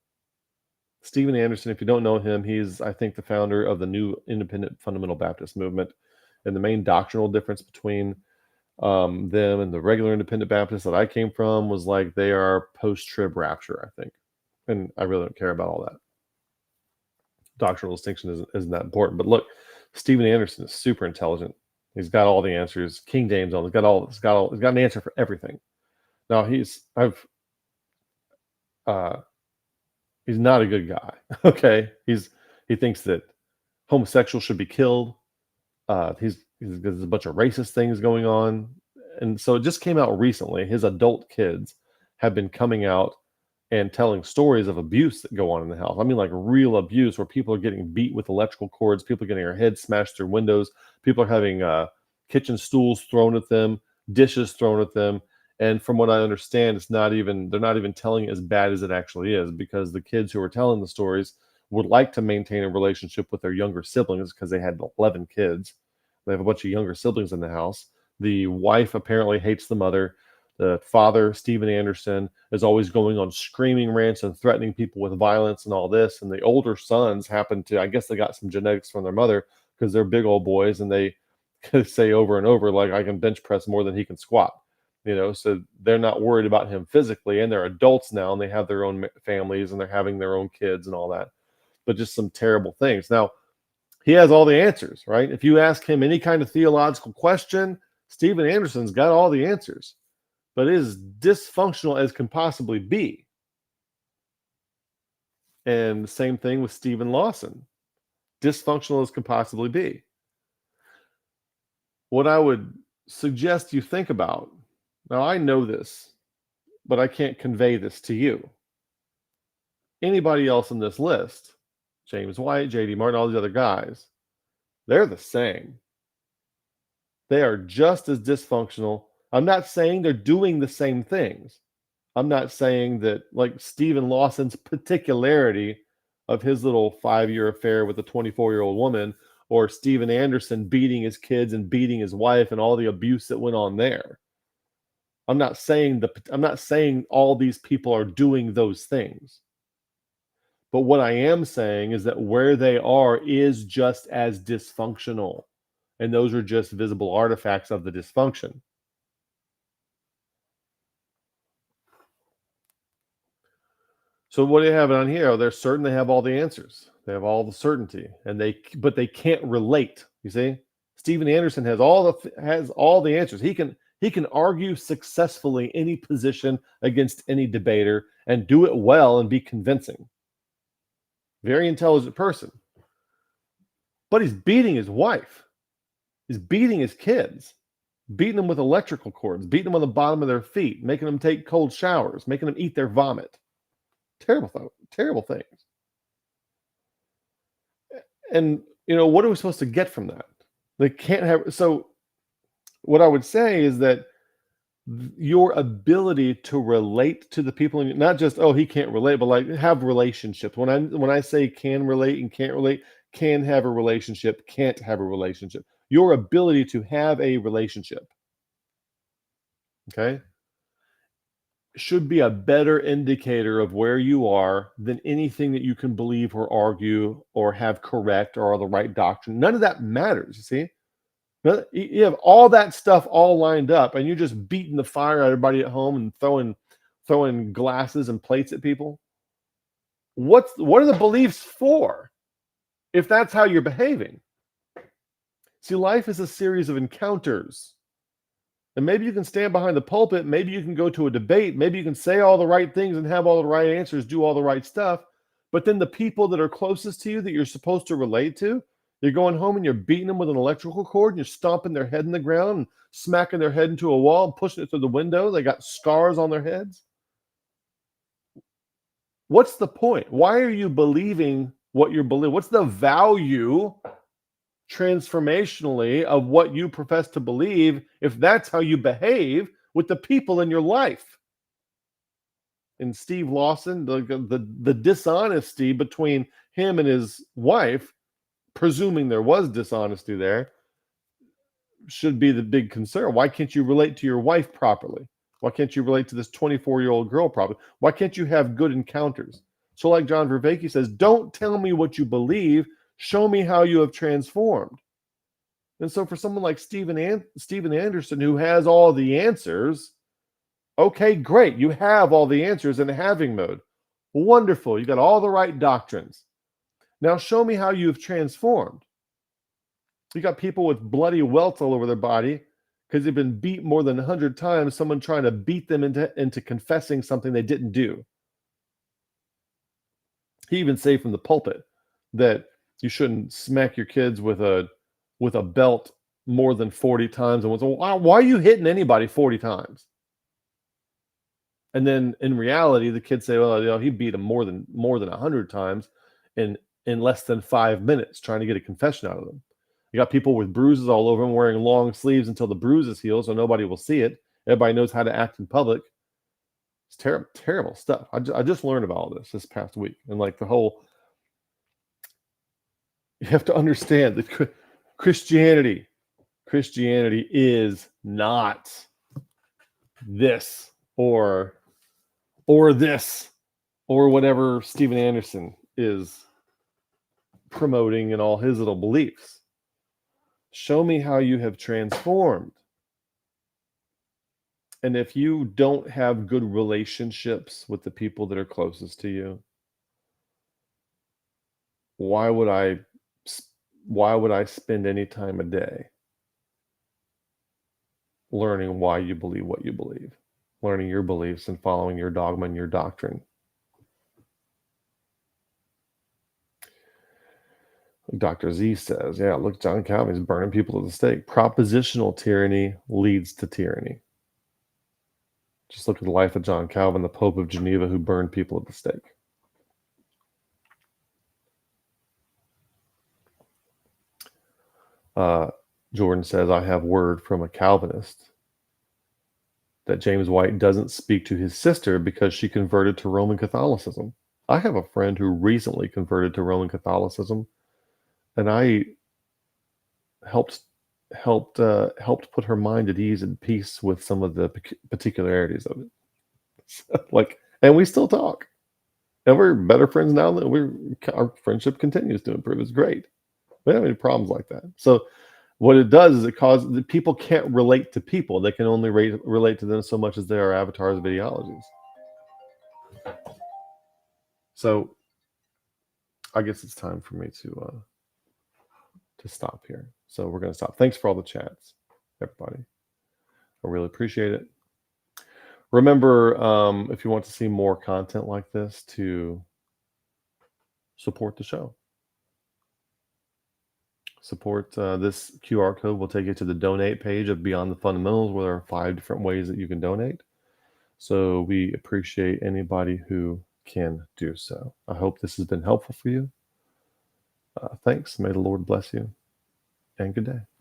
Steven Anderson, if you don't know him, he's, I think, the founder of the new independent fundamental Baptist movement. And the main doctrinal difference between them and the regular independent Baptists that I came from was like they are post-trib rapture, I think. And I really don't care about all that. Doctrinal distinction isn't that important. But look, Steven Anderson is super intelligent. He's got all the answers. King James on. He's got an answer for everything. Now he's not a good guy. Okay, he thinks that homosexuals should be killed. There's a bunch of racist things going on, and so it just came out recently. His adult kids have been coming out and telling stories of abuse that go on in the house. I mean, like real abuse, where people are getting beat with electrical cords, people are getting their heads smashed through windows, people are having kitchen stools thrown at them, dishes thrown at them. And from what I understand, they're not even telling it as bad as it actually is, because the kids who are telling the stories would like to maintain a relationship with their younger siblings because they had 11 kids. They have a bunch of younger siblings in the house. The wife apparently hates the mother. The father, Steven Anderson, is always going on screaming rants and threatening people with violence and all this. And the older sons happen to, I guess they got some genetics from their mother because they're big old boys, and they say over and over, like, I can bench press more than he can squat. So they're not worried about him physically, and they're adults now, and they have their own families, and they're having their own kids and all that. But just some terrible things. Now, he has all the answers, right? If you ask him any kind of theological question, Steven Anderson's got all the answers. But it is dysfunctional as can possibly be. And the same thing with Stephen Lawson. Dysfunctional as can possibly be. What I would suggest you think about, now I know this, but I can't convey this to you. Anybody else in this list, James White, J.D. Martin, all these other guys, they're the same. They are just as dysfunctional. I'm not saying they're doing the same things. I'm not saying that, like Stephen Lawson's particularity of his little 5-year affair with a 24-year-old woman, or Steven Anderson beating his kids and beating his wife and all the abuse that went on there. I'm not saying all these people are doing those things. But what I am saying is that where they are is just as dysfunctional. And those are just visible artifacts of the dysfunction. So what do you have on here? They're certain they have all the answers. They have all the certainty, but they can't relate. You see, Steven Anderson has all the answers. He can argue successfully any position against any debater and do it well and be convincing. Very intelligent person. But he's beating his wife. He's beating his kids. beating them with electrical cords, beating them on the bottom of their feet, making them take cold showers, making them eat their vomit. Terrible things. And, what are we supposed to get from that? They can't have. So what I would say is that your ability to relate to the people, not just, oh, he can't relate, but like have relationships. When I say can relate and can't relate, can have a relationship, can't have a relationship. Your ability to have a relationship, okay, should be a better indicator of where you are than anything that you can believe or argue or have correct or the right doctrine. None of that matters, you see? You have all that stuff all lined up, and you're just beating the fire out of everybody at home and throwing glasses and plates at people. What are the beliefs for if that's how you're behaving? See, life is a series of encounters. And maybe you can stand behind the pulpit, maybe you can go to a debate, maybe you can say all the right things and have all the right answers, do all the right stuff. But then the people that are closest to you that you're supposed to relate to, you're going home and you're beating them with an electrical cord and you're stomping their head in the ground and smacking their head into a wall and pushing it through the window. They got scars on their heads. What's the point? Why are you believing what you're believing? What's the value transformationally of what you profess to believe if that's how you behave with the people in your life? And Steve Lawson, the dishonesty between him and his wife, presuming there was dishonesty there, should be the big concern. Why can't you relate to your wife properly? Why can't you relate to this 24-year-old girl properly? Why can't you have good encounters? So like John Vervaeke says, don't tell me what you believe, show me how you have transformed. And so for someone like Steven Anderson, who has all the answers, okay, great. You have all the answers in having mode. Wonderful. You got all the right doctrines. Now show me how you've transformed. You got people with bloody welts all over their body because they've been beat more than 100 times, someone trying to beat them into confessing something they didn't do. He even say from the pulpit that you shouldn't smack your kids with a belt more than 40 times. And why are you hitting anybody 40 times? And then in reality, the kids say, well, he beat him more than 100 times in less than 5 minutes trying to get a confession out of them. You got people with bruises all over them wearing long sleeves until the bruises heal so nobody will see it. Everybody knows how to act in public. It's terrible, terrible stuff. I just learned about all this past week. And like the whole, you have to understand that Christianity is not this or this or whatever Steven Anderson is promoting in all his little beliefs. Show me how you have transformed. And if you don't have good relationships with the people that are closest to you, why would I spend any time a day learning why you believe what you believe, learning your beliefs and following your dogma and your doctrine? Dr. Z says, yeah, look, John Calvin's burning people at the stake. Propositional tyranny leads to tyranny. Just look at the life of John Calvin, the Pope of Geneva, who burned people at the stake. Jordan says, I have word from a Calvinist that James White doesn't speak to his sister because she converted to Roman Catholicism. I have a friend who recently converted to Roman Catholicism, and I helped put her mind at ease and peace with some of the particularities of it. And we still talk, and we're better friends now. Our friendship continues to improve. It's great. We don't have any problems like that. So what it does is it causes the people can't relate to people. They can only relate to them so much as they are avatars of ideologies. So I guess it's time for me to stop here. So we're going to stop. Thanks for all the chats, everybody. I really appreciate it. Remember, if you want to see more content like this, to support the show. support. This QR code will take you to the donate page of Beyond the Fundamentals, where there are 5 different ways that you can donate. So we appreciate anybody who can do so. I hope this has been helpful for you. Thanks. May the Lord bless you, and good day.